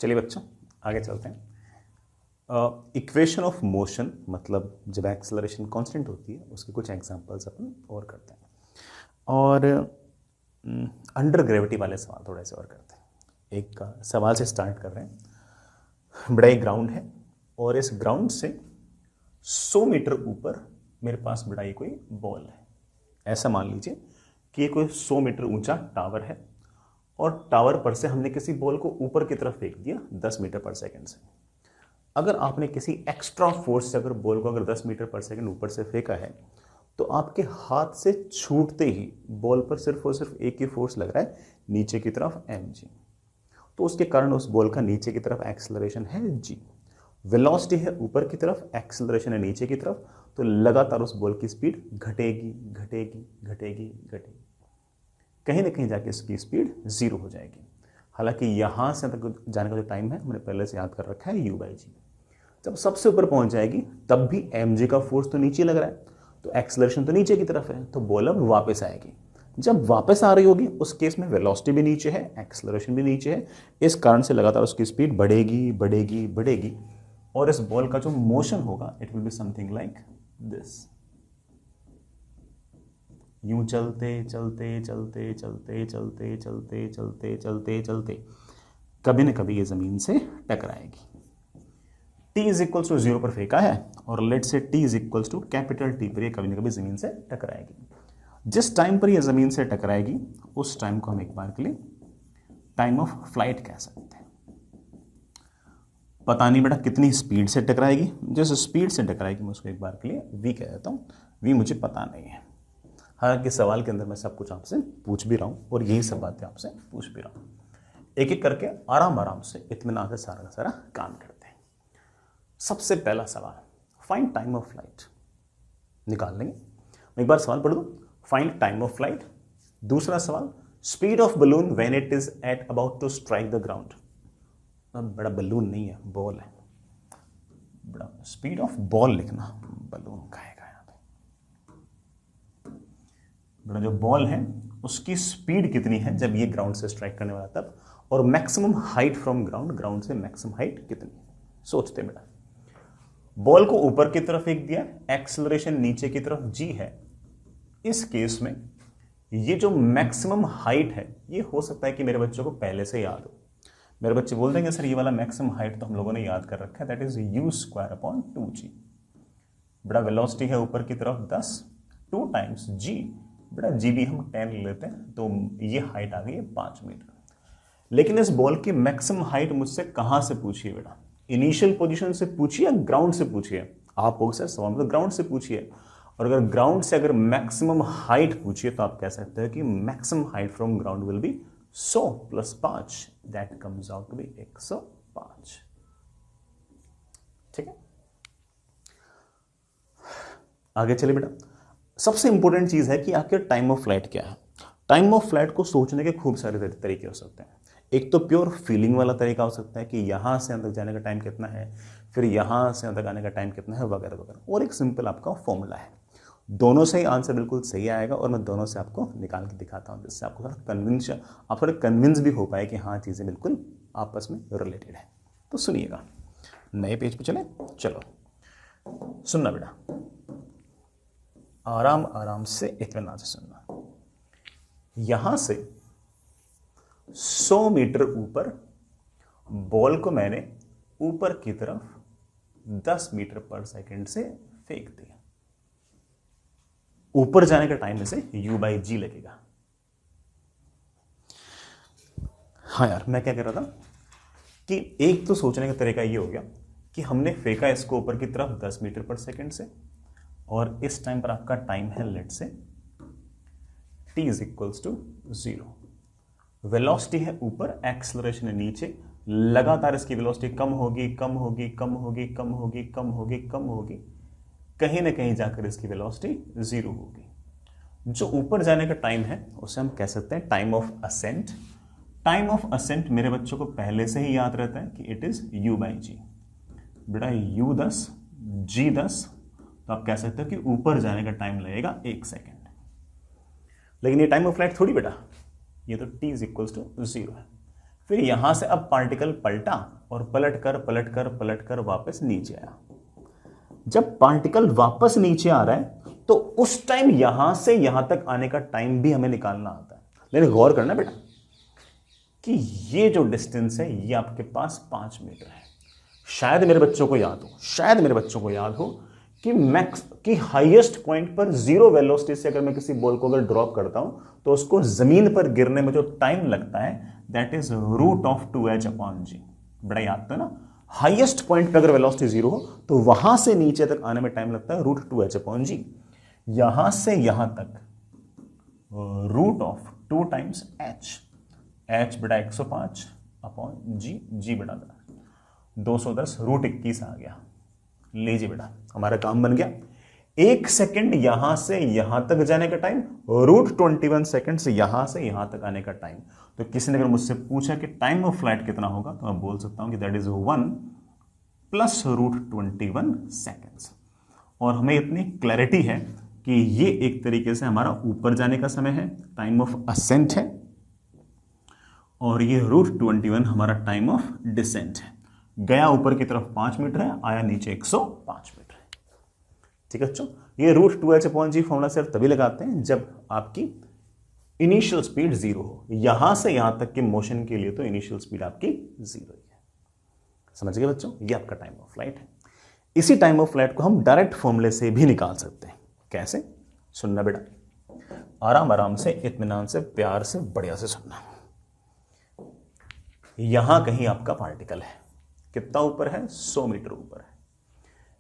चलिए बच्चों आगे चलते हैं। इक्वेशन ऑफ मोशन मतलब जब एक्सेलरेशन कांस्टेंट होती है उसके कुछ एग्जांपल्स अपन और करते हैं और अंडर ग्रेविटी वाले सवाल थोड़े से और करते हैं। एक सवाल से स्टार्ट कर रहे हैं। बड़ा एक ग्राउंड है और इस ग्राउंड से 100 मीटर ऊपर मेरे पास बड़ा ही कोई बॉल है। ऐसा मान लीजिए कि ये कोई 100 मीटर ऊंचा टावर है और टावर पर से हमने किसी बॉल को ऊपर की तरफ फेंक दिया 10 मीटर पर सेकंड से। अगर आपने किसी एक्स्ट्रा फोर्स से अगर बॉल को अगर 10 मीटर पर सेकंड ऊपर से फेंका है तो आपके हाथ से छूटते ही बॉल पर सिर्फ और सिर्फ एक ही फोर्स लग रहा है नीचे की तरफ mg। तो उसके कारण उस बॉल का नीचे की तरफ एक्सेलरेशन है g। वेलोसिटी है ऊपर की तरफ, एक्सेलरेशन है नीचे की तरफ, तो लगातार उस बॉल की स्पीड घटेगी घटेगी घटेगी घटेगी, कहीं ना कहीं जाके इसकी स्पीड 0 हो जाएगी। हालांकि यहां से तक जाने का जो टाइम है हमने पहले से याद कर रखा है u/g। जब सबसे ऊपर पहुंच जाएगी तब भी mg का फोर्स तो नीचे लग रहा है, तो एक्सेलरेशन तो नीचे की तरफ है, तो बॉल अब वापस आएगी। जब वापस आ रही होगी उस केस में वेलोसिटी भी नीचे है, एक्सेलरेशन भी नीचे है, इस कारण से लगातार उसकी स्पीड बढ़ेगी बढ़ेगी बढ़ेगी और इस बॉल का जो मोशन होगा it will be something like this. यूं चलते चलते चलते चलते चलते चलते चलते चलते चलते कभी न कभी ये जमीन से टकराएगी। t इज इक्वल्स टू 0 पर फेंका है और let's say t is equals to capital T पर ये कभी न कभी जमीन से टकराएगी। जिस टाइम पर ये जमीन से टकराएगी उस टाइम को हम एक बार के लिए टाइम ऑफ फ्लाइट कह सकते हैं। पता नहीं बेटा कितनी स्पीड से टकराएगी, जिस स्पीड से टकराएगी मैं उसको एक बार के लिए v कह देता हूँ। v मुझे पता नहीं है, हालांकि सवाल के अंदर मैं सब कुछ आपसे पूछ भी रहा हूँ और यही सब बातें आपसे पूछ भी रहा हूँ। एक एक करके आराम आराम से इत्मीनान से सारा का सारा काम करते हैं। सबसे पहला सवाल, फाइंड टाइम ऑफ फ्लाइट निकाल लेंगे। मैं एक बार सवाल पढ़ दूं, फाइंड टाइम ऑफ फ्लाइट। दूसरा सवाल, speed of balloon when it is at about to strike the ground. बड़ा बलून नहीं है, बॉल है। बड़ा स्पीड ऑफ बॉल लिखना, बलून खाएगा यहां पे। बड़ा जो बॉल है उसकी स्पीड कितनी है जब ये ग्राउंड से स्ट्राइक करने वाला तब, और maximum height from ground, ground से मैक्सिमम हाइट कितनी है। सोचते बेटा, बॉल को ऊपर की तरफ फेंक दिया, एक्सेलरेशन नीचे की तरफ g है। इस केस में ये जो मैक्सिमम हाइट है ये हो सकता है कि मेरे बच्चों को पहले से याद हो। मेरे बच्चे बोल देंगे सर ये वाला मैक्सिमम हाइट तो हम लोगों ने याद कर रखा है, दैट इज u²/2g। बड़ा वेलोसिटी है ऊपर की तरफ 10, 2 टाइम्स g, बड़ा g भी हम 10 ले लेते हैं, तो ये हाइट आ गई है 5 मीटर। लेकिन इस बॉल की मैक्सिमम हाइट मुझसे कहां से पूछिए बेटा, इनिशियल पोजीशन से पूछिए, ग्राउंड से पूछिए। आप हो सर सवाल में ग्राउंड से पूछिए, और अगर ग्राउंड से अगर मैक्सिमम हाइट पूछिए तो आप कह सकते हैं कि maximum height from ground will be 100 + 5, that comes out to be 105। ठीक है, आगे चलिए बेटा। सबसे इंपॉर्टेंट चीज है कि आखिर टाइम ऑफ फ्लाइट क्या है। टाइम ऑफ फ्लाइट को सोचने के खूब सारे तरीके हो सकते हैं। एक तो प्योर फीलिंग वाला तरीका हो सकता है कि यहां से अंदर जाने का टाइम कितना है, फिर यहां से अंदर आने का टाइम कितना है, वगैरह वगैरह। और एक सिंपल आपका फॉर्मूला है। दोनों से ही आंसर बिल्कुल सही आएगा और मैं दोनों से आपको निकाल के दिखाता हूं, जिससे आपको आप थोड़े कन्विंस भी हो पाए कि हाँ चीजें बिल्कुल आपस में रिलेटेड है। तो सुनिएगा, नए पेज पे चले। चलो सुनना बेटा, आराम आराम से इत्मीनान से सुनना। यहां से 100 मीटर ऊपर बॉल को मैंने ऊपर की तरफ 10 मीटर पर सेकंड से फेंक दिया। ऊपर जाने का टाइम इसे u/g लगेगा। हाँ यार, मैं क्या कह रहा था कि एक तो सोचने का तरीका ये हो गया कि हमने फेंका इसको ऊपर की तरफ 10 मीटर पर सेकंड से, और इस टाइम पर आपका टाइम है let's say t is equals to 0। Velocity है ऊपर, एक्सेलरेशन है नीचे, लगातार इसकी वेलोसिटी कम होगी कम होगी कम होगी कम होगी कम होगी कम होगी, कहीं ना कहीं जाकर इसकी वेलोसिटी 0 होगी। जो ऊपर जाने का टाइम है उसे हम कह सकते हैं time of ascent. Time of ascent मेरे बच्चों को पहले से ही याद रहता है कि इट इज u/g। बेटा u10 g10, तो आप कह सकते हो कि ऊपर जाने का टाइम लगेगा 1 सेकेंड। लेकिन ये टाइम ऑफ फ्लाइट थोड़ी बेटा, ये तो t इज इक्वल्स टू 0 है। फिर यहां से अब पार्टिकल पलटा और पलट कर वापस नीचे आया। जब पार्टिकल वापस नीचे आ रहा है तो उस टाइम यहां से यहां तक आने का टाइम भी हमें निकालना आता है। लेकिन गौर करना बेटा कि ये जो डिस्टेंस है ये आपके पास 5 मीटर है। शायद मेरे बच्चों को याद हो कि मैक्स की हाईएस्ट पॉइंट पर जीरो वेलोसिटी से अगर मैं किसी बॉल को अगर ड्रॉप करता हूं तो उसको जमीन पर गिरने में जो टाइम लगता है दैट इज √2h/g। बड़ा याद था ना, हाईएस्ट पॉइंट पर अगर वेलोसिटी जीरो हो तो वहां से नीचे तक आने में टाइम लगता है √2h/g। यहां से यहां तक √2 टाइम्स h बटा 105/g, g बटा 210 √21 आ गया। लीजिए बेटा हमारा काम बन गया। 1 सेकंड यहां से यहां तक जाने का टाइम, √21 सेकंड से यहां तक आने का टाइम। तो किसी ने अगर मुझसे पूछा कि टाइम ऑफ फ्लाइट कितना होगा तो मैं बोल सकता हूं कि दैट इज 1 + √21 सेकेंड्स। और हमें इतनी क्लैरिटी है कि ये एक तरीके से हमारा ऊपर जाने का समय है, टाइम ऑफ असेंट है, और ये √21 हमारा टाइम ऑफ डिसेंट है। गया ऊपर की तरफ 5 मीटर है, आया नीचे 105 मीटर है। ठीक है बच्चों, ये √2h/g फॉर्मूला सिर्फ तभी लगाते हैं जब आपकी इनिशियल स्पीड जीरो हो। यहां से यहां तक के मोशन के लिए तो इनिशियल स्पीड आपकी जीरो ही है। समझ गए बच्चों, ये आपका टाइम ऑफ फ्लाइट है। इसी टाइम ऑफ फ्लाइट को हम डायरेक्ट फॉर्मूले से भी निकाल सकते हैं। कैसे? सुनना बेटा, आराम आराम से, इत्मीनान से, प्यार से, बढ़िया से सुनना। यहां कहीं आपका पार्टिकल है, कितना ऊपर है? 100 मीटर ऊपर है।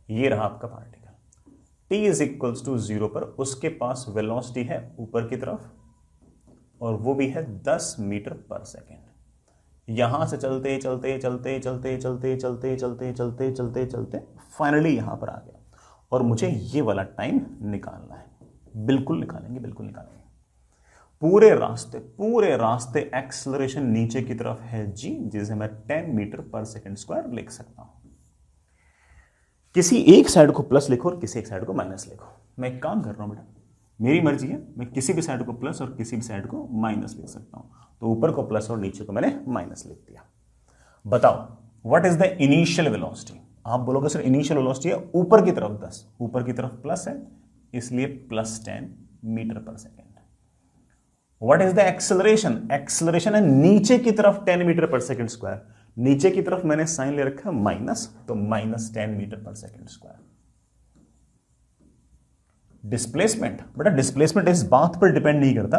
ये रहा आपका पार्टिकल। t = 0 पर उसके पास वेलोसिटी है ऊपर की तरफ, और वो भी है 10 मीटर पर सेकेंड। यहां से चलते फाइनली यहां पर आ गया, और मुझे ये वाला टाइम निकालना है। बिल्कुल निकालेंगे। पूरे रास्ते एक्सेलरेशन नीचे की तरफ है g, जिसे मैं 10 मीटर पर सेकेंड स्क्वायर लिख सकता हूं। किसी एक साइड को प्लस लिखो और किसी एक साइड को माइनस लिखो। मैं एक काम कर रहा हूं बेटा, मेरी मर्जी है, मैं किसी भी साइड को प्लस और किसी भी साइड को माइनस लिख सकता हूं। तो ऊपर को प्लस और नीचे को मैंने माइनस लिख दिया। बताओ what is the initial velocity? आप बोलोगे सर इनिशियल वेलोसिटी है ऊपर की तरफ 10, ऊपर की तरफ प्लस है इसलिए +10 metre per second. What is the acceleration? Acceleration है नीचे की तरफ 10 मीटर पर सेकेंड स्क्वायर। नीचे की तरफ मैंने साइन ले रखा है माइनस, तो -10 metre per second square. Displacement, बेटा डिस्प्लेसमेंट इस बात पर डिपेंड नहीं करता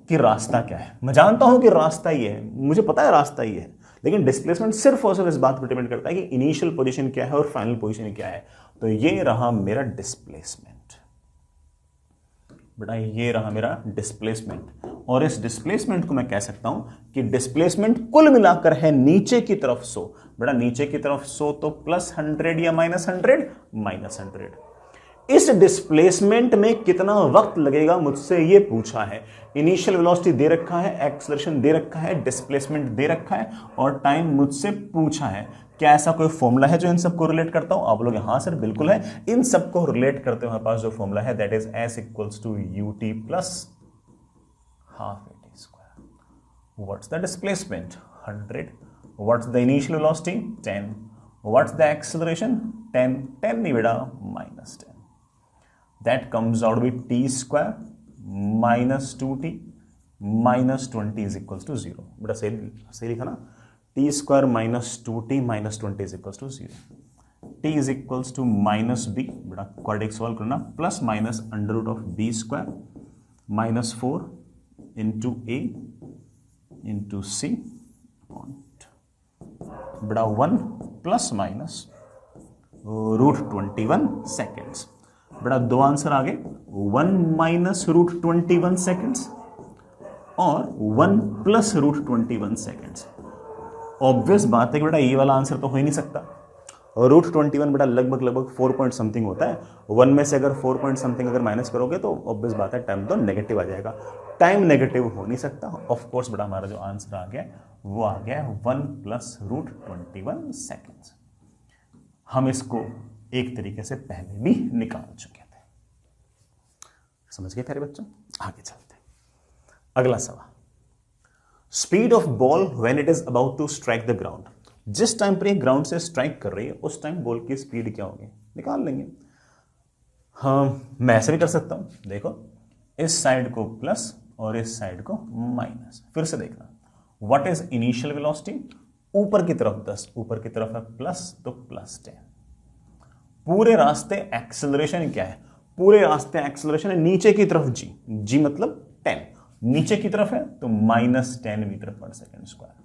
कि रास्ता क्या है। मैं जानता हूं कि रास्ता ये है, मुझे पता है रास्ता ये है, लेकिन डिस्प्लेसमेंट सिर्फ और सिर्फ इस बात पर डिपेंड करता है कि इनिशियल पोजीशन क्या है और फाइनल पोजीशन क्या है। तो ये रहा मेरा डिस्प्लेसमेंट बेटा, ये रहा मेरा डिस्प्लेसमेंट। और इस डिस्प्लेसमेंट को मैं कह सकता हूं कि डिस्प्लेसमेंट कुल मिलाकर है नीचे की तरफ 100। बेटा नीचे की तरफ 100 तो +100 या -100? -100। इस डिस्प्लेसमेंट में कितना वक्त लगेगा मुझसे ये पूछा है। इनिशियल वेलोसिटी दे रखा है, एक्सेलरेशन दे रखा है, डिस्प्लेसमेंट दे रखा है, और टाइम मुझसे पूछा है। क्या ऐसा कोई फॉर्मूला है जो इन सबको रिलेट करता हूं? आप लोग हाँ सर बिल्कुल है। इन सबको रिलेट करते हुए हमारे पास जो फॉर्मूला है that is S = ut + ½ at²। What's the displacement? 100। What's the initial velocity? 10। What's the acceleration? 10 नहीं बेटा, -10। That comes out to be t² -2t -20 = 0। बेटा सही लिखा ना? t² -2t -20 = 0। t = -b, बेटा क्वाड्रेटिक सॉल्व करना, ±√b² -4 × a × c बेटा 1 ±√21 seconds. बेटा दो आंसर आ गए, 1 - √21 सेकेंड्स और 1 + √21 सेकेंड्स। ऑब्वियस बात है कि बेटा ये वाला आंसर तो हो ही नहीं सकता। √21 बेटा लगभग 4 पॉइंट समथिंग होता है। 1 में से अगर 4 पॉइंट समथिंग अगर माइनस करोगे तो ऑब्वियस बात है टाइम तो नेगेटिव आ जाएगा। टाइम नेगेटिव हो नहीं सकता। ऑफ कोर्स बेटा हमारा जो आंसर आ गया वो आ गया 1 + √21 सेकेंड्स। हम इसको एक तरीके से पहले भी निकाल चुके थे। समझ गए प्यारे बच्चों? आगे चलते हैं। अगला सवाल, speed of ball when it is about to strike the ground, जिस टाइम पर ये ग्राउंड से स्ट्राइक कर रही है उस टाइम बॉल की स्पीड क्या होगी, निकाल लेंगे। हाँ, मैं ऐसे भी कर सकता हूं, देखो इस साइड को प्लस और इस साइड को माइनस। फिर से देखना, व्हाट इज इनिशियल वेलोसिटी, ऊपर की तरफ 10, ऊपर की तरफ है प्लस तो प्लस 10। पूरे रास्ते एक्सेलरेशन क्या है, पूरे रास्ते एक्सेलरेशन है नीचे की तरफ जी, जी मतलब 10, नीचे की तरफ है तो -10 मीटर पर सेकेंड स्क्वायर।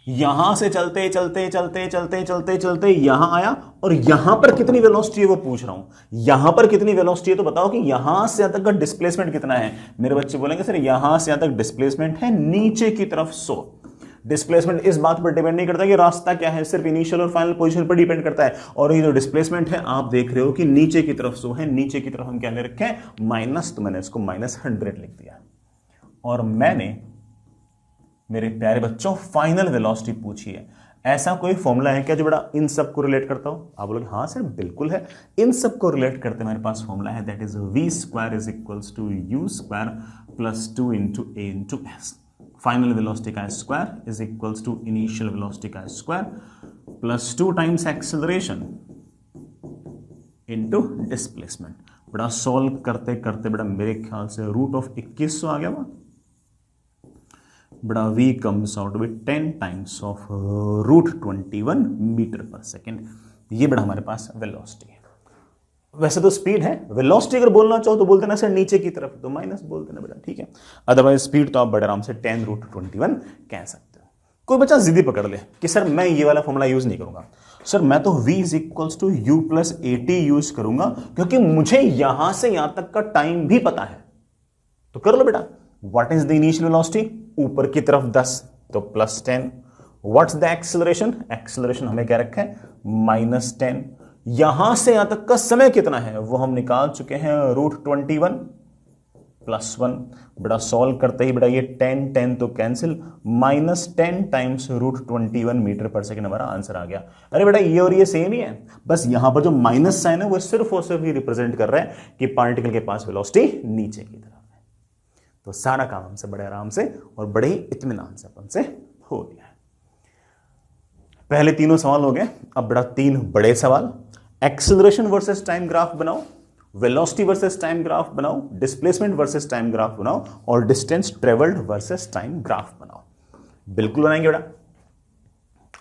यहां से चलते चलते चलते चलते चलते चलते यहां आया, और यहां पर कितनी वेलोसिटी है वो पूछ रहा हूं। यहां पर कितनी वेलोसिटी है तो बताओ कि यहां से यहां तक का डिस्प्लेसमेंट कितना है। मेरे बच्चे बोलेंगे सर यहां से यहां तक डिस्प्लेसमेंट है नीचे की तरफ 100। डिस्प्लेसमेंट इस बात पर डिपेंड नहीं करता कि रास्ता क्या है, सिर्फ इनिशियल और फाइनल पोजीशन पर डिपेंड करता है। और ये जो डिस्प्लेसमेंट है आप देख रहे हो कि नीचे की तरफ 100 है, नीचे की तरफ हम क्या ले रखे हैं, माइनस, तो मैंने इसको -100 लिख दिया। और मैंने, मेरे प्यारे बच्चों, फाइनल वेलोसिटी पूछी है। ऐसा कोई फॉर्मूला है क्या जो बड़ा इन सब को रिलेट करता हो? आप बोलोगे हाँ सर बिल्कुल है, इन सब को रिलेट करते मेरे पास फॉर्मूला है, that is v² is equals to u² plus 2 into a into s। Final velocity का square is equals to initial velocity का square plus 2 times acceleration into displacement. बड़ा सॉल्व करते करते बड़ा मेरे ख्याल से √21 आ गया वहां, बड़ा v comes out with 10 times of √21 metre per second. ये बड़ा हमारे पास वेलोसिटी है। वैसे तो स्पीड है, वेलोसिटी अगर बोलना चाहो तो बोलते ना सर नीचे की तरफ, तो माइनस बोलते ना बेटा, ठीक है। अदरवाइज स्पीड तो आप बड़े आराम से 10√21 कह सकते हो। कोई बच्चा जिद्दी पकड़ ले कि सर मैं ये वाला फॉर्मूला यूज नहीं करूंगा, सर मैं तो v is equals to u plus AT use करूंगा क्योंकि मुझे यहां से यहां तक का टाइम भी पता है। तो कर लो बेटा, what is the initial velocity, ऊपर की तरफ 10 तो +10। व्हाट्स द एक्सेलरेशन, एक्सेलरेशन हमें क्या रखा है -10। यहां से यहां तक का समय कितना है वो हम निकाल चुके हैं, √21 + 1। बड़ा सॉल्व करते ही बड़ा ये 10 तो cancel, -10 times √21 metre per second हमारा आंसर आ गया। अरे बेटा ये और ये सेम ही है, बस यहां पर जो माइनस साइन है वो सिर्फ और सिर्फ ही रिप्रेजेंट कर रहा है कि पार्टिकल के पास वेलोसिटी नीचे की तरफ है। तो सारा काम हमसे बड़े आराम से और बड़े ही इत्मीनान से अपन से हो गया है। पहले तीनों सवाल हो गए, अब बड़ा 3 बड़े सवाल। एक्सेलरेशन वर्सेस टाइम ग्राफ बनाओ, वेलोसिटी वर्सेस टाइम ग्राफ बनाओ, डिस्प्लेसमेंट वर्सेस टाइम ग्राफ बनाओ, और distance travelled versus time graph बनाओ। बिल्कुल बनाएंगे बेटा,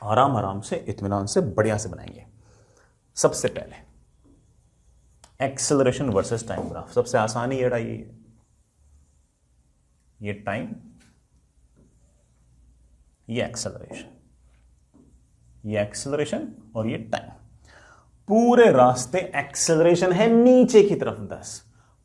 आराम आराम से इत्मीनान से बढ़िया से बनाएंगे। सबसे पहले एक्सेलरेशन वर्सेस टाइम ग्राफ, सबसे आसान ही बेटा ये टाइम, ये एक्सेलरेशन और ये टाइम। पूरे रास्ते एक्सेलरेशन है नीचे की तरफ 10,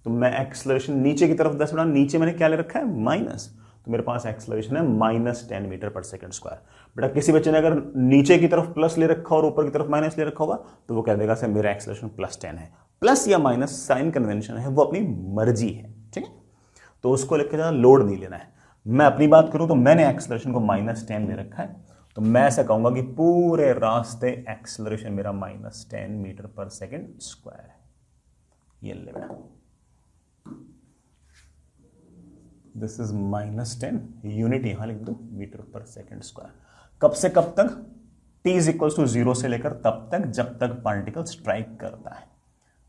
तो मैं एक्सेलरेशन नीचे की तरफ 10 बना, नीचे मैंने क्या ले रखा है माइनस, तो मेरे पास एक्सेलरेशन है -10 मीटर पर सेकेंड स्क्वायर। बेटा किसी बच्चे ने अगर नीचे की तरफ प्लस ले रखा और ऊपर की तरफ माइनस ले रखा होगा तो वो कह देगा सर मेरा एक्सेलरेशन +10 है। प्लस या माइनस साइन कन्वेंशन है, वो अपनी मर्जी है, ठीक है, तो उसको लेकर ज़्यादा लोड नहीं लेना है। मैं अपनी बात करूं तो मैंने एक्सेलरेशन को -10 ले रखा है, तो मैं ऐसा कहूंगा कि पूरे रास्ते एक्सेलरेशन मेरा -10 मीटर पर सेकेंड स्क्वायर है। ये ले बेटा, दिस इज -10, यूनिट यहां लिख दो, मीटर पर सेकेंड स्क्वायर। कब से कब तक, t इज इक्वल टू 0 से लेकर तब तक जब तक पार्टिकल स्ट्राइक करता है।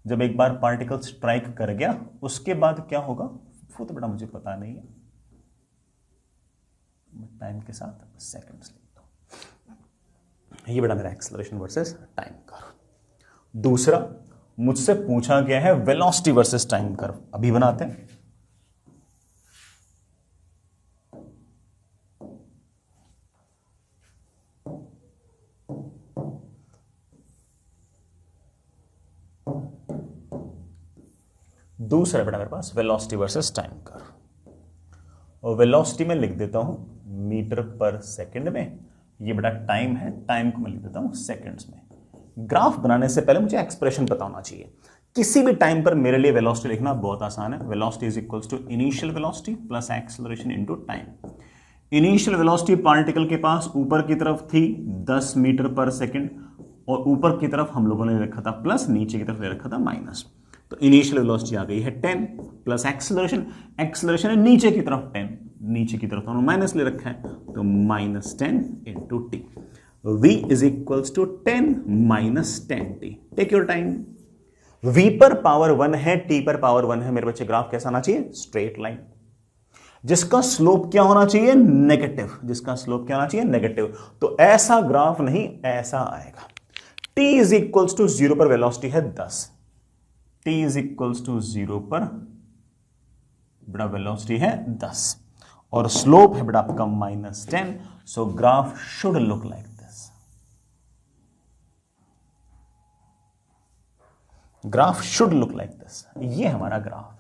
जब एक बार पार्टिकल स्ट्राइक कर गया उसके बाद क्या होगा वो तो बेटा मुझे पता नहीं है, टाइम के साथ सेकंड्स लिख दो। ये बेटा मेरा एक्सेलरेशन वर्सेस टाइम कर्व। दूसरा मुझसे पूछा गया है वेलोसिटी वर्सेस टाइम कर्व, अभी बनाते हैं। दूसरा बेटा मेरे पास वेलोसिटी वर्सेस टाइम कर्व, और वेलोसिटी में लिख देता हूं मीटर पर सेकंड में, ये बेटा टाइम है, टाइम को मैं लिख देता हूं सेकंड्स में। ग्राफ बनाने से पहले मुझे एक्सप्रेशन पता होना चाहिए। किसी भी टाइम पर मेरे लिए वेलोसिटी लिखना बहुत आसान है। Velocity is equals to initial velocity plus acceleration into time. Initial velocity particle के पास ऊपर की तरफ थी 10 मीटर पर सेकंड, और ऊपर की तरफ हम लोगों ने रखा था प्लस, नीचे की तरफ ले रखा था माइनस। तो इनिशियल वेलोसिटी आ गई है 10 प्लस एक्सेलरेशन, एक्सेलरेशन है नीचे की तरफ 10, नीचे की तरफ तो माइनस ले रखा है, तो -10 into t. v is equals to 10 minus 10t। Take your time. v पर पावर 1 है, t पर पावर 1 है। मेरे बच्चे ग्राफ कैसा आना चाहिए? स्ट्रेट लाइन, जिसका स्लोप क्या होना चाहिए? नेगेटिव। जिसका स्लोप क्या होना चाहिए? नेगेटिव। तो ऐसा ग्राफ नहीं, ऐसा आएगा। t इज इक्वल्स टू 0 पर वेलोसिटी है 10, t इज इक्वल्स टू 0 पर बड़ा वेलोसिटी है 10 और स्लोप है बड़ा आपका -10। सो graph should look like this. Graph should look like this. ये हमारा ग्राफ।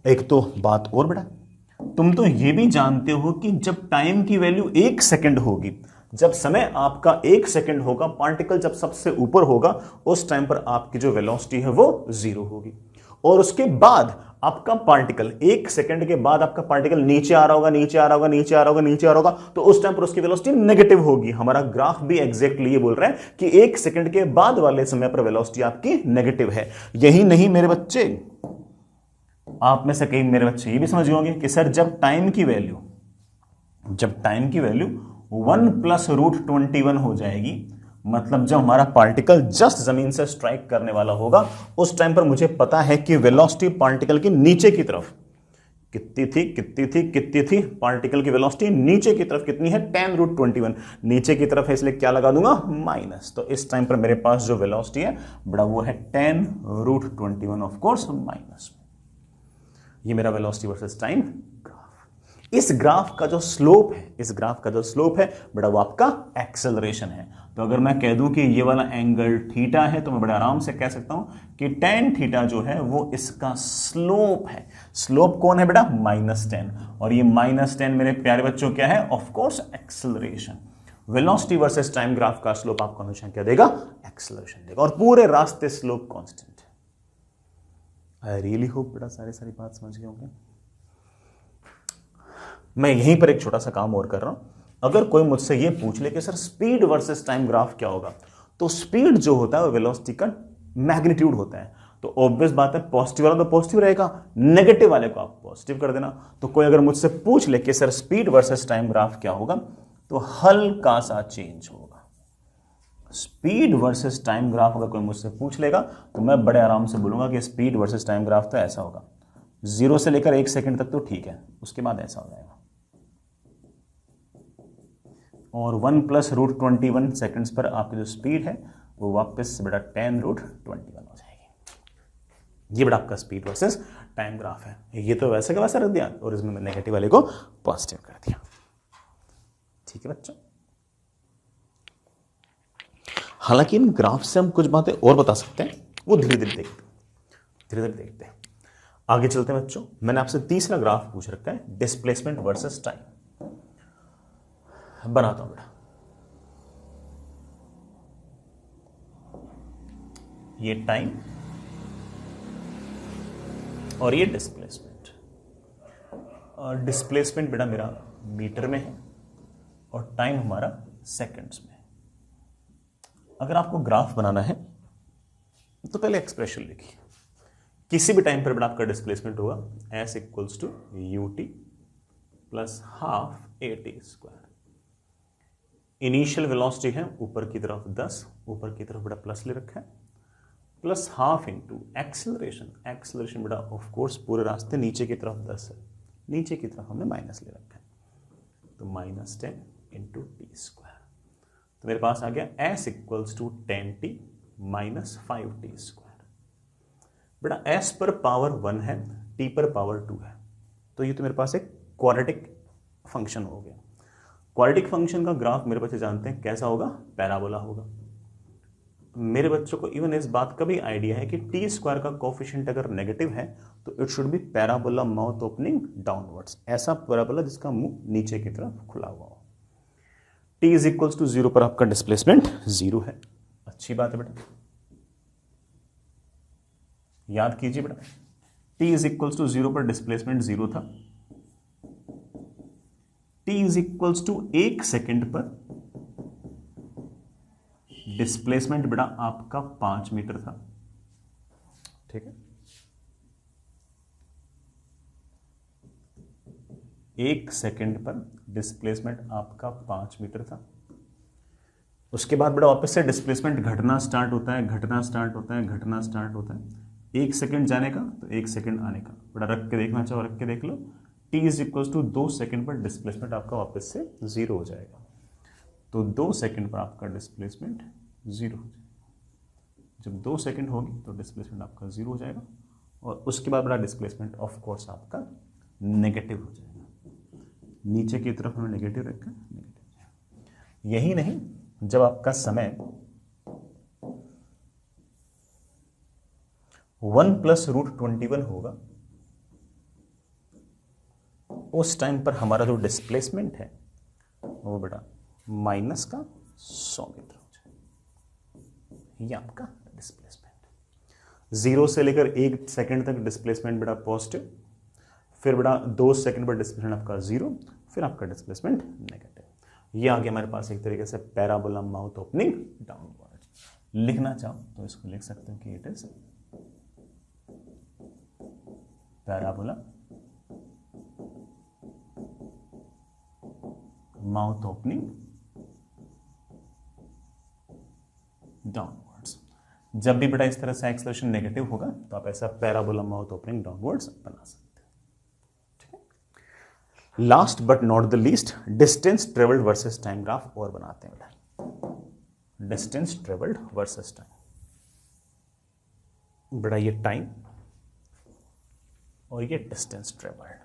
एक तो बात और बेटा, तुम तो ये भी जानते हो कि जब टाइम की वैल्यू 1 सेकंड होगी, जब समय आपका 1 सेकंड होगा, पार्टिकल जब सबसे ऊपर होगा, उस टाइम पर आपकी जो वेलोसिटी है वो 0 होगी। और उसके बाद आपका पार्टिकल 1 सेकंड के बाद आपका पार्टिकल नीचे आ रहा होगा, नीचे आ रहा होगा, नीचे आ रहा होगा, नीचे आ रहा होगा, तो उस टाइम पर उसकी वेलोसिटी नेगेटिव होगी। हमारा ग्राफ भी एग्जैक्टली ये बोल रहा है कि 1 सेकंड के बाद वाले समय पर वेलोसिटी आपकी नेगेटिव है। यही नहीं मेरे बच्चे, आप में से कई मेरे बच्चे ये भी समझ होंगे कि सर जब टाइम की वैल्यू 1 प्लस √21 हो जाएगी, मतलब जब हमारा पार्टिकल जस्ट जमीन से स्ट्राइक करने वाला होगा, उस टाइम पर मुझे पता है कि वेलोसिटी पार्टिकल की नीचे की तरफ कितनी थी पार्टिकल की वेलोसिटी नीचे की तरफ कितनी है? 10√21। नीचे की तरफ है इसलिए क्या लगा दूंगा? माइनस। तो इस टाइम पर मेरे पास जो वेलोसिटी है बड़ा वो है 10√21 ऑफ कोर्स माइनस। ये मेरा वेलोसिटी वर्सेस टाइम ग्राफ। इस ग्राफ का जो स्लोप है बड़ा वो आपका एक्सेलरेशन है। तो अगर मैं कह दूं कि ये वाला एंगल थीटा है, तो मैं बड़े आराम से कह सकता हूं कि tan थीटा जो है वो इसका स्लोप है। स्लोप कौन है बेटा? -10। और ये -10 मेरे प्यारे बच्चों क्या है? Of course acceleration. Velocity versus time graph का स्लोप आपको हमेशा क्या देगा? एक्सेलरेशन देगा। और पूरे रास्ते स्लोप कांस्टेंट है। आई रियली होप बेटा सारी बात समझ गए होंगे। मैं यहीं पर एक छोटा सा काम और कर रहा हूं। अगर कोई मुझसे ये पूछ ले कि sir speed versus time graph क्या होगा, तो स्पीड जो होता है वो वेलोसिटी का मैग्नीट्यूड होता है। तो ऑब्वियस बात है पॉजिटिव वाला तो पॉजिटिव रहेगा, नेगेटिव वाले को आप पॉजिटिव कर देना। तो कोई अगर मुझसे पूछ ले कि sir speed versus time graph क्या होगा, तो हल्का सा चेंज होगा। स्पीड वर्सेस टाइम ग्राफ अगर कोई मुझसे पूछ लेगा तो मैं बड़े आराम से बोलूंगा कि स्पीड वर्सेस टाइम ग्राफ तो ऐसा होगा, 0 से लेकर 1 सेकंड तक तो ठीक है, उसके बाद ऐसा हो जाएगा। और 1 प्लस √21 सेकंड्स पर आपकी जो स्पीड है वो वापस से बेटा 10√21 हो जाएगी। ये बड़ा आपका स्पीड वर्सेस टाइम ग्राफ है। ये तो वैसे का वैसा रख दिया और इसमें मैं नेगेटिव वाले को पॉजिटिव कर दिया। ठीक है बच्चों। हालांकि इन ग्राफ से हम कुछ बातें और बता सकते हैं, वो धीरे धीरे देखते हैं। आगे चलते हैं बच्चों। मैंने आपसे तीसरा ग्राफ पूछ रखा है, डिस्प्लेसमेंट वर्सेस टाइम। बनाता हूं बेटा। ये टाइम और ये डिस्प्लेसमेंट। और डिस्प्लेसमेंट बेटा मेरा मीटर में है और टाइम हमारा सेकंड्स में है। अगर आपको ग्राफ बनाना है तो पहले एक्सप्रेशन लिखिए। किसी भी टाइम पर बेटा आपका डिस्प्लेसमेंट होगा S equals to ut plus half at²। Initial velocity है ऊपर की तरफ 10, ऊपर की तरफ बेटा प्लस ले रखा है, प्लस हाफ इंटू एक्सेलरेशन बेटा ऑफ कोर्स पूरे रास्ते नीचे की तरफ 10 है, नीचे की तरफ हमने माइनस ले रखा है, तो -10 इंटू t²। तो मेरे पास आ गया S equals to 10t minus 5t²। बेटा S पर पावर 1 है, t पर पावर 2 है, तो ये तो मेरे पास एक क्वाड्रेटिक फंक्शन हो गया। क्वाड्रेटिक फंक्शन का ग्राफ मेरे बच्चे जानते हैं कैसा होगा? पैराबोला होगा। मेरे बच्चों को इवन इस बात का भी आइडिया है कि t² का कोफिशिएंट अगर नेगेटिव है तो it should be parabola mouth opening downwards, ऐसा पैराबोला जिसका मुंह नीचे की तरफ खुला हुआ हो। t इज इक्वल्स टू 0 पर आपका डिस्प्लेसमेंट 0 है। अच्छी बात है बेटा, याद कीजिए बेटा, t इज इक्वल्स टू 0 पर डिस्प्लेसमेंट 0 था। t is equals to 1 second पर डिस्प्लेसमेंट बेटा आपका 5 मीटर था। ठीक है, 1 सेकंड पर डिस्प्लेसमेंट आपका 5 मीटर था। उसके बाद बेटा वापस से डिस्प्लेसमेंट घटना स्टार्ट होता है, घटना स्टार्ट होता है, घटना स्टार्ट होता है। 1 सेकंड जाने का तो 1 सेकंड आने का, बेटा रख के देखना चाहो रख के देख लो। t is equal to 2 second पर डिस्प्लेसमेंट आपका वापस से 0 हो जाएगा। तो 2 सेकंड पर आपका डिस्प्लेसमेंट 0 हो जाएगा। जब 2 सेकंड होगी तो डिस्प्लेसमेंट आपका 0 हो जाएगा और उसके बाद बड़ा डिस्प्लेसमेंट ऑफ कोर्स आपका नेगेटिव हो जाएगा। नीचे की तरफ हमने नेगेटिव रखा, नेगेटिव। यही नहीं, जब आपका समय 1 प्लस रूट 21 होगा उस टाइम पर हमारा जो डिस्प्लेसमेंट है वो बेटा माइनस का 100 मीटर हो जाएगा। ये आपका डिस्प्लेसमेंट 0 से लेकर 1 सेकंड तक डिस्प्लेसमेंट बेटा पॉजिटिव, फिर बेटा 2 सेकंड पर डिस्प्लेसमेंट आपका 0, फिर आपका डिस्प्लेसमेंट नेगेटिव। ये आ गया हमारे पास एक तरीके से पैराबोला माउथ ओपनिंग डाउनवर्ड। लिखना चाहो तो इसको लिख सकते हो कि it is parabola mouth opening downwards. जब भी बेटा इस तरह से एक्सेलरेशन नेगेटिव होगा तो आप ऐसा पैराबोला माउथ ओपनिंग डाउनवर्ड्स बना सकते हो। ठीक है, last but not the least distance travelled versus time graph और बनाते हैं बेटा। डिस्टेंस ट्रेवल्ड वर्सेस टाइम, बेटा ये टाइम और ये डिस्टेंस ट्रेवल्ड।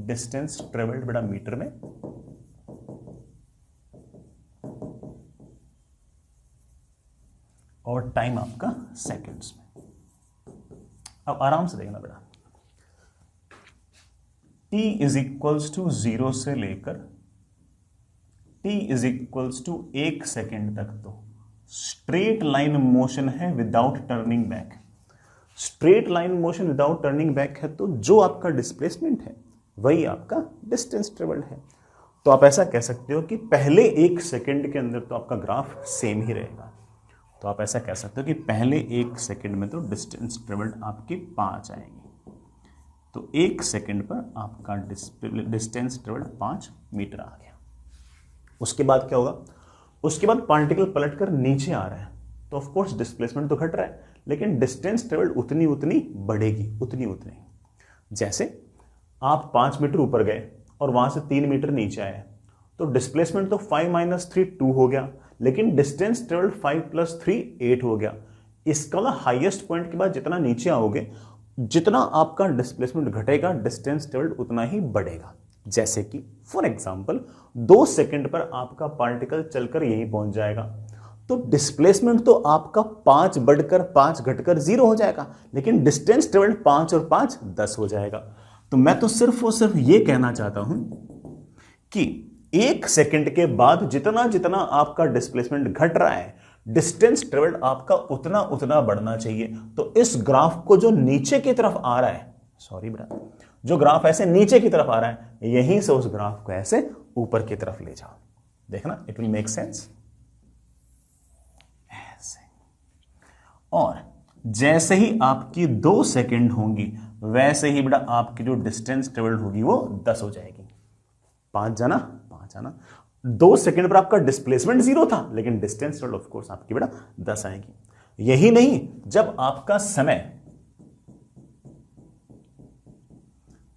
डिस्टेंस ट्रेवल्ड बेटा मीटर में, और टाइम आपका सेकंड्स में। अब आराम से देखना बेटा, t इज इक्वल्स टू 0 से लेकर t is equals to 1 second तक तो स्ट्रेट लाइन मोशन है without turning back. Straight line motion without turning back है तो जो आपका डिस्प्लेसमेंट है वही आपका डिस्टेंस ट्रेवल्ड है। तो आप ऐसा कह सकते हो कि पहले 1 सेकेंड के अंदर तो आपका ग्राफ सेम ही रहेगा। तो आप ऐसा कह सकते हो कि पहले 1 सेकेंड में तो डिस्टेंस ट्रेवल्ड आपकी 5 आएंगी। तो 1 सेकेंड पर आपका डिस्टेंस ट्रेवल्ड 5 मीटर आ गया। उसके बाद क्या होगा, उसके बाद पार्टिकल पलटकर नीचे आ रहा है तो ऑफ कोर्स डिस्प्लेसमेंट तो घट रहा है, लेकिन डिस्टेंस ट्रेवल्ड उतनी उतनी बढ़ेगी, उतनी उतनी। जैसे आप 5 मीटर ऊपर गए और वहां से 3 मीटर नीचे आए तो डिस्प्लेसमेंट तो 5 - 3 2 हो गया, लेकिन डिस्टेंस ट्रेवल्ड 5 + 3 8 हो गया। इसका हाईएस्ट पॉइंट के बाद जितना नीचे आओगे, जितना आपका डिस्प्लेसमेंट घटेगा डिस्टेंस ट्रेवल्ड उतना ही बढ़ेगा। जैसे कि फॉर एग्जांपल 2 सेकंड पर आपका पार्टिकल चलकर यहीं पहुंच जाएगा तो डिस्प्लेसमेंट तो आपका 5 बढ़कर 5 घटकर 0 हो जाएगा, लेकिन डिस्टेंस ट्रेवल्ड 5 और 5 10 हो जाएगा। तो मैं तो सिर्फ और सिर्फ ये कहना चाहता हूं कि 1 सेकंड के बाद जितना जितना आपका डिस्प्लेसमेंट घट रहा है डिस्टेंस ट्रेवल्ड आपका उतना उतना बढ़ना चाहिए। तो इस ग्राफ को जो नीचे की तरफ आ रहा है, सॉरी बेटा, जो ग्राफ ऐसे नीचे की तरफ आ रहा है यहीं से उस ग्राफ को ऐसे ऊपर की तरफ ले जाओ। देखना, इट विल मेक सेंस। ऐसे, और जैसे ही आपकी 2 सेकंड होंगी वैसे ही बेटा आपकी जो डिस्टेंस ट्रेवल्ड होगी वो 10 हो जाएगी। 5 जाना 5 आना। 2 सेकंड पर आपका डिस्प्लेसमेंट 0 था, लेकिन डिस्टेंस ट्रेवल्ड ऑफ कोर्स आपकी बेटा 10 आएगी। यही नहीं, जब आपका समय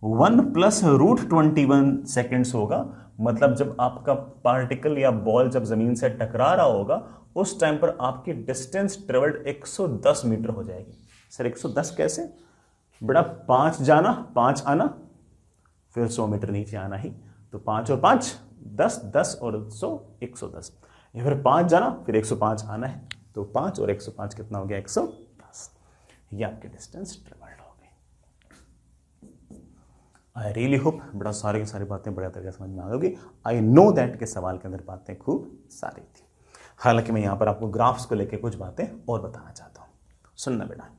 1 + √21 सेकेंड्स होगा, मतलब जब आपका पार्टिकल या बॉल जब जमीन से टकरा रहा होगा उस टाइम पर आपकी डिस्टेंस ट्रेवल्ड 110 मीटर हो जाएगी। सर 110 कैसे? बेटा 5 जाना 5 आना, फिर 100 मीटर नीचे आना ही। तो 5 और 5 10, 10 और 100 110, या फिर 5 जाना फिर 105 आना है। तो 5 और 105 कितना हो गया? 110। ये आपके डिस्टेंस ट्रेवल्ड हो गई। आई रियली होप बड़ा सारी की सारी बातें बढ़िया तरीके से समझ में आ गई। आई नो दैट के सवाल के अंदर बातें खूब सारी थी। हालांकि मैं यहां पर आपको ग्राफ्स को लेकर कुछ बातें और बताना चाहता हूं। सुनना बेटा,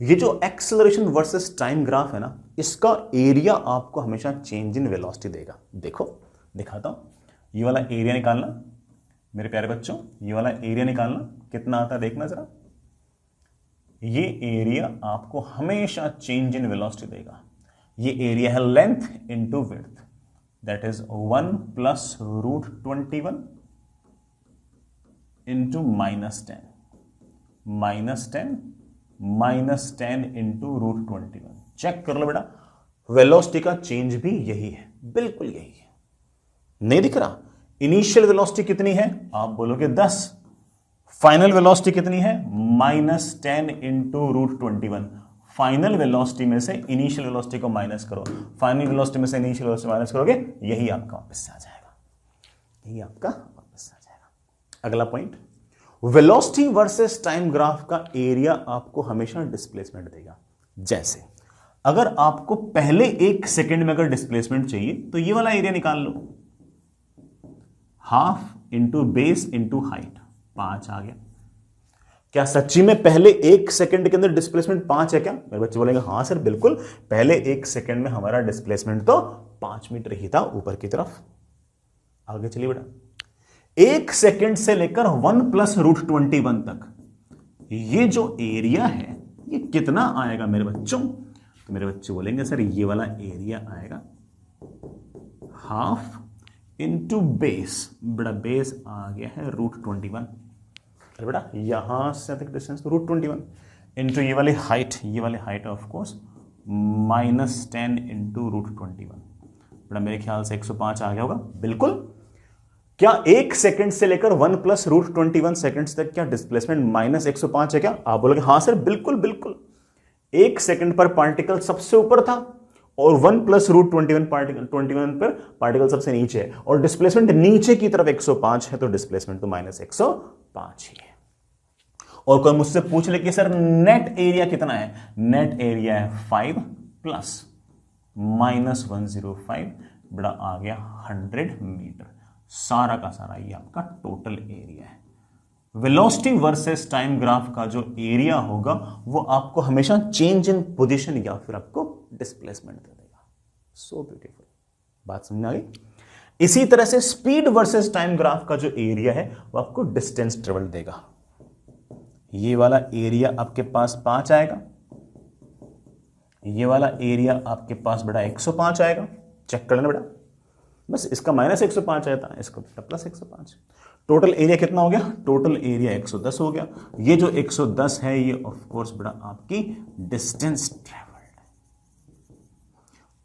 ये जो एक्सेलरेशन वर्सेस टाइम ग्राफ है ना, इसका एरिया आपको हमेशा चेंज इन वेलोसिटी देगा। देखो दिखाता हूं, ये वाला एरिया निकालना मेरे प्यारे बच्चों, ये वाला एरिया निकालना कितना आता है देखना जरा। ये एरिया आपको हमेशा चेंज इन वेलोसिटी देगा। ये एरिया है length into width, that is 1 plus root 21 into -10 -10 into root 21। Check कर लो बेटा, वेलोसिटी का चेंज भी यही है, बिल्कुल यही है। नहीं दिख रहा? इनिशियल वेलोसिटी कितनी है? आप बोलोगे 10। फाइनल वेलोसिटी कितनी है? -10 इंटू रूट 21। फाइनल वेलोसिटी में से इनिशियल वेलोसिटी को माइनस करो, फाइनल वेलोसिटी में से इनिशियल वेलोसिटी माइनस करोगे, यही आपका वापस से आ जाएगा, यही आपका वापस आ जाएगा। अगला point, velocity versus time graph का एरिया आपको हमेशा डिस्प्लेसमेंट देगा। जैसे अगर आपको पहले 1 सेकंड में अगर डिस्प्लेसमेंट चाहिए तो ये वाला एरिया निकाल लो, half into base into height, 5 आ गया। क्या सच्ची में पहले 1 सेकंड के अंदर डिस्प्लेसमेंट 5 है क्या? मेरे बच्चे बोलेंगे हाँ सर बिल्कुल, पहले 1 सेकंड में हमारा डिस्प्लेसमेंट तो 5 मीटर ही था ऊपर की तरफ। आगे चलिए बेटा, 1 सेकंड से लेकर 1 प्लस रूट 21 तक ये जो एरिया है ये कितना आएगा मेरे बच्चों? तो मेरे बच्चे बोलेंगे सर ये वाला एरिया आएगा हाफ इंटू बेस, बड़ा बेस आ गया है रूट 21। अरे बेटा यहां से तक डिस्टेंस रूट 21 इंटू ये वाली height of course -10 into root 21। बेटा मेरे ख्याल से 105 आ गया होगा, बिल्कुल। क्या 1 सेकंड से लेकर 1 प्लस रूट 21 सेकंड्स तक क्या डिस्प्लेसमेंट -105 है क्या? आप बोलोगे हाँ सर बिल्कुल बिल्कुल। 1 सेकंड पर पार्टिकल सबसे ऊपर था और 1 प्लस रूट 21 पर पार्टिकल सबसे नीचे है, और डिस्प्लेसमेंट नीचे की तरफ 105 है, तो डिस्प्लेसमेंट तो -105 ही है। और कोई मुझसे पूछ ले कि सर नेट एरिया कितना है? नेट एरिया है 5 प्लस -105, बड़ा आ गया 100 मीटर। सारा का सारा ये आपका टोटल एरिया है। वेलोसिटी वर्सेस टाइम ग्राफ का जो एरिया होगा वो आपको हमेशा चेंज इन पोजीशन या फिर आपको डिस्प्लेसमेंट दे देगा। सो ब्यूटीफुल, बात समझ आ गई? इसी तरह से स्पीड वर्सेस टाइम ग्राफ का जो एरिया है वो आपको डिस्टेंस ट्रेवल देगा। ये वाला एरिया आपके पास 5 आएगा, ये वाला एरिया आपके पास बेटा 105 आएगा। चेक कर लेना बेटा, बस इसका -105 आया था, इसका प्लस 105। टोटल एरिया कितना हो गया? टोटल एरिया 110 हो गया। ये जो 110 है ये ऑफ कोर्स बेटा आपकी distance travelled.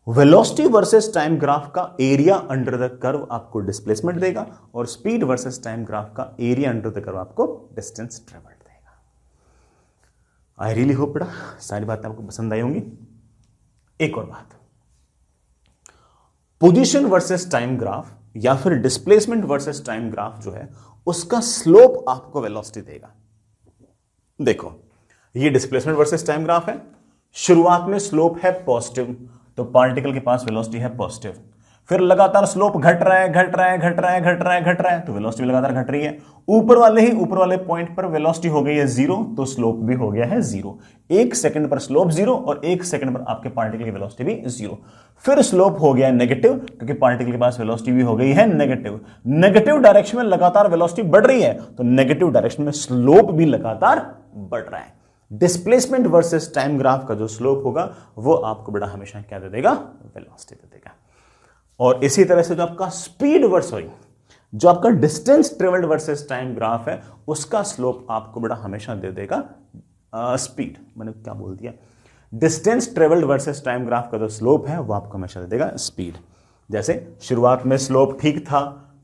Velocity versus time graph का एरिया अंडर द कर्व आपको डिस्प्लेसमेंट देगा, और स्पीड वर्सेस टाइम ग्राफ का एरिया अंडर द कर्व आपको डिस्टेंस ट्रेवल्ड देगा। आई रियली होप बेटा सारी बातें आपको पसंद आई होंगी। एक और बात, पोजीशन वर्सेस टाइम ग्राफ या फिर डिस्प्लेसमेंट वर्सेस टाइम ग्राफ जो है उसका स्लोप आपको वेलोसिटी देगा। देखो ये डिस्प्लेसमेंट वर्सेस टाइम ग्राफ है, शुरुआत में स्लोप है पॉजिटिव, तो पार्टिकल के पास वेलोसिटी है पॉजिटिव, फिर लगातार स्लोप घट रहा है, तो वेलोसिटी भी लगातार घट रही है। ऊपर वाले पॉइंट पर वेलोसिटी हो गई है 0, तो स्लोप भी हो गया है 0। 1 सेकंड पर स्लोप 0 और 1 सेकंड पर आपके पार्टिकल की वेलोसिटी भी 0। फिर स्लोप हो गया नेगेटिव, क्योंकि पार्टिकल के पास वेलोसिटी भी हो गई है नेगेटिव। नेगेटिव डायरेक्शन में लगातार वेलोसिटी बढ़ रही है, तो नेगेटिव डायरेक्शन में स्लोप भी लगातार बढ़ रहा है। डिस्प्लेसमेंट वर्सेस टाइम ग्राफ का जो स्लोप होगा वो आपको बेटा हमेशा क्या दे देगा? वेलोसिटी दे देगा। और इसी तरह से जो आपका distance travelled versus time graph है उसका स्लोप आपको बेटा हमेशा दे देगा स्पीड। मैंने क्या बोल दिया? Distance travelled versus time graph का जो स्लोप है वो आपको हमेशा दे देगा स्पीड। जैसे शुरुआत में स्लोप ठीक था,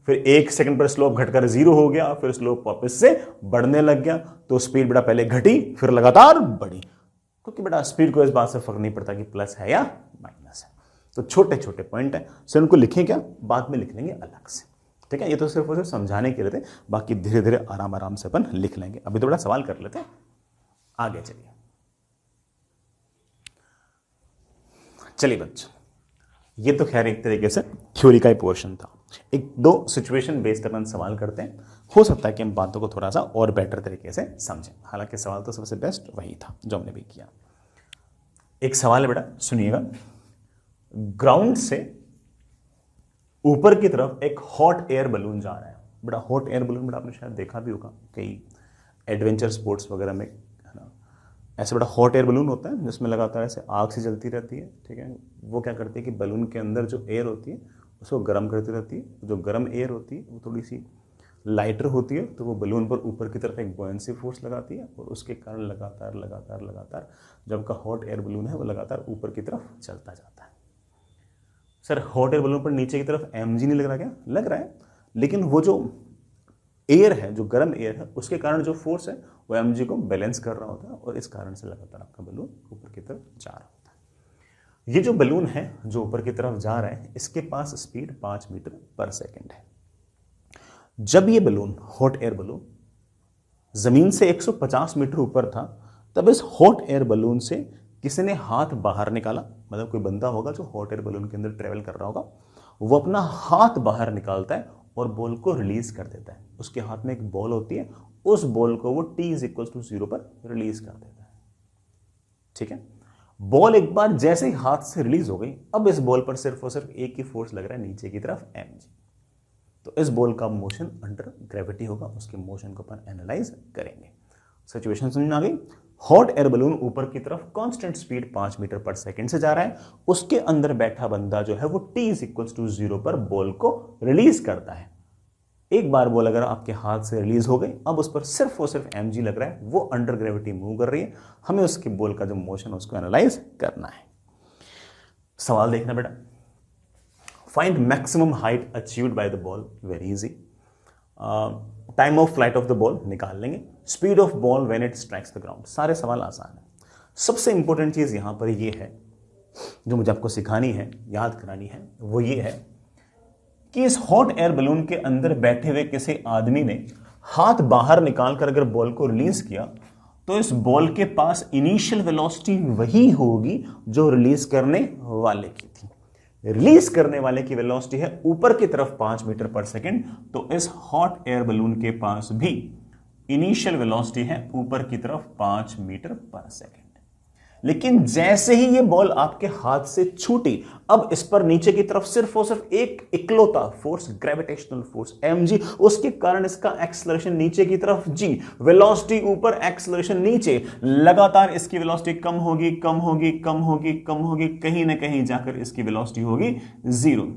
फिर 1 सेकंड पर स्लोप घटकर 0 हो गया, फिर स्लोप वापस से बढ़ने लग गया, तो स्पीड बेटा पहले घटी फिर लगातार बढ़ी, क्योंकि बेटा स्पीड को इस बात से फर्क नहीं पड़ता कि प्लस है या माइनस है। तो छोटे छोटे पॉइंट है, सो इनको लिखें क्या? बाद में लिख लेंगे अलग से, ठीक है? ये तो सिर्फ उसे समझाने के लिए थे, बाकी धीरे धीरे आराम आराम से अपन लिख लेंगे। अभी तो बड़ा सवाल कर लेते हैं, आगे चलिए। चलिए बच्चों, ये तो खैर एक तरीके से थ्योरी का ही पोर्शन था। एक दो सिचुएशन बेस्ड अपन सवाल करते हैं, हो सकता है कि हम बातों को थोड़ा सा और बेटर तरीके से समझें। हालांकि सवाल तो सबसे बेस्ट वही था जो हमने भी किया। एक सवाल है बेटा, सुनिएगा। ग्राउंड से ऊपर की तरफ एक हॉट एयर बलून जा रहा है। बड़ा हॉट एयर बलून बेटा आपने शायद देखा भी होगा कई एडवेंचर स्पोर्ट्स वगैरह में, है ना? ऐसे बड़ा हॉट एयर बलून होता है जिसमें लगातार ऐसे आग से जलती रहती है, ठीक है। वो क्या करती है कि बलून के अंदर जो एयर होती है उसको गर्म करती रहती है। जो गर्म एयर होती है वो थोड़ी सी लाइटर होती है, तो वो बलून पर ऊपर की तरफ एक बॉयंसी फोर्स लगाती है और उसके कारण लगातार लगातार लगातार जो आपका हॉट एयर बलून है वो लगातार ऊपर की तरफ चलता जाता है। सर हॉट एयर बलून पर नीचे की तरफ mg नहीं लग रहा क्या? लग रहा है, लेकिन वो जो एयर है, जो गर्म एयर है, उसके कारण जो फोर्स है वो mg को बैलेंस कर रहा होता है और इस कारण से लगातार आपका बलून ऊपर की तरफ जा रहा होता है। ये जो बलून है जो ऊपर की तरफ जा रहा है, इसके पास स्पीड 5 मीटर पर सेकेंड है। जब ये बलून, हॉट एयर बलून, जमीन से 150 मीटर ऊपर था, तब इस हॉट एयर बलून से किसी ने हाथ बाहर निकाला, मतलब कोई बंदा होगा जो हॉट एयर बलून के अंदर ट्रेवल कर रहा होगा, वो अपना हाथ बाहर निकालता है और बॉल को रिलीज कर देता है। उसके हाथ में एक बॉल होती है, उस बॉल को वो t=0 पर रिलीज कर देता है, ठीक है। बॉल एक बार जैसे ही हाथ से रिलीज हो गई, अब इस बॉल पर सिर्फ और सिर्फ एक ही फोर्स लग रहा है, नीचे की तरफ mg। तो इस बॉल का मोशन अंडर ग्रेविटी होगा, उसके मोशन को अपन एनालाइज करेंगे। सिचुएशन समझ में आ गई? हॉट एयर बलून ऊपर की तरफ कांस्टेंट स्पीड 5 मीटर पर सेकंड से जा रहा है, उसके अंदर बैठा बंदा जो है वो t=0 पर बॉल को रिलीज करता है। एक बार बॉल अगर आपके हाथ से रिलीज हो गई, अब उस पर सिर्फ और सिर्फ mg लग रहा है, वो अंडर ग्रेविटी मूव कर रही है। हमें उसके बॉल का जो मोशन है उसको एनालाइज करना है। सवाल देखना बेटा, find maximum height achieved by the ball, very easy. Time of flight of the ball निकाल लेंगे, speed of ball when it strikes the ground. सारे सवाल आसान है। सबसे इंपॉर्टेंट चीज यहां पर ये है जो मुझे आपको सिखानी है, याद करानी है, वो ये है कि इस हॉट एयर बलून के अंदर बैठे हुए किसी आदमी ने हाथ बाहर निकालकर अगर बॉल को रिलीज किया, तो इस बॉल के पास इनिशियल वेलोसिटी वही होगी जो रिलीज करने वाले की थी। रिलीज करने वाले की वेलोसिटी है ऊपर की तरफ 5 मीटर पर सेकंड, तो इस हॉट एयर बलून के पास भी इनिशियल वेलोसिटी है ऊपर की तरफ 5 मीटर पर सेकंड। लेकिन जैसे ही ये बॉल आपके हाथ से छूटी, अब इस पर नीचे की तरफ सिर्फ और सिर्फ एक इकलौता फोर्स, ग्रेविटेशनल फोर्स mg, उसके कारण इसका एक्सेलरेशन नीचे की तरफ g, वेलोसिटी ऊपर, एक्सेलरेशन नीचे, लगातार इसकी वेलोसिटी कम होगी कम होगी कम होगी कम होगी, कहीं ना कहीं जाकर इसकी वेलोसिटी होगी 0।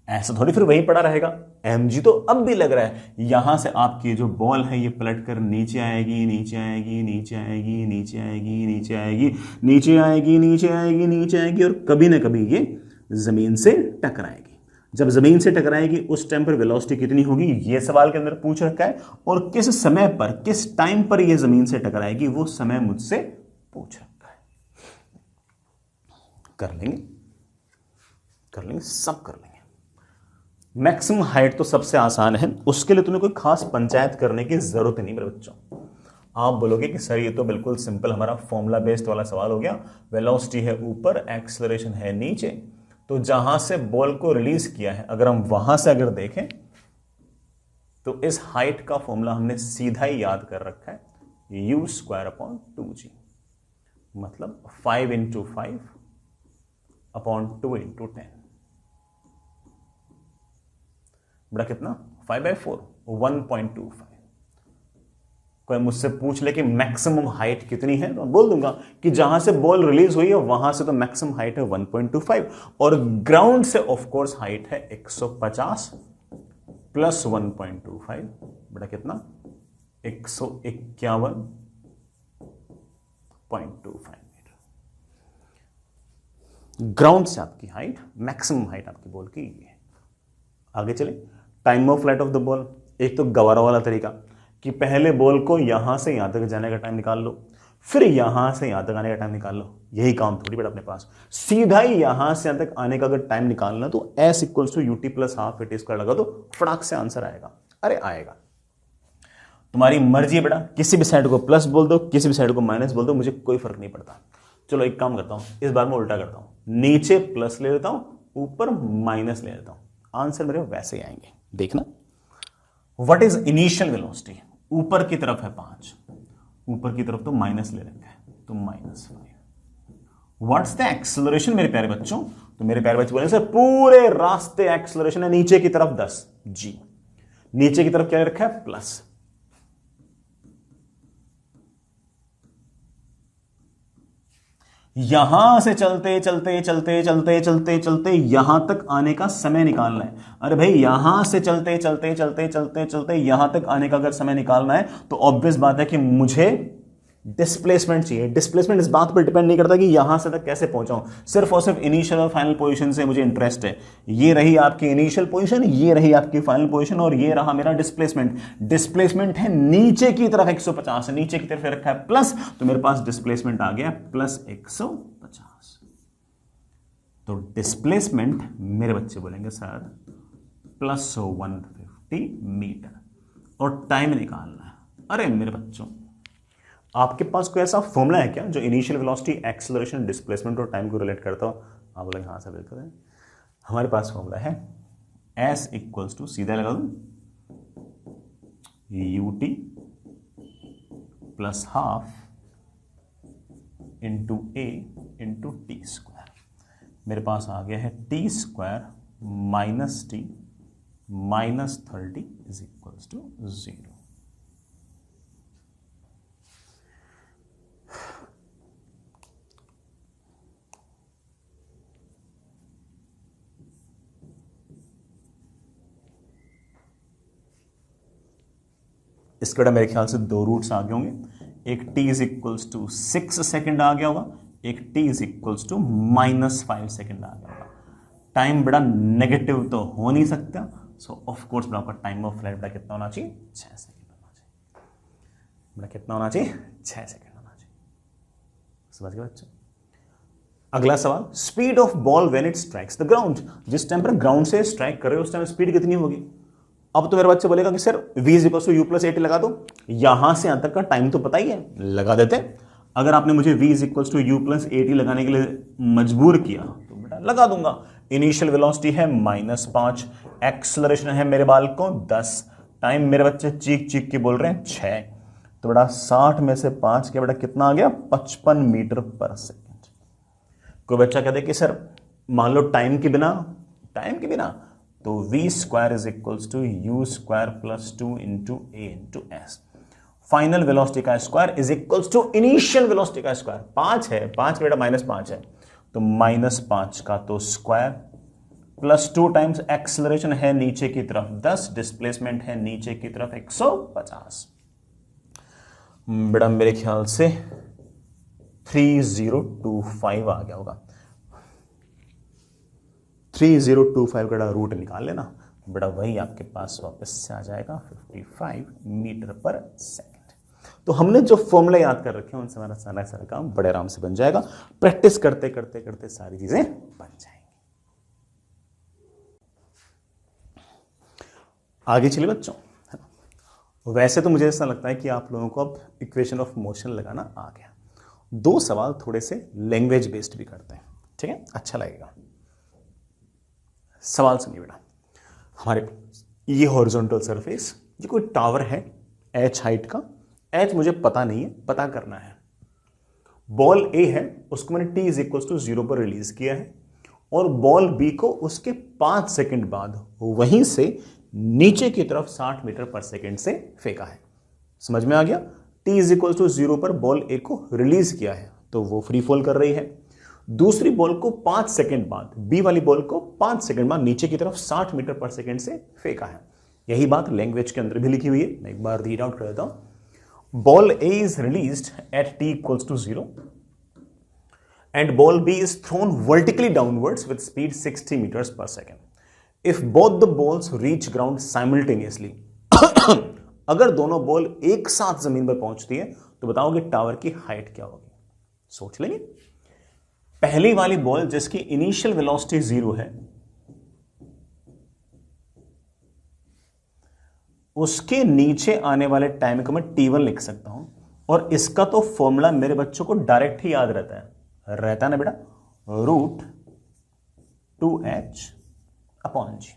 ऐसा थोड़ी फिर वही पड़ा रहेगा, mg तो अब भी लग रहा है। यहां से आपकी जो बॉल है ये पलट कर नीचे आएगी, नीचे आएगी, नीचे आएगी, नीचे आएगी, नीचे आएगी, नीचे आएगी, नीचे आएगी, नीचे आएगी, और कभी ना कभी ये जमीन से टकराएगी। जब जमीन से टकराएगी उस टाइम पर वेलोसिटी कितनी होगी, ये सवाल के अंदर पूछ रखा है, और किस समय पर, किस टाइम पर ये जमीन से टकराएगी वो समय मुझसे पूछ रखा है। कर लेंगे, कर लेंगे, सब कर लेंगे। मैक्सिमम हाइट तो सबसे आसान है, उसके लिए तुम्हें कोई खास पंचायत करने की जरूरत नहीं मेरे बच्चों। आप बोलोगे कि सर ये तो बिल्कुल सिंपल हमारा फॉर्मूला बेस्ड वाला सवाल हो गया, वेलोसिटी है ऊपर, एक्सेलरेशन है नीचे, तो जहां से बॉल को रिलीज किया है अगर हम वहां से अगर देखें तो इस हाइट का फॉर्मूला हमने सीधा ही याद कर रखा है, u²/2g, मतलब 5 × 5/2 × 10 बड़ा कितना, 5/4, 1.25। कोई मुझसे पूछ ले कि मैक्सिमम हाइट कितनी है, तो बोल दूंगा कि जहां से बॉल रिलीज हुई है वहां से तो मैक्सिमम हाइट है 1.25, और ग्राउंड से ऑफ कोर्स हाइट है 150 प्लस 1.25, बड़ा कितना, 151.25 मीटर। ग्राउंड से आपकी हाइट, मैक्सिमम हाइट आपकी बॉल की ये है। आगे चले, time of flight of the ball. एक तो गवारा वाला तरीका कि पहले बॉल को यहां से यहां तक जाने का टाइम निकाल लो, फिर यहां से यहां तक आने का टाइम निकाल लो, यही काम थोड़ी बड़ा अपने पास। सीधा ही यहां से यहां तक आने का अगर टाइम निकालना तो s = ut + ½ at² लगा दो, फटाक से आंसर आएगा। अरे आएगा, तुम्हारी मर्जी है बेटा, किसी भी साइड को प्लस बोल दो, किसी भी साइड को माइनस बोल दो, मुझे कोई फर्क नहीं पड़ता। चलो एक काम करता हूं, इस बार मैं उल्टा करता हूं, नीचे प्लस ले लेता हूं, ऊपर माइनस ले लेता हूं, आंसर मेरे वैसे ही आएंगे। देखना, व्हाट इज इनिशियल वेलोसिटी, ऊपर की तरफ है 5, ऊपर की तरफ तो माइनस ले रखा है, तो -5। व्हाट्स द एक्सेलरेशन मेरे प्यारे बच्चों, तो मेरे प्यारे बच्चे बोले सर पूरे रास्ते एक्सेलरेशन है नीचे की तरफ 10 g, नीचे की तरफ क्या रखा है, प्लस। यहां से चलते चलते चलते चलते चलते चलते यहां तक आने का समय निकालना है। अरे भाई यहां से चलते चलते चलते चलते चलते यहां तक आने का अगर समय निकालना है तो ऑब्वियस बात है कि मुझे डिस्प्लेसमेंट चाहिए। डिस्प्लेसमेंट इस बात पर डिपेंड नहीं करता कि यहां से तक कैसे पहुंचाऊं, सिर्फ और सिर्फ इनिशियल और फाइनल पोजीशन से मुझे इंटरेस्ट है। ये रही आपकी इनिशियल पोजीशन, ये रही आपकी फाइनल पोजीशन, और ये रहा मेरा डिस्प्लेसमेंट। डिस्प्लेसमेंट है नीचे की तरफ 150, नीचे की तरफ रखा है प्लस, तो मेरे पास डिस्प्लेसमेंट आ गया प्लस 150। तो डिस्प्लेसमेंट मेरे बच्चे बोलेंगे सर प्लस 150 मीटर, और टाइम निकालना है। अरे मेरे बच्चों, आपके पास कोई ऐसा फॉर्मूला है क्या जो इनिशियल वेलोसिटी, एक्सेलरेशन, डिस्प्लेसमेंट और टाइम को रिलेट करता हो? आप बोलेंगे हाँ सर बिल्कुल है, हमारे पास फॉर्मूला है S इक्वल्स टू, सीधा लगा दूं, ut plus half into a into t square. मेरे पास आ गया है t square minus t minus 30 is equals to 0। इसके मेरे ख्याल से दो रूट्स आ गए होंगे, एक t is equals to 6 second आ गया होगा, एक t is equals to -5 second आ गया होगा। टाइम बड़ा नेगेटिव तो हो नहीं सकता, सो ऑफ कोर्स बड़ा आपका टाइम ऑफ फ्लाइट बड़ा कितना होना चाहिए, 6 सेकेंड होना चाहिए। बड़ा कितना होना चाहिए, 6 सेकेंड होना चाहिए। समझ गए बच्चों? अगला सवाल, speed of ball when it strikes the ground. जिस टाइम पर ग्राउंड से स्ट्राइक कर रहे हो उस टाइम स्पीड कितनी होगी? अब तो मेरे बच्चे बोलेगा कि sir v equals to u plus 80 लगा दो। यहां से यहां तक का टाइम तो पता ही है, लगा देते। अगर आपने मुझे v equals to u plus 80 लगाने के लिए मजबूर किया तो बेटा लगा दूंगा। इनिशियल वेलोसिटी है -5, एक्सेलरेशन है मेरे बाल को 10, टाइम मेरे बच्चे चीख चीख के बोल रहे हैं 6, तो बेटा 60 में से 5 के बेटा कितना आ गया, 55 मीटर पर सेकेंड। कोई बच्चा कहते कि सर मान लो टाइम के बिना तो v square is equals to u square plus 2 into a into S. Final velocity का square is equals to initial velocity का स्क्वायर। 5 है, 5 बेटा -5 है, तो -5 का तो स्क्वायर प्लस 2 टाइम्स एक्सेलरेशन है नीचे की तरफ 10, डिस्प्लेसमेंट है नीचे की तरफ 150। बेटा मेरे ख्याल से 3025 आ गया होगा। 3025 का रूट निकाल लेना बेटा, वही आपके पास वापस से आ जाएगा 55 मीटर पर सेकंड। तो हमने जो फॉर्मूला याद कर रखे हैं उनसे हमारा सारा काम बड़े आराम से बन जाएगा। प्रैक्टिस करते करते करते सारी चीजें बन जाएंगी। आगे चलिए बच्चों, वैसे तो मुझे ऐसा लगता है कि आप लोगों को अब इक्वेशन ऑफ मोशन लगाना आ गया। दो सवाल थोड़े से लैंग्वेज बेस्ड भी करते हैं, ठीक है, अच्छा लगेगा। सवाल सुनिए बेटा, हमारे ये हॉरिजॉन्टल सरफेस, ये कोई टावर है h हाइट का, h मुझे पता नहीं है, पता करना है। बॉल a है, उसको मैंने t इज इक्वल टू 0 पर रिलीज किया है, और बॉल b को उसके 5 सेकंड बाद वहीं से नीचे की तरफ 60 मीटर पर सेकंड से फेंका है। समझ में आ गया? t इज इक्वल टू 0 पर बॉल a को रिलीज किया है तो वो फ्री फॉल कर रही है। दूसरी बॉल को 5 सेकंड बाद, बी वाली बॉल को 5 सेकंड बाद नीचे की तरफ 60 मीटर पर सेकंड से फेंका है। यही बात लैंग्वेज के अंदर भी लिखी हुई है, मैं एक बार रीड आउट कर देता हूं। Ball A is released at T equals to 0 and ball B is thrown vertically downwards with speed 60 meters per second. If both the balls reach ground simultaneously, अगर दोनों बॉल एक साथ जमीन पर पहुंचती है तो बताओ कि टावर की हाइट क्या होगी? सोच लेंगे। पहली वाली बॉल जिसकी इनिशियल वेलोसिटी 0 है, उसके नीचे आने वाले टाइम को मैं t1 लिख सकता हूं, और इसका तो फॉर्मूला मेरे बच्चों को डायरेक्ट ही याद रहता है ना बेटा, √2h अपॉन जी।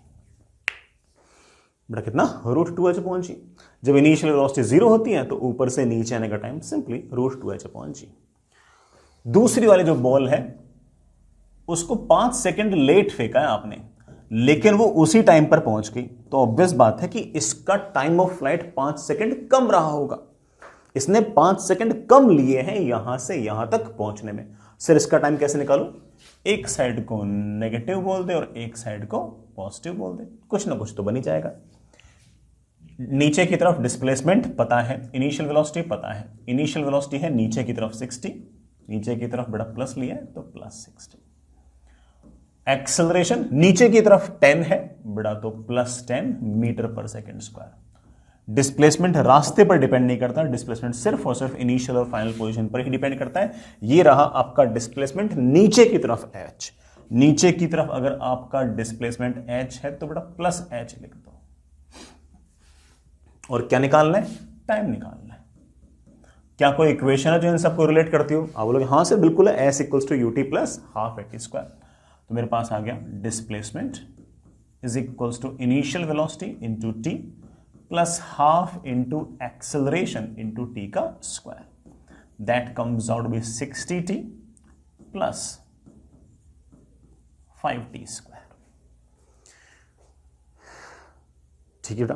बेटा कितना? √2h अपॉन जी। जब इनिशियल वेलोसिटी 0 होती है तो ऊपर से नीचे आने का टाइम सिंपली √2h अपॉन जी। दूसरी वाली जो बॉल है उसको 5 सेकंड लेट फेंका है आपने, लेकिन वो उसी टाइम पर पहुंच गई, तो ऑब्वियस बात है कि इसका टाइम ऑफ फ्लाइट 5 सेकंड कम रहा होगा। इसने 5 सेकंड कम लिए हैं यहां से यहां तक पहुंचने में। सर इसका टाइम कैसे निकालूं? एक साइड को नेगेटिव बोल दे और एक साइड को पॉजिटिव बोल दे, कुछ ना कुछ तो बन ही जाएगा। नीचे की तरफ डिस्प्लेसमेंट पता है, इनिशियल वेलोसिटी पता है, इनिशियल वेलोसिटी है नीचे की तरफ 60, नीचे की तरफ बड़ा प्लस लिया है तो प्लस 60। एक्सेलरेशन नीचे की तरफ 10 है, बड़ा तो plus 10 metre per second square. Displacement रास्ते पर डिपेंड नहीं करता, डिस्प्लेसमेंट सिर्फ और सिर्फ इनिशियल और फाइनल पोजीशन पर ही डिपेंड करता है। ये रहा आपका डिस्प्लेसमेंट नीचे की तरफ h। नीचे की तरफ अगर आपका डिस्प्लेसमेंट h है तो बड़ा प्लस h लिख दो। और क्या निकालना है? टाइम निकालना है। क्या कोई इक्वेशन है जो इन सबको रिलेट करती हो? आप बोलोगे हाँ सर बिल्कुल है, s equals to ut plus half at square. तो मेरे पास आ गया displacement is equals to initial velocity into T plus half into acceleration into T का square. That comes out be 60t plus 5t square. ठीक है बेटा,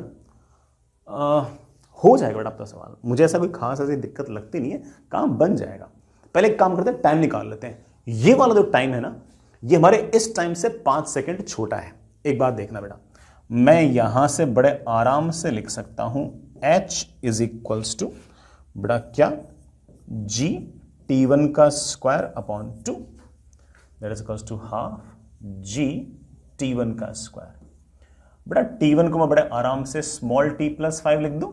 हो जाएगा बेटा आपका सवाल। मुझे ऐसा कोई खास ऐसी दिक्कत लगती नहीं है, काम बन जाएगा। पहले एक काम करते हैं, टाइम निकाल लेते हैं। ये वाला जो टाइम है ना, ये हमारे इस टाइम से 5 सेकंड छोटा है। एक बात देखना बेटा, मैं यहां से बड़े आराम से लिख सकता हूं h इज इक्वल्स टू बेटा क्या, g t1 का square upon 2, that is equals to half g t1 का स्क्वायर। बेटा t1 को मैं बड़े आराम से स्मॉल t प्लस 5 लिख दूं।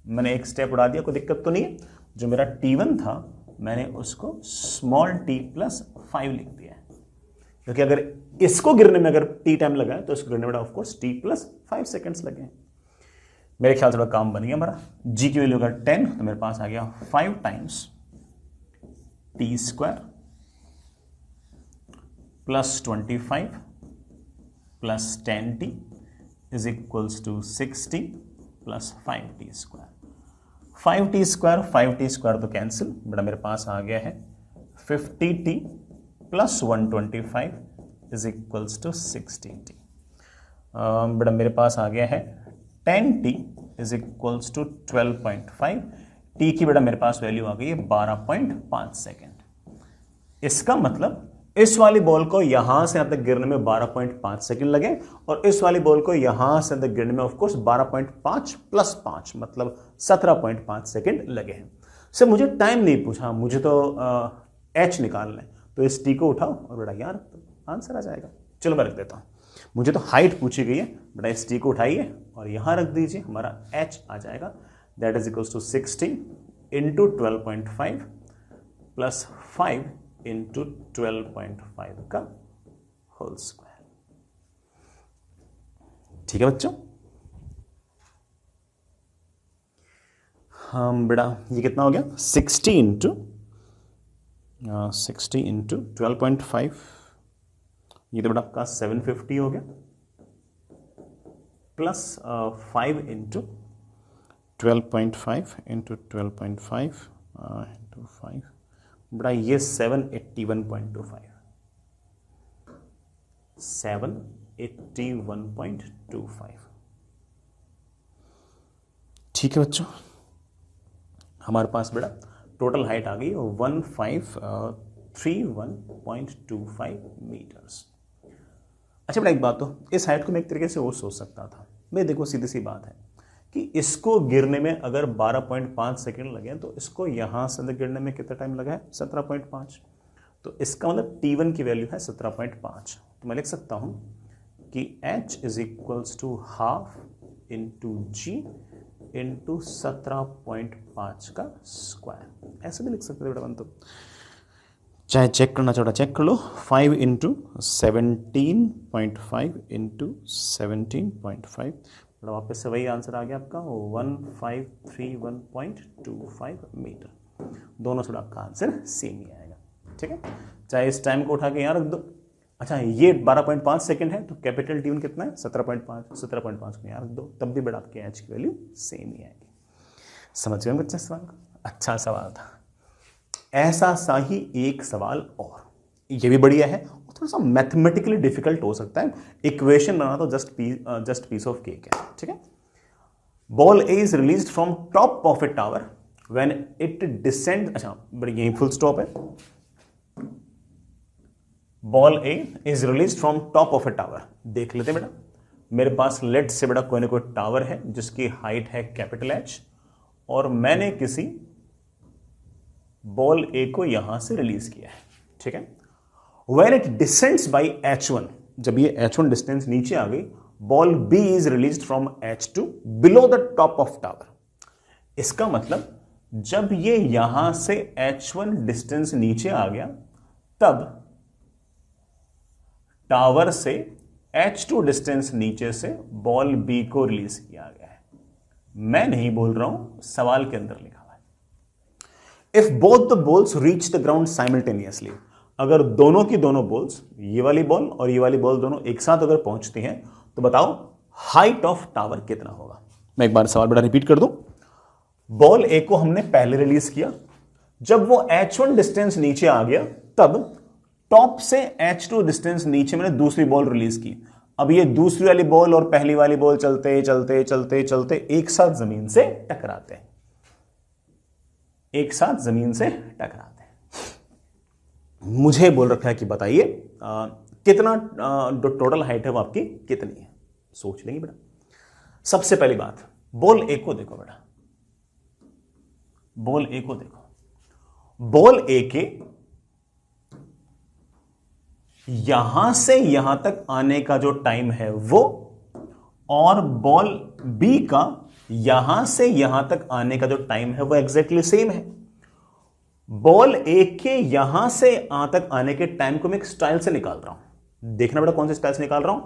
मैंने एक स्टेप उड़ा दिया, कोई दिक्कत तो नहीं है। जो मेरा t1 था मैंने उसको स्मॉल t प्लस 5 लिख दिया है, क्योंकि अगर इसको गिरने में अगर t टाइम लगा है तो इसको गिरने में of course t plus 5 seconds लगे। मेरे ख्याल से थोड़ा काम बन गया हमारा। g की वैल्यू अगर 10 तो मेरे पास आ गया 5 times t square plus 25 plus 10t is equals to 60 plus 5t square. 5t square 5t square तो कैंसिल, बेटा मेरे पास आ गया है 50t plus 125 is equals to 60t। बेटा मेरे पास आ गया है 10t is equals to 12.5। t की बेटा मेरे पास वैल्यू आ गई है 12.5 सेकेंड। इसका मतलब इस वाली बॉल को यहां से यहां तक गिरने में 12.5 सेकंड लगे और इस वाली बॉल को यहां से तक गिरने में ऑफ कोर्स 12.5 प्लस 5 मतलब 17.5 सेकंड लगे हैं। सर मुझे टाइम नहीं पूछा, मुझे तो h निकालना है, तो इस t को उठाओ और बेटा यहाँ रख दो, आंसर आ जाएगा। चलो मैं रख देता हूं। मुझे तो हाइट पूछी गई है, बेटा इस t को उठाइए और यहां रख दीजिए, हमारा h आ जाएगा। That is equals to 60 into 12.5 plus 5 into 12.5 का होल स्क्वायर। ठीक है बच्चों, हम बेटा ये कितना हो गया 60 इंटू 12.5, ये तो बेटा आपका 750 हो गया प्लस 5 इंटू 12.5 इंटू 12.5 इंटू 5, बड़ा ये 781.25 781.25। ठीक है बच्चों, हमारे पास बेटा टोटल हाइट आ गई 1531.25 मीटर्स। अच्छा बेटा एक बात, तो इस हाइट को मैं एक तरीके से और सोच सकता था। मैं देखो सीधी सी बात है कि इसको गिरने में अगर 12.5 सेकंड लगे तो इसको यहां से गिरने में कितना टाइम लगा है 17.5, तो इसका मतलब t1 की वैल्यू है 17.5। तो मैं लिख सकता हूं कि h is equals to half into g into 17.5 का स्क्वायर। ऐसे भी लिख सकते थे बेटा, तो चाहे चेक करना चाहो चेक कर लो। 5 इंटू 17.5 इंटू 17.5, वापस से वही आंसर आ गया आपका 1531.25 मीटर। दोनों से आपका आंसर सेम ही आएगा। ठीक है, चाहे इस टाइम को उठा के यहाँ रख दो। अच्छा ये 12.5 सेकंड है तो कैपिटल टी1 कितना है 17.5 को यहाँ रख दो, तब भी बड़ा आपके एच की वैल्यू सेम ही आएगी। समझ गए बच्चे सवाल को? अच्छा सवाल था। ऐसा सा ही एक सवाल और, ये भी बढ़िया है, थोड़ा सा मैथमेटिकली डिफिकल्ट हो सकता है। इक्वेशन बना तो जस्ट पीस ऑफ केक है। ठीक है, ball A is released from top of A tower when it descend. अच्छा बड़ी यही फुल स्टॉप है। Ball A is release from top of A tower. देख लेते बेटा, मेरे पास लेट से बेटा कोई ना कोई टावर है जिसकी हाइट है कैपिटल एच, और मैंने किसी बॉल ए को यहां से रिलीज किया है, ठीक है। When it descends by H1, जब ये H1 डिस्टेंस नीचे आ गई, ball B is release from H2 below the top of tower. इसका मतलब जब ये यहां से H1 डिस्टेंस नीचे आ गया, तब टावर से H2 डिस्टेंस नीचे से बॉल बी को रिलीज किया गया है। मैं नहीं बोल रहा हूं, सवाल के अंदर लिखा हुआ है। If both the balls reach the ground simultaneously, अगर दोनों की दोनों बॉल्स, ये वाली बॉल और ये वाली बॉल दोनों एक साथ अगर पहुंचती हैं, तो बताओ हाइट ऑफ टावर कितना होगा। मैं एक बार सवाल बेटा रिपीट कर दूं। बॉल ए को हमने पहले रिलीज किया, जब वो H1 डिस्टेंस नीचे आ गया, तब टॉप से H2 डिस्टेंस नीचे मैंने दूसरी बॉल रिलीज की। अब ये दूसरी वाली बॉल और पहली वाली बॉल चलते चलते चलते चलते एक साथ जमीन से टकराते हैं, एक साथ जमीन से टकराते हैं। मुझे बोल रखा है कि बताइए कितना टोटल हाइट है वो आपकी कितनी है। सोच लेंगे बेटा। सबसे पहली बात, बॉल ए को देखो बेटा, बॉल ए को देखो। बॉल ए के यहां से यहां तक आने का जो टाइम है वो, और बॉल बी का यहां से यहां तक आने का जो टाइम है वो एग्जैक्टली सेम है। बॉल ए के यहां से तक आने के टाइम को मैं एक स्टाइल से निकाल रहा हूं। देखना बेटा कौन से स्टाइल से निकाल रहा हूं।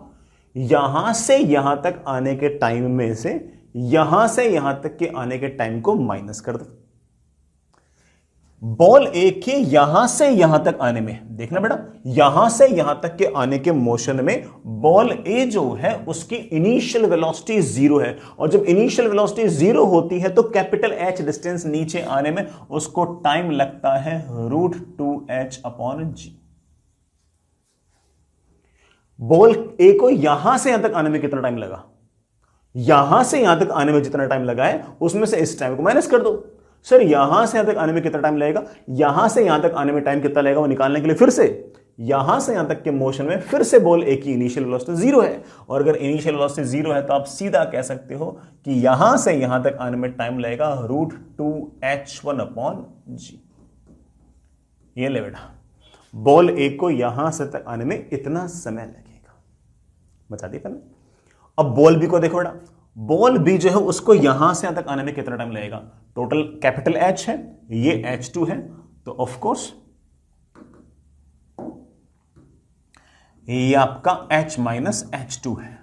यहां से यहां तक आने के टाइम में से यहां से यहां तक के आने के टाइम को माइनस कर दो। बॉल ए के यहां से यहां तक आने में, देखना बेटा, यहां से यहां तक के आने के मोशन में बॉल ए जो है उसकी इनिशियल वेलोसिटी 0 है, और जब इनिशियल वेलोसिटी 0 होती है तो कैपिटल एच डिस्टेंस नीचे आने में उसको टाइम लगता है √2h/g। बॉल ए को यहां से यहां तक आने में कितना टाइम लगा, यहां से यहां तक आने में जितना टाइम लगा है उसमें से इस टाइम को माइनस कर दो। सर यहां से यहां तक आने में कितना टाइम लगेगा, यहां से यहां तक आने में टाइम कितना लगेगा वो निकालने के लिए फिर से यहां से यहां तक के मोशन में फिर से बॉल ए की इनिशियल वेलोसिटी 0 है, और अगर इनिशियल वेलोसिटी 0 है तो आप सीधा कह सकते हो कि यहां से यहां तक आने में टाइम लगेगा √2h1/g। ये ले बेटा, बॉल ए को यहां से तक आने में इतना समय लगेगा, बता दिया पहले। अब बॉल बी को देखो बेटा, बॉल बी जो है उसको यहां से यहां तक आने में कितना टाइम लगेगा। टोटल कैपिटल एच है, ये H2 है, तो ऑफ कोर्स ये आपका H माइनस H2 है।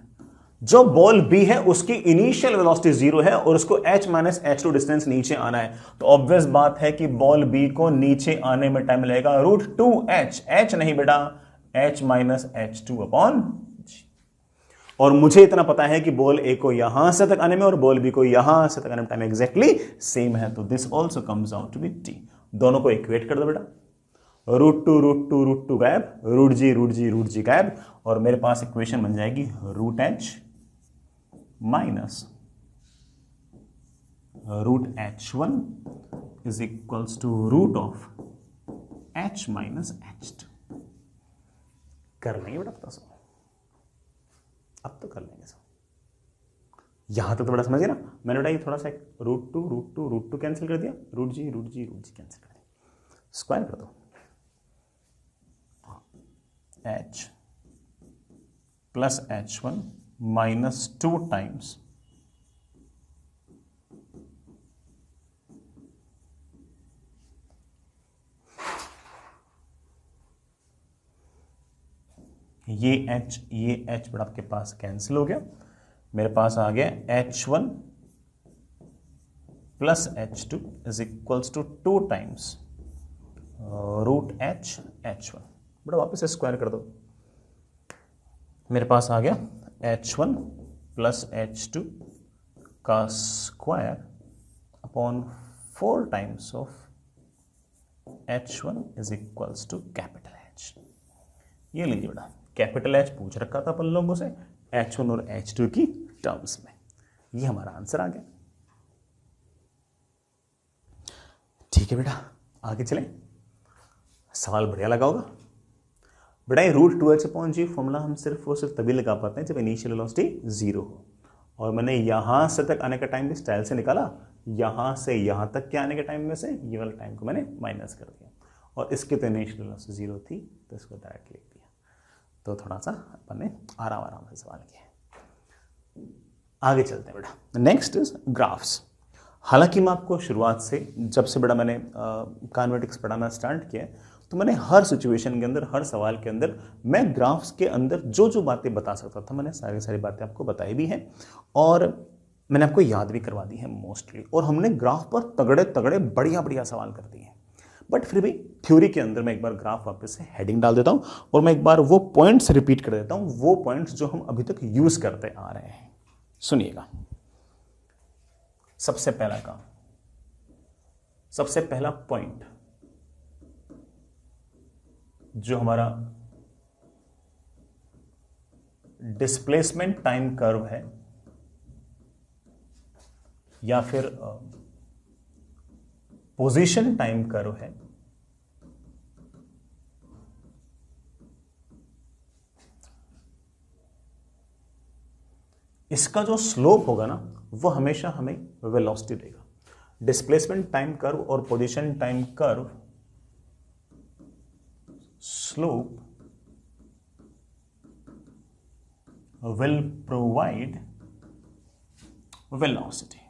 जो बॉल बी है उसकी इनिशियल वेलोसिटी 0 है और उसको H माइनस H2 डिस्टेंस नीचे आना है, तो ऑब्वियस बात है कि बॉल बी को नीचे आने में टाइम लगेगा √2h, H नहीं बेटा, H माइनस H2/g। और मुझे इतना पता है कि बॉल ए को यहां से तक आने में और बॉल बी को यहां से तक आने में टाइम एग्जैक्टली सेम है, तो this also comes out to be t। दोनों को इक्वेट कर दो बेटा, √2 गायब, √g गायब, और मेरे पास इक्वेशन बन जाएगी √h minus √h1 is equals to √h minus h2। कर लेंगे बेटा, पता अब तो कर लेंगे सब। यहां तक तो बड़ा समझिए ना। मैंने बेटा ये थोड़ा सा √2 कैंसिल कर दिया, √g कैंसिल कर दिया, स्क्वायर कर दो। h plus h1 minus 2 times ये h बड़ा आपके पास कैंसिल हो गया। मेरे पास आ गया h1 plus h2 is equals to 2 times √h(h1). बड़ा वापस स्क्वायर कर दो। मेरे पास आ गया h1 प्लस h2 का square upon 4 times of h1 is equals to capital H। ये लीजिए बेटा, कैपिटल H पूछ रखा था अपन लोगों से H1 और H2 की टर्म्स में। ये हमारा आंसर आ गया। ठीक है बेटा, आगे चलें। सवाल बढ़िया लगा होगा बेटा ये √2h/g फॉर्मूला हम सिर्फ तभी लगा पाते हैं जब इनिशियल वेलोसिटी 0 हो। और मैंने यहां से तक आने का टाइम भी स्टाइल से निकाला, यहां से यहां तक के आने के टाइम में से ये वाला टाइम को मैंने माइनस कर दिया, और इसके तो इनिशियल वेलोसिटी 0 थी तो इसको डायरेक्ट लिख दिया। तो थोड़ा सा अपन ने आराम आराम से सवाल किया। आगे चलते हैं बेटा। Next is graphs. हालांकि मैं आपको शुरुआत से जब से बेटा मैंने काइनेमेटिक्स पढ़ाना स्टार्ट किया तो मैंने हर सिचुएशन के अंदर, हर सवाल के अंदर मैं ग्राफ्स के अंदर जो जो बातें बता सकता था मैंने सारी बातें आपको बताई भी हैं, और मैंने आपको याद भी करवा दी है मोस्टली। और हमने ग्राफ पर तगड़े तगड़े बढ़िया बढ़िया सवाल कर दिए हैं। बट फिर भी थ्योरी के अंदर मैं एक बार ग्राफ वापस से हेडिंग डाल देता हूं और मैं एक बार वो पॉइंट्स रिपीट कर देता हूं, वो पॉइंट्स जो हम अभी तक यूज करते आ रहे हैं। सुनिएगा। सबसे पहला पॉइंट जो हमारा डिस्प्लेसमेंट टाइम कर्व है या फिर पोजीशन टाइम कर्व है, इसका जो स्लोप होगा ना वो हमेशा हमें वेलोसिटी देगा। डिस्प्लेसमेंट टाइम कर्व और position time curve slope will provide velocity,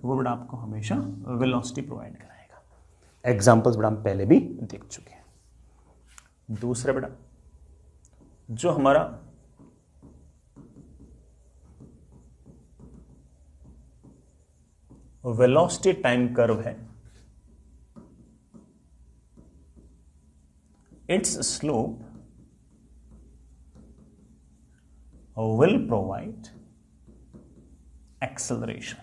वो बेटा आपको हमेशा वेलोसिटी प्रोवाइड कराएगा। एग्जांपल्स बेटा हम पहले भी देख चुके हैं। दूसरा बेटा जो हमारा वेलोसिटी टाइम कर्व है, its slope will provide acceleration.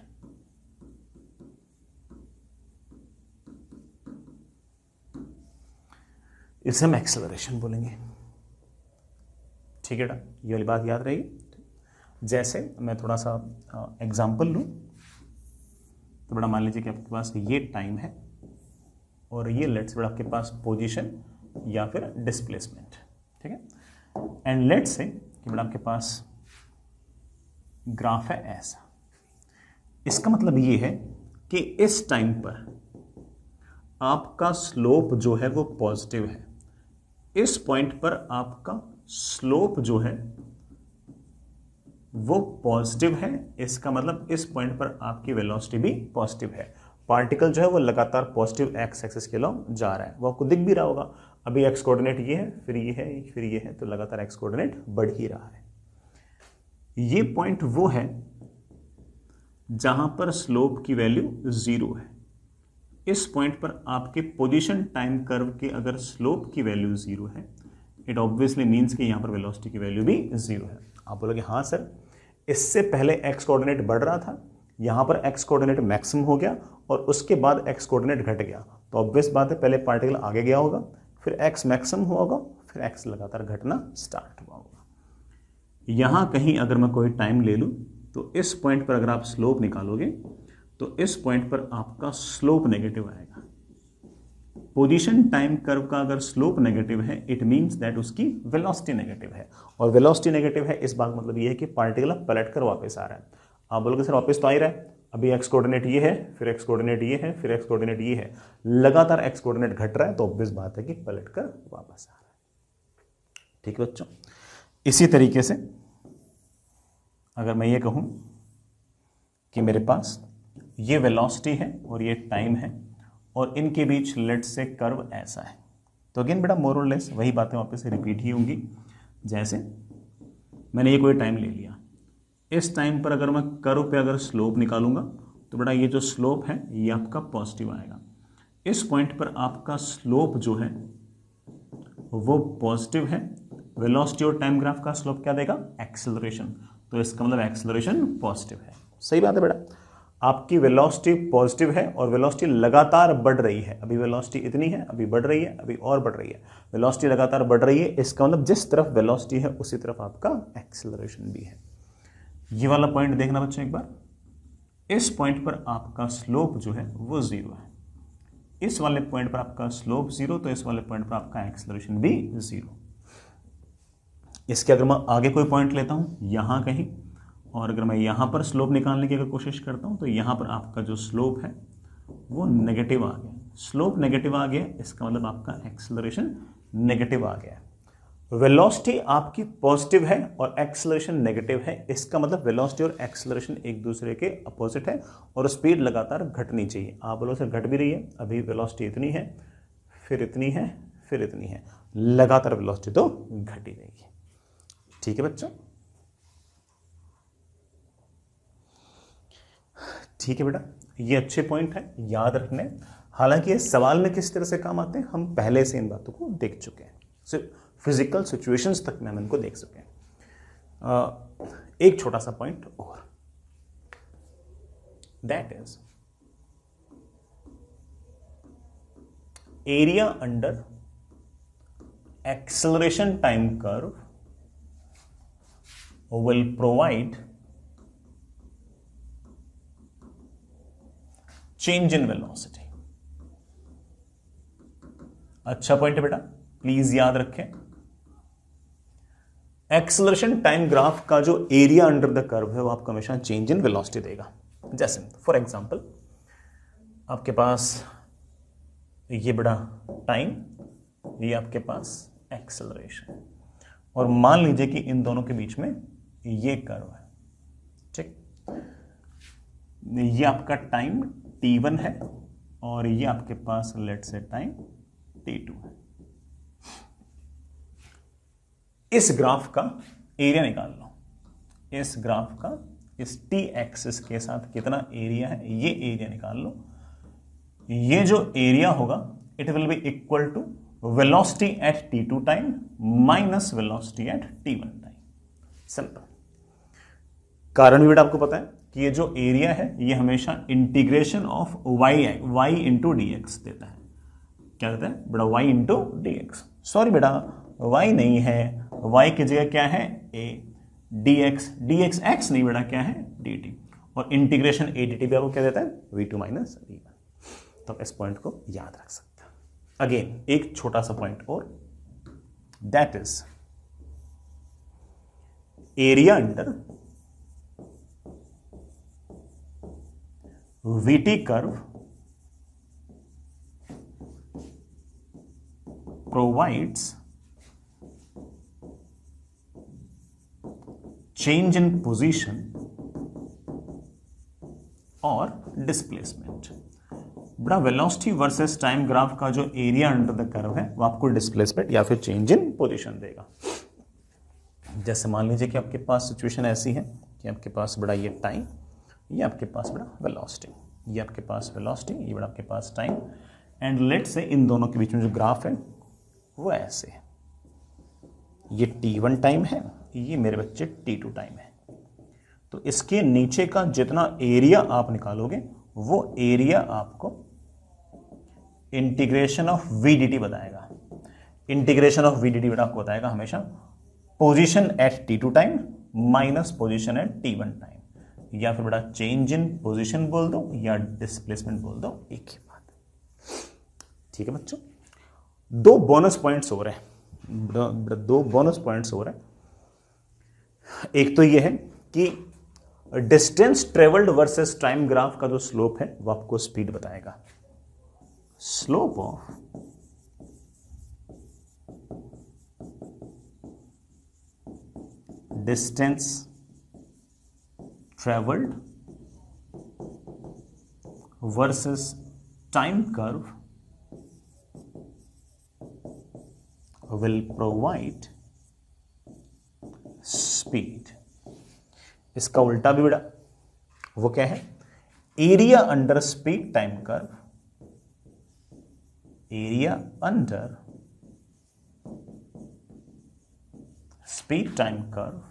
इसे हम एक्सेलरेशन बोलेंगे। ठीक है बेटा, ये वाली बात याद रहेगी। जैसे मैं थोड़ा सा एग्जांपल लूं तो बेटा मान लीजिए कि आपके पास ये टाइम है और ये लेट्स बेटा आपके पास पोजीशन या फिर डिस्प्लेसमेंट, ठीक है। एंड लेट्स से कि बेटा आपके पास ग्राफ है ऐसा। इसका मतलब ये है कि इस टाइम पर आपका स्लोप जो है वो पॉजिटिव है, इस पॉइंट पर आपका स्लोप जो है वो पॉजिटिव है। इसका मतलब इस पॉइंट पर आपकी वेलोसिटी भी पॉजिटिव है। पार्टिकल जो है वो लगातार पॉजिटिव एक्स एक्सिस के लॉन्ग जा रहा है, वो आपको दिख भी रहा होगा। अभी एक्स कोऑर्डिनेट ये है, फिर ये है, फिर ये है, तो लगातार एक्स कोऑर्डिनेट बढ़ ही रहा है। ये पॉइंट वो है जहां पर स्लोप की वैल्यू 0 है। इस पॉइंट पर आपके पोजीशन टाइम कर्व के अगर स्लोप की वैल्यू 0 है, इट ऑब्वियसली मीन्स कि यहां पर वेलोसिटी की वैल्यू भी 0 है। आप बोलोगे हाँ सर, इससे पहले एक्स कोऑर्डिनेट बढ़ रहा था, यहां पर एक्स कोऑर्डिनेट मैक्सिमम हो गया और उसके बाद एक्स कोऑर्डिनेट घट गया, तो ऑब्वियस बात है पहले पार्टिकल आगे गया होगा, फिर एक्स मैक्सिमम हुआ होगा, फिर एक्स लगातार घटना स्टार्ट हुआ होगा। यहां कहीं अगर मैं कोई टाइम ले लूं तो इस पॉइंट पर अगर आप स्लोप निकालोगे तो इस पॉइंट पर आपका स्लोप नेगेटिव आएगा। पोजीशन टाइम कर्व का अगर स्लोप नेगेटिव है, इट मींस दैट उसकी वेलोसिटी नेगेटिव है, और वेलोसिटी नेगेटिव है इस बात मतलब ये है कि पार्टिकल पलट कर वापस आ रहा है। आप बोलोगे सर वापस तो आ ही रहा है, अभी एक्स कोऑर्डिनेट ये है, फिर एक्स कोऑर्डिनेट ये है, फिर एक्स कोऑर्डिनेट ये है, लगातार एक्स कोऑर्डिनेट घट रहा है, तो ऑब्वियस बात है कि पलट कर वापस आ रहा है। ठीक है बच्चों, इसी तरीके से अगर मैं ये कहूं कि मेरे पास ये वेलोसिटी है और ये टाइम है और इनके बीच लेट से कर्व ऐसा है, तो अगेन बेटा मोर और लेस वही बातें वापस से रिपीट ही होंगी। जैसे मैंने ये कोई टाइम ले लिया, इस टाइम पर अगर मैं कर्व पे अगर स्लोप निकालूंगा तो बेटा ये जो स्लोप है ये आपका पॉजिटिव आएगा। इस पॉइंट पर आपका स्लोप जो है वो पॉजिटिव है, वेलोसिटी और टाइम ग्राफ का स्लोप क्या देगा? एक्सेलरेशन, तो इसका मतलब एक्सेलरेशन पॉजिटिव है। सही बात है बेटा, आपकी वेलोसिटी पॉजिटिव है और वेलोसिटी लगातार बढ़ रही है। अभी वेलोसिटी इतनी है, अभी बढ़ रही है, अभी और बढ़ रही है, वेलोसिटी लगातार बढ़ रही है। इसका मतलब जिस तरफ वेलोसिटी है उसी तरफ आपका एक्सेलरेशन भी है। ये वाला पॉइंट देखना बच्चों एक बार, इस पॉइंट पर आपका स्लोप जो है वो 0 है, इस वाले पॉइंट पर आपका स्लोप 0, तो इस वाले पॉइंट पर आपका एक्सेलरेशन भी 0। इसके अगर मैं आगे कोई पॉइंट लेता हूं यहां कहीं, और अगर मैं यहां पर स्लोप निकालने की अगर कोशिश करता हूं, तो यहां पर आपका जो स्लोप है वो नेगेटिव आ गया। स्लोप नेगेटिव आ गया, इसका मतलब आपका एक्सेलरेशन नेगेटिव आ गया। वेलोसिटी आपकी पॉजिटिव है और एक्सेलरेशन नेगेटिव है, इसका मतलब वेलोसिटी और एक्सेलरेशन एक दूसरे के अपोजिट है और स्पीड लगातार घटनी चाहिए। आप बोलो सर घट भी रही है, अभी वेलोसिटी इतनी है, फिर इतनी है, फिर इतनी है, लगातार वेलोसिटी तो घट ही रही है। ठीक है बच्चों, ठीक है बेटा, ये अच्छे पॉइंट है, याद रखने। हालांकि ये सवाल में किस तरह से काम आते हैं हम पहले से इन बातों को देख चुके हैं, सिर्फ फिजिकल सिचुएशंस तक में हम इनको देख सकें। एक छोटा सा पॉइंट और, that is area under acceleration time curve will provide change in velocity। अच्छा पॉइंट है बेटा, प्लीज याद रखें। एक्सेलरेशन टाइम ग्राफ का जो एरिया अंडर द कर्व है वो आपको हमेशा चेंज इन वेलोसिटी देगा। जैसे फॉर एग्जांपल आपके पास ये बड़ा टाइम, ये आपके पास एक्सेलरेशन, और मान लीजिए कि इन दोनों के बीच में ये कर्व है। ठीक, ये आपका टाइम t1 है और ये आपके पास लेट्स से टाइम t2 है। इस ग्राफ का एरिया निकाल लो। इस ग्राफ का इस t एक्सिस के साथ कितना एरिया है ये एरिया निकाल लो। ये जो एरिया होगा it will be equal to velocity at t2 time minus velocity at t1 time. Simple. कारण भी बेटा आपको पता है कि ये जो एरिया है ये हमेशा integration of y into D x देता है। क्या देता है बेटा? y into D x. Sorry बेटा y नहीं है, y की जगह क्या है a, dx x नहीं बेटा, क्या है dt, और इंटीग्रेशन a dt भी आपको क्या देता है v2 माइनस v1। तो इस पॉइंट को याद रख सकते हैं। अगेन एक छोटा सा पॉइंट और, that is area under VT curve provides change in position और डिस्प्लेसमेंट। बड़ा वेलोसिटी वर्सेस टाइम ग्राफ का जो एरिया अंडर द कर्व है वो आपको डिस्प्लेसमेंट या फिर चेंज इन पोजीशन देगा। जैसे मान लीजिए कि आपके पास सिचुएशन ऐसी है कि आपके पास बड़ा ये टाइम, ये आपके पास बड़ा वेलोसिटी, ये आपके पास वेलोसिटी, ये बड़ा आपके पास टाइम, एंड लेट से इन दोनों के बीच में जो ग्राफ है वो ऐसे है। ये t1 टाइम है, ये मेरे बच्चे t2 टाइम है। तो इसके नीचे का जितना एरिया आप निकालोगे वो एरिया आपको integration of V D T बताएगा। Integration of V D T बेटा आपको बताएगा हमेशा position at t2 time minus position at t1 time, या फिर बड़ा चेंज इन पोजीशन बोल दो या डिस्प्लेसमेंट बोल दो, एक ही बात। ठीक है बच्चों, दो बोनस पॉइंट्स हो रहे हैं, दो बोनस पॉइंट्स हो रहे हैं। एक तो ये है कि distance travelled versus time graph का जो स्लोप है वो आपको स्पीड बताएगा। Slope of distance traveled versus time curve will provide speed। इसका उल्टा भी बेटा वो क्या है? Area under speed time curve, area under speed time curve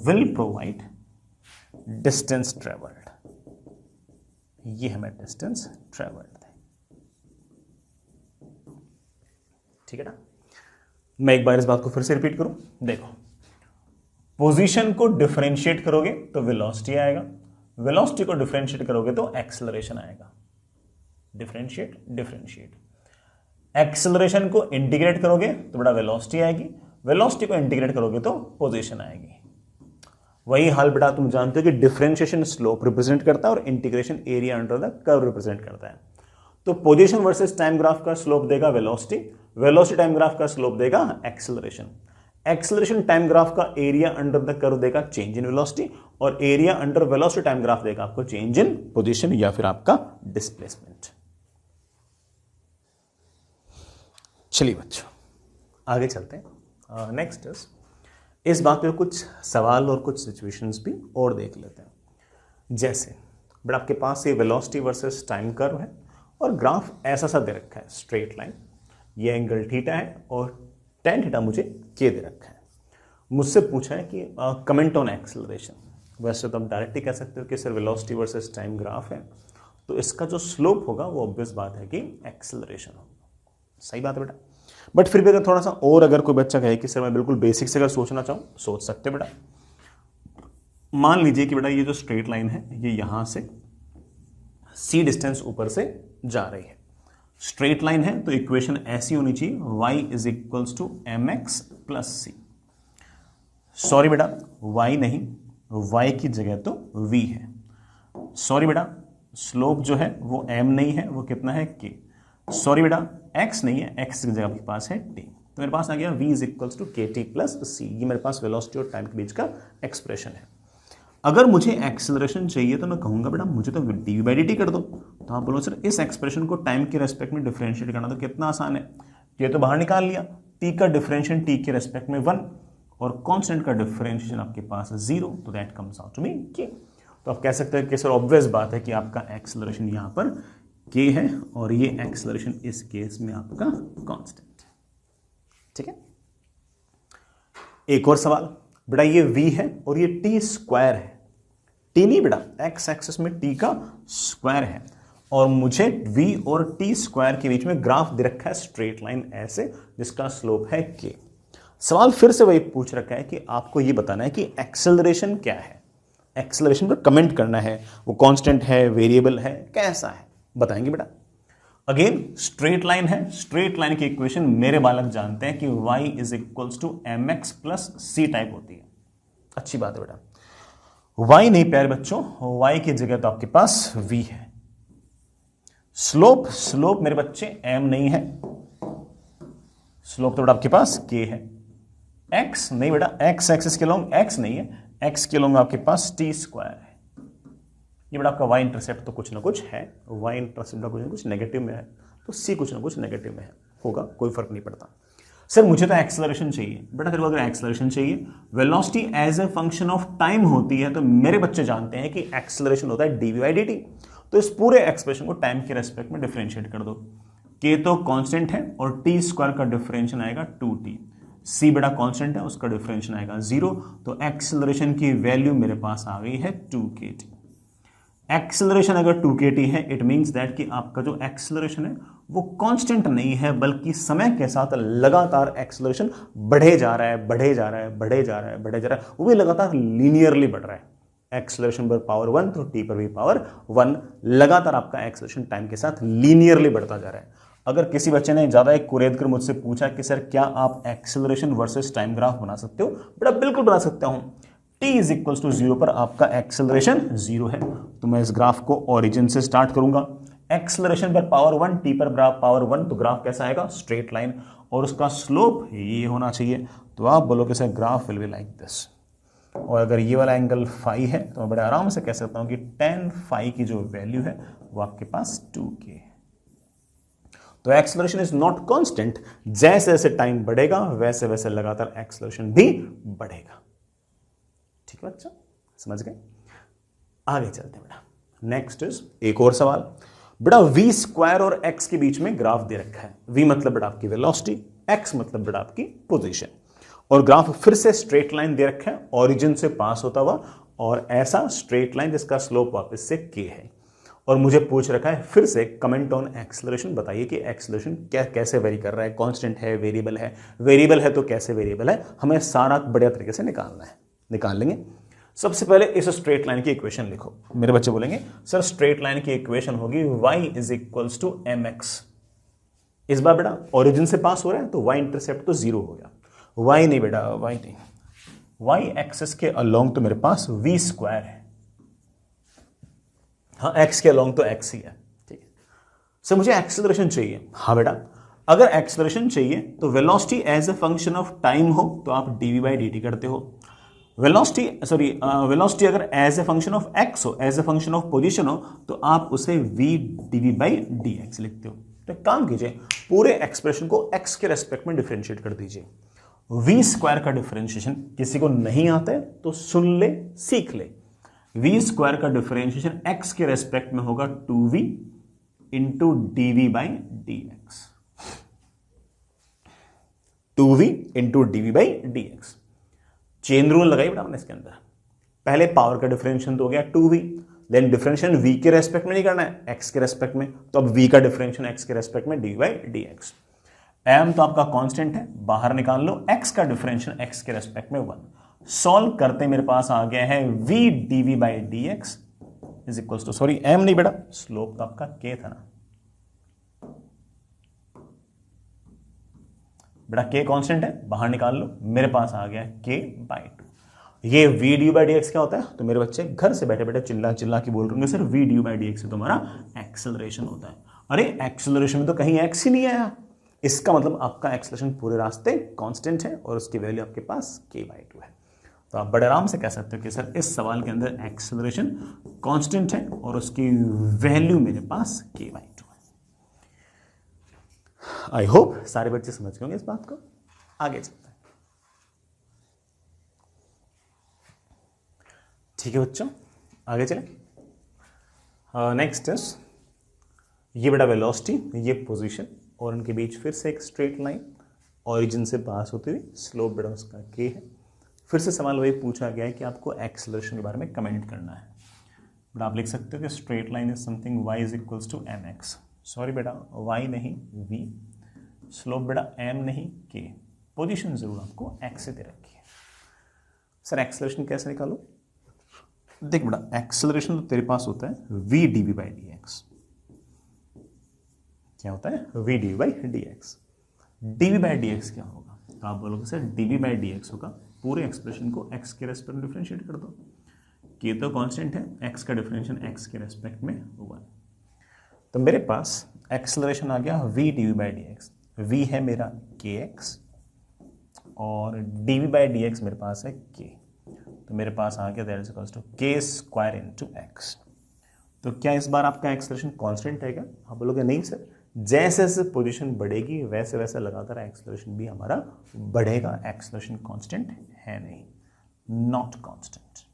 will provide distance traveled। ये हमें distance traveled है। ठीक है ना? मैं एक बार इस बात को फिर से रिपीट करूं। देखो, पोजीशन को डिफरेंशिएट करोगे तो वेलोसिटी आएगा, वेलोसिटी को डिफरेंशिएट करोगे तो एक्सेलरेशन आएगा, डिफरेंशिएट। एक्सेलरेशन को इंटीग्रेट करोगे तो बेटा वेलोसिटी आएगी, वेलोसिटी को इंटीग्रेट करोगे तो पोजीशन आएगी। वही हाल बेटा तुम जानते हो कि डिफरेंशिएशन स्लोप रिप्रेजेंट करता है और integration area under the curve represent करता है। तो पोजीशन वर्सेस टाइम ग्राफ का स्लोप देगा वेलोसिटी, वेलोसिटी टाइम ग्राफ का स्लोप देगा एक्सेलरेशन, एक्सेलरेशन टाइम ग्राफ का एरिया अंडर द कर्व देगा चेंज इन वेलोसिटी, और area under velocity time graph देगा आपको चेंज इन पोजीशन या फिर आपका डिस्प्लेसमेंट। चलिए बच्चों आगे चलते हैं। नेक्स्ट इस बात पे कुछ सवाल और कुछ सिचुएशंस भी और देख लेते हैं। जैसे बट आपके पास ये वेलोसिटी वर्सेस टाइम कर्व है और ग्राफ ऐसा सा दे रखा है स्ट्रेट लाइन, ये एंगल थीटा है और tan थीटा मुझे के दे रखा है। मुझसे पूछा है कि कमेंट ऑन एक्सेलरेशन। वैसे तो आप डायरेक्टली कह सकते हो कि sir velocity versus time graph है तो इसका जो स्लोप होगा वो ऑब्वियस बात है कि एक्सेलरेशन होगा, सही बात है बेटा। बट फिर भी अगर थोड़ा सा और अगर कोई बच्चा कहे कि सर मैं बिल्कुल बेसिक से अगर सोचना चाहूँ सोच सकते बेटा। मान लीजिए कि बेटा ये जो स्ट्रेट लाइन है ये यहां से c डिस्टेंस ऊपर से जा रही है, स्ट्रेट लाइन है तो इक्वेशन ऐसी होनी चाहिए y is equals to mx plus c. Sorry बेटा y नहीं, y की जगह तो v है। सॉरी बेटा स्लोप जो है वो m नहीं है, वो कितना है k। सॉरी बेटा x नहीं है, x की जगह आपके पास है t, तो मेरे पास आ गया v इज इक्वल्स टू के टी प्लस सी। ये मेरे पास वेलोसिटी और टाइम के बीच का एक्सप्रेशन है। अगर मुझे एक्सेलरेशन चाहिए तो मैं कहूंगा बेटा मुझे तो डी बाई डी टी कर दो। तो आप बोलो सर इस एक्सप्रेशन को टाइम के रेस्पेक्ट में डिफरेंशिएट करना तो कितना आसान है, ये तो बाहर निकाल लिया, t का डिफरेंशिएशन t के रेस्पेक्ट में 1 और कांस्टेंट का डिफरेंशिएशन आपके पास 0, तो that comes out to me k। तो आप कह सकते हैं कि सर ऑब्वियस बात है कि आपका एक्सेलरेशन यहां पर k है और ये एक्सेलरेशन इस केस में आपका कांस्टेंट, ठीक है। एक और सवाल बेटा, ये v है और ये t स्क्वायर है, t नहीं बेटा x एक्सिस में t का स्क्वायर है और मुझे v और t स्क्वायर के बीच में ग्राफ दे रखा है स्ट्रेट लाइन ऐसे जिसका स्लोप है k। सवाल फिर से वही पूछ रखा है कि आपको ये बताना है कि एक्सेलरेशन क्या है, एक्सेलरेशन पर कमेंट करना है, वो कांस्टेंट है, वेरिएबल है, कैसा है, बताएंगे बेटा। अगेन स्ट्रेट लाइन है, स्ट्रेट लाइन की इक्वेशन मेरे बालक जानते हैं कि y is equals to mx plus c type होती है। अच्छी बात है बेटा, y नहीं प्यारे बच्चों, y की जगह तो आपके पास v है। स्लोप, स्लोप मेरे बच्चे m नहीं है, स्लोप तो बेटा आपके पास k है। x नहीं बेटा, x एक्सिस के लॉन्ग x नहीं है, x के लॉन्ग आपके पास t स्क्वायर है। ये बेटा आपका y इंटरसेप्ट तो कुछ ना कुछ है, y इंटरसेप्ट का कुछ ना कुछ नेगेटिव में है, तो c कुछ ना कुछ नेगेटिव में है, होगा कोई फर्क नहीं पड़ता। सर मुझे तो एक्सेलरेशन चाहिए बेटा, तेरे को अगर एक्सेलरेशन चाहिए, velocity as a function of time होती है तो मेरे बच्चे जानते हैं कि एक्सेलरेशन होता है dv बाई dt। तो इस पूरे एक्सप्रेशन को टाइम के रेस्पेक्ट में डिफरेंशिएट कर दो। k तो कांस्टेंट है और t स्क्वायर का डिफरेंशिएशन आएगा 2t, c बेटा कांस्टेंट है उसका डिफरेंशिएशन आएगा 0, तो एक्सेलरेशन की वैल्यू मेरे पास आ गई है 2kt। एक्सेलरेशन अगर 2kt है इट मींस दैट कि आपका जो एक्सेलरेशन है वो कांस्टेंट नहीं है बल्कि समय के साथ लगातार एक्सेलरेशन बढ़े जा रहा है, बढ़े जा रहा है, बढ़े जा रहा है, बढ़े जा रहा है, वो भी लगातार लीनियरली बढ़ रहा है। एक्सेलरेशन पर पावर 1 तो t पर भी पावर 1, लगातार आपका एक्सेलरेशन टाइम के साथ लीनियरली बढ़ता जा रहा है। अगर किसी बच्चे ने ज्यादा एक कुरेद कर मुझसे पूछा कि सर क्या आप एक्सेलरेशन वर्सेस टाइम ग्राफ बना सकते हो, बेटा बिल्कुल बना सकता हूं। t इज इक्वल्स टू 0 पर आपका एक्सेलरेशन 0 है, तो मैं इस ग्राफ को ओरिजिन से स्टार्ट करूंगा। एक्सेलरेशन पर पावर 1, t पर पावर 1, तो ग्राफ कैसा आएगा, स्ट्रेट लाइन, और उसका स्लोप ये होना चाहिए। तो आप बोलोगे sir graph will be like this, और अगर ये वाला एंगल फाई है तो मैं बड़े आराम से कह सकता हूं कि tan फाई की जो वैल्यू है वो आपके पास 2k है। तो एक्सेलरेशन इज नॉट कांस्टेंट, जैसे जैसे टाइम बढ़ेगा वैसे वैसे लगातार एक्सेलरेशन भी बढ़ेगा। ठीक है बच्चा, समझ गए? आगे चलते हैं बेटा। नेक्स्ट इज एक और सवाल बेटा, v स्क्वायर और x के बीच में ग्राफ दे रखा है। v मतलब बेटा आपकी वेलोसिटी, x मतलब बेटा आपकी पोजीशन, और ग्राफ फिर से स्ट्रेट लाइन दे रखा है ओरिजिन से पास होता हुआ, और ऐसा स्ट्रेट लाइन जिसका स्लोप वापस से k है। और मुझे पूछ रखा है फिर से कमेंट ऑन एक्सेलरेशन, बताइए कि एक्सेलरेशन कैसे वेरी कर रहा है, कांस्टेंट है, वेरिएबल है, वेरिएबल है तो कैसे वेरिएबल है, हमें सारा बढ़िया तरीके से निकालना है, निकाल लेंगे। सबसे पहले इस स्ट्रेट लाइन की इक्वेशन लिखो। मेरे बच्चे बोलेंगे सर स्ट्रेट लाइन की इक्वेशन होगी y is equals to m x. इस बार बेटा ओरिजिन से पास हो रहा है तो y इंटरसेप्ट तो जीरो हो गया, y नहीं बेटा y नहीं, y एक्सेस के अलोंग तो मेरे पास v स्क्वायर है, हाँ x के अलोंग तो x ही है। ठीक है सर मुझे एक्सेलरेशन चाहिए, हाँ बेटा अगर एक्सेलरेशन चाहिए तो velocity as a function of time हो तो आप dv बाई dt करते हो, वेलोसिटी अगर as a function of x हो, as a function of position हो तो आप उसे v dv बाई dx लिखते हो। तो एक काम कीजिए पूरे एक्सप्रेशन को x के रेस्पेक्ट में डिफरेंशिएट कर दीजिए। v स्क्वायर का डिफरेंशिएशन किसी को नहीं आता है तो सुन ले सीख ले, v स्क्वायर का डिफरेंशिएशन x के रेस्पेक्ट में होगा 2v into dv by dx, 2v into dv by dx। Chain rule लगाई बेटा हमने इसके अंदर, पहले पावर का डिफरेंशिएशन तो हो गया 2v, देन डिफरेंशिएशन v के रेस्पेक्ट में नहीं करना है x के रेस्पेक्ट में, तो अब v का डिफरेंशिएशन x के रेस्पेक्ट में dv बाई dx। m तो आपका कांस्टेंट है, बाहर निकाल लो, x का डिफरेंशिएशन x के रेस्पेक्ट में 1। सॉल्व करते मेरे पास आ गया है v dv by dx is equals to, sorry m नहीं बेटा स्लोप तो आपका k था ना बेटा, k कांस्टेंट है बाहर निकाल लो, मेरे पास आ गया k बाई 2। ये v dy बाई dx क्या होता है? तो मेरे बच्चे घर से बैठे बैठे चिल्ला चिल्ला के बोल रहे होंगे sir v dy by dx से तुम्हारा एक्सेलरेशन होता है। अरे एक्सेलरेशन में तो कहीं x ही नहीं आया, इसका मतलब आपका एक्सेलरेशन पूरे रास्ते कांस्टेंट है और उसकी वैल्यू आपके पास k बाई 2 है। तो आप बड़े आराम से कह सकते हो कि सर इस सवाल के अंदर एक्सेलरेशन कांस्टेंट है और उसकी वैल्यू मेरे पास k बाई 2 है। आई होप सारे बच्चे समझ गए होंगे इस बात को। आगे चलते हैं। ठीक है बच्चों आगे चलें। नेक्स्ट इज ये बेटा वेलोसिटी, ये पोजीशन और उनके बीच फिर से एक स्ट्रेट लाइन ओरिजिन से पास होती हुई, स्लोप बेटा उसका k है। फिर से सवाल वही पूछा गया है कि आपको एक्सेलरेशन के बारे में कमेंट करना है। बट आप लिख सकते हो कि straight line is something y is equals to m x. Sorry बेटा y नहीं v, स्लोप बेटा m नहीं k, पोजीशन जरूर आपको x से दे रखी है। सर एक्सेलरेशन कैसे निकालो? देख बेटा एक्सेलरेशन तो तेरे पास होता है v dv बाई dx। क्या होता है? v dv by dx। dv by dx क्या होगा? तो आप बोलोगे सर dv बाई dx होगा, पूरे एक्सप्रेशन को x के रेस्पेक्ट में डिफरेंशिएट कर दो, k तो कांस्टेंट है, x का डिफरेंशिएशन x के रेस्पेक्ट में 1। तो मेरे पास एक्सेलरेशन आ गया v dv by dx, v है मेरा kx और dv बाई dx मेरे पास है k, तो मेरे पास आ गया that is equals to k square into x। तो क्या इस बार आपका एक्सेलरेशन कांस्टेंट है क्या? आप बोलोगे नहीं सर, जैसे जैसे पोजीशन बढ़ेगी वैसे वैसे लगातार एक्सेलरेशन भी हमारा बढ़ेगा, एक्सेलरेशन कांस्टेंट है नहीं, नॉट कांस्टेंट।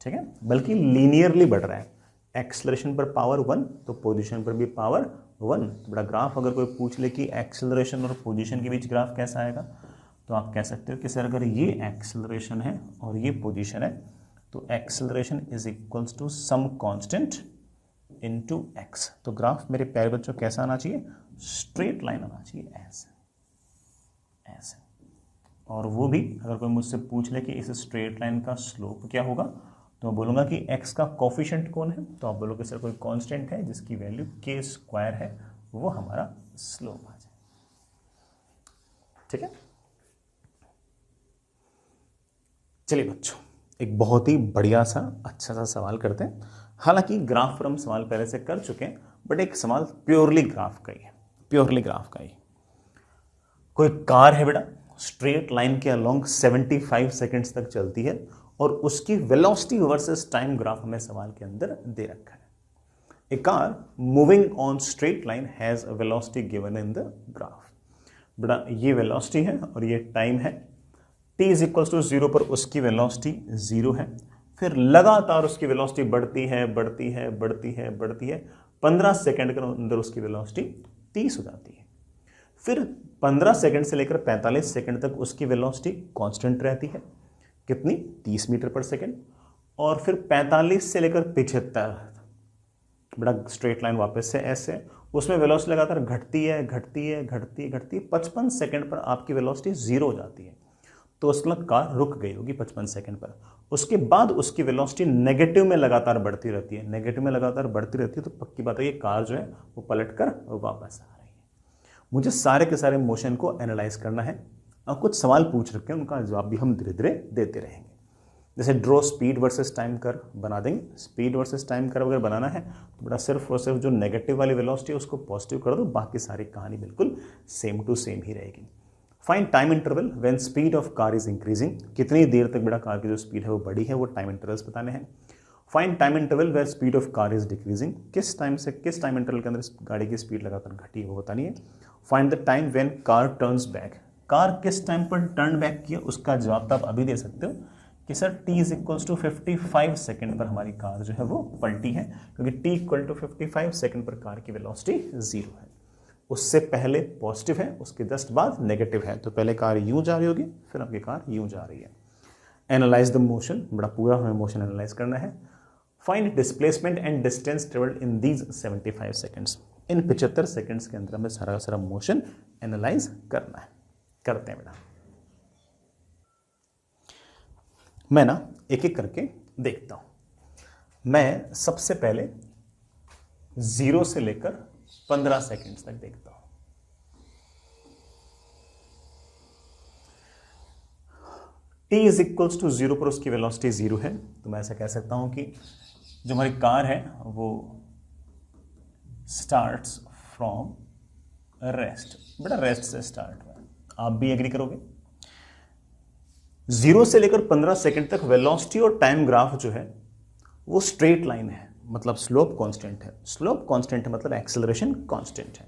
ठीक है, बल्कि लीनियरली बढ़ रहा है। एक्सेलरेशन पर पावर 1 तो पोजीशन पर भी पावर 1। तो बड़ा ग्राफ अगर कोई पूछ ले कि एक्सेलरेशन और पोजीशन के बीच ग्राफ कैसा आएगा, तो आप कह सकते हो कि सर अगर ये एक्सेलरेशन है और ये पोजीशन है तो acceleration is equals to some constant into x। तो ग्राफ मेरे प्यारे बच्चों कैसा आना चाहिए? स्ट्रेट लाइन आना चाहिए, ऐसे ऐसे। और वो भी अगर कोई मुझसे पूछ ले कि इस स्ट्रेट लाइन का स्लोप क्या होगा, तो मैं बोलूँगा कि x का कोफिशिएंट कौन है, तो आप बोलोगे सर कोई कांस्टेंट है जिसकी वैल्यू k स्क्वायर है, वो हमारा स्लोप आ जाए। ठीक है, चलिए बच्चों एक बहुत ही बढ़िया सा अच्छा सा सवाल करते हैं। हालांकि ग्राफ पर हम सवाल पहले से कर चुके हैं, बट एक सवाल प्योरली ग्राफ का ही है, प्योरली ग्राफ का ही। कोई कार है बेटा, स्ट्रेट लाइन के अलोंग 75 सेकंड्स तक चलती है और उसकी वेलोसिटी वर्सेस टाइम ग्राफ हमें सवाल के अंदर दे रखा है। A car moving on straight line has a velocity given in the graph. बेटा ये वेलोसिटी है और ये टाइम है, t इज इक्वल्स टू 0 पर उसकी वेलोसिटी 0 है, फिर लगातार उसकी वेलोसिटी बढ़ती है बढ़ती है बढ़ती है बढ़ती है, 15 सेकंड के अंदर उसकी वेलोसिटी 30 हो जाती है। फिर 15 सेकंड से लेकर 45 सेकंड तक उसकी वेलोसिटी कांस्टेंट रहती है, कितनी? 30 मीटर पर सेकंड। और फिर 45 से लेकर 75, बड़ा स्ट्रेट लाइन वापस से ऐसे, उसमें वेलोसिटी लगातार घटती है घटती है घटती है घटती है, 55 सेकंड पर आपकी वेलोसिटी 0 हो जाती है। तो उसका कार रुक गई होगी 55 सेकंड पर। उसके बाद उसकी वेलोसिटी नेगेटिव में लगातार बढ़ती रहती है, नेगेटिव में लगातार बढ़ती रहती है, तो पक्की बात है ये कार जो है वो पलट कर वापस आ रही है। मुझे सारे के सारे मोशन को एनालाइज करना है और कुछ सवाल पूछ रखे हैं, उनका जवाब भी हम धीरे धीरे देते रहेंगे। जैसे draw speed versus time curve बना देंगे। स्पीड वर्सेस टाइम कर्व अगर बनाना है तो बेटा सिर्फ और सिर्फ जो नेगेटिव वाली वेलोसिटी है उसको पॉजिटिव कर दो, बाकी सारी कहानी बिल्कुल सेम टू सेम ही रहेगी। Find time interval when speed of car is increasing, कितनी देर तक बेटा कार की जो स्पीड है वो बढ़ी है, वो टाइम इंटरवल्स बताने हैं। Find time interval where speed of car is decreasing, किस टाइम से किस टाइम इंटरवल के अंदर गाड़ी की स्पीड लगातार घटी है वो बतानी है। Find the time when car turns back, car किस टाइम पर टर्न बैक किया उसका जवाब तो आप अभी दे सकते हो कि sir t is equals to 55 second पर हमारी कार जो है वो पलटी है, क्योंकि t इक्वल टू 55 सेकेंड पर कार की वेलोसिटी 0 है। उससे पहले पॉजिटिव है, उसके जस्ट बाद नेगेटिव है, तो पहले कार यूं जा रही होगी, फिर आपकी कार यूं जा रही है। एनालाइज द मोशन, बड़ा पूरा हमें मोशन एनालाइज करना है। Find displacement and distance travelled in these 75 seconds, in 75 seconds के अंदर हमें सारा सारा मोशन एनालाइज करना है। करते हैं बेटा, मैं ना एक एक करके देखता हूं। मैं सबसे पहले 0 से लेकर 15 सेकेंड्स तक देखता हूं। t इज इक्वल्स टू 0 पर उसकी वेलोसिटी 0 है, तो मैं ऐसा कह सकता हूं कि जो हमारी कार है वो स्टार्ट्स फ्रॉम रेस्ट, बेटा रेस्ट से स्टार्ट हुआ। आप भी एग्री करोगे? 0 से लेकर 15 सेकंड तक वेलोसिटी और टाइम ग्राफ जो है वो स्ट्रेट लाइन है, मतलब स्लोप कांस्टेंट है। स्लोप कांस्टेंट है मतलब एक्सेलरेशन कांस्टेंट है।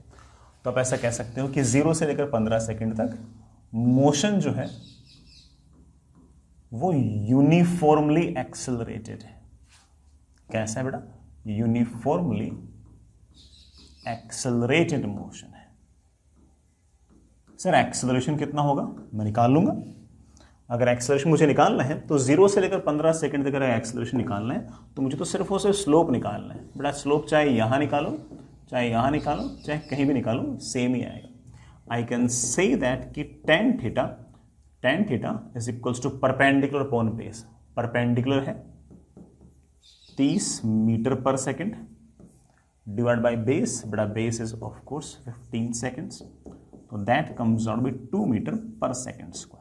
तो आप ऐसा कह सकते हो कि 0 से लेकर 15 सेकंड तक मोशन जो है वो यूनिफॉर्मली एक्सेलरेटेड है। कैसा है बेटा? यूनिफॉर्मली एक्सेलरेटेड मोशन है। सर एक्सेलरेशन कितना होगा? मैं निकाल लूंगा। अगर एक्सेलरेशन मुझे निकालना है तो 0 से लेकर 15 सेकंड तक अगर एक्सेलरेशन निकालना है तो मुझे तो सिर्फ और सिर्फ स्लोप निकालना है। बेटा स्लोप चाहे यहां निकालो, चाहे यहां निकालो, चाहे कहीं भी निकालो, सेम ही आएगा। आई कैन से दैट कि tan theta is equals to perpendicular upon base. Perpendicular है 30 meter per second divide by base, बेटा base is of course 15 seconds, तो that comes out by 2 meter per second square.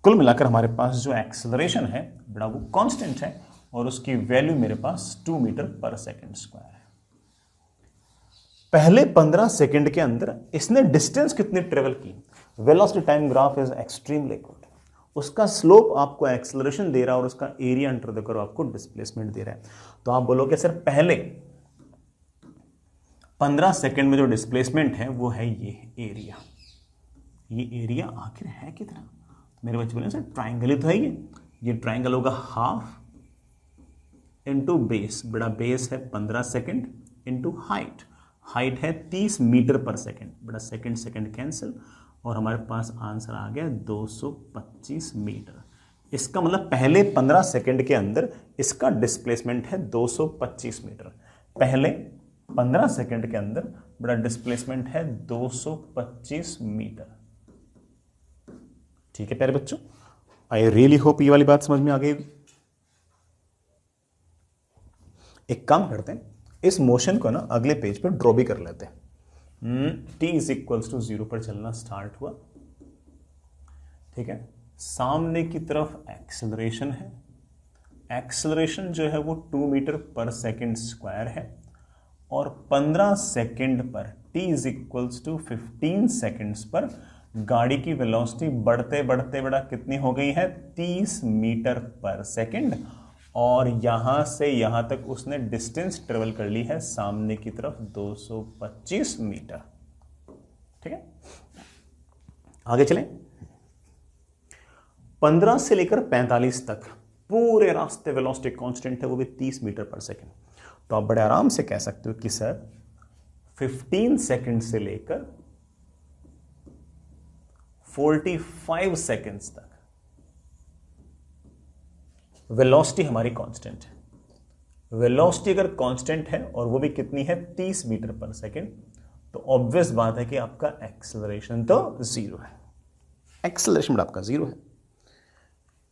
कुल मिलाकर हमारे पास जो acceleration है बेटा वो कांस्टेंट है और उसकी वैल्यू मेरे पास 2 मीटर पर सेकेंड स्क्वायर है। पहले 15 सेकंड के अंदर इसने डिस्टेंस कितनी ट्रेवल की? Velocity time graph is extremely good. उसका स्लोप आपको एक्सेलरेशन दे रहा है और उसका एरिया अंडर द कर्व आपको डिस्प्लेसमेंट दे रहा है। तो आप बोलोगे सर पहले 15 सेकंड में जो डिस्प्लेसमेंट है वो है ये एरिया। ये एरिया आखिर है कितना? मेरे बच्चे बोले सर ट्राइंगल ही तो है ये ट्राइंगल होगा हाफ इंटू बेस। बेटा बेस है 15 सेकंड इंटू हाइट, हाइट है 30 मीटर पर सेकंड। बेटा सेकंड सेकंड कैंसिल और हमारे पास आंसर आ गया 225 मीटर। इसका मतलब पहले 15 सेकंड के अंदर इसका डिस्प्लेसमेंट है 225 मीटर। पहले 15 सेकंड के अंदर बेटा डिस्प्लेसमेंट है 225 मीटर। ठीक है प्यारे बच्चों, आई रियली होप ये वाली बात समझ में आ गई। एक काम करते हैं, इस मोशन को ना अगले पेज पर ड्रॉ भी कर लेते हैं। t इज इक्वल्स टू 0 पर चलना स्टार्ट हुआ, ठीक है। सामने की तरफ एक्सेलरेशन है, एक्सेलरेशन जो है वो 2 मीटर पर सेकेंड स्क्वायर है और 15 सेकेंड पर t is equals to 15 seconds पर गाड़ी की वेलोसिटी बढ़ते बढ़ते बड़ा कितनी हो गई है? 30 मीटर पर सेकेंड और यहां से यहां तक उसने डिस्टेंस ट्रेवल कर ली है सामने की तरफ 225 मीटर। ठीक है, आगे चलें। 15 से लेकर 45 तक पूरे रास्ते वेलोसिटी कांस्टेंट है, वो भी 30 मीटर पर सेकेंड। तो आप बड़े आराम से कह सकते हो कि सर 15 सेकेंड से लेकर 45 सेकेंड्स तक वेलोसिटी हमारी कांस्टेंट है। वेलोसिटी अगर कांस्टेंट है और वो भी कितनी है? 30 मीटर पर सेकेंड, तो ऑब्वियस बात है कि आपका एक्सेलरेशन तो 0 है। एक्सेलरेशन आपका 0 है।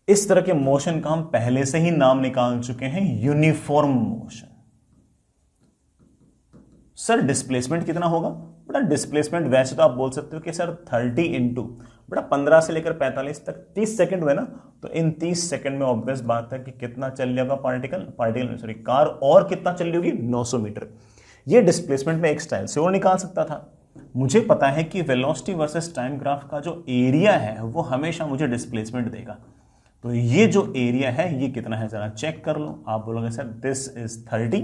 इस तरह के मोशन का हम पहले से ही नाम निकाल चुके हैं, यूनिफॉर्म मोशन। सर डिस्प्लेसमेंट कितना होगा? बेटा डिस्प्लेसमेंट वैसे तो आप बोल सकते हो कि सर 30 इंटू बेटा 15 से लेकर 45 तक 30 सेकंड हुए ना, तो इन 30 सेकंड में ऑब्वियस बात है कि कितना चल रहा होगा पार्टिकल सॉरी कार, और कितना चल रही होगी 900 मीटर। ये डिस्प्लेसमेंट में एक स्टाइल से और निकाल सकता था। मुझे पता है कि वेलोसिटी वर्सेस टाइम ग्राफ का जो एरिया है वो हमेशा मुझे डिस्प्लेसमेंट देगा। तो ये जो एरिया है ये कितना है जरा चेक कर लो। आप बोलोगे sir this is 30,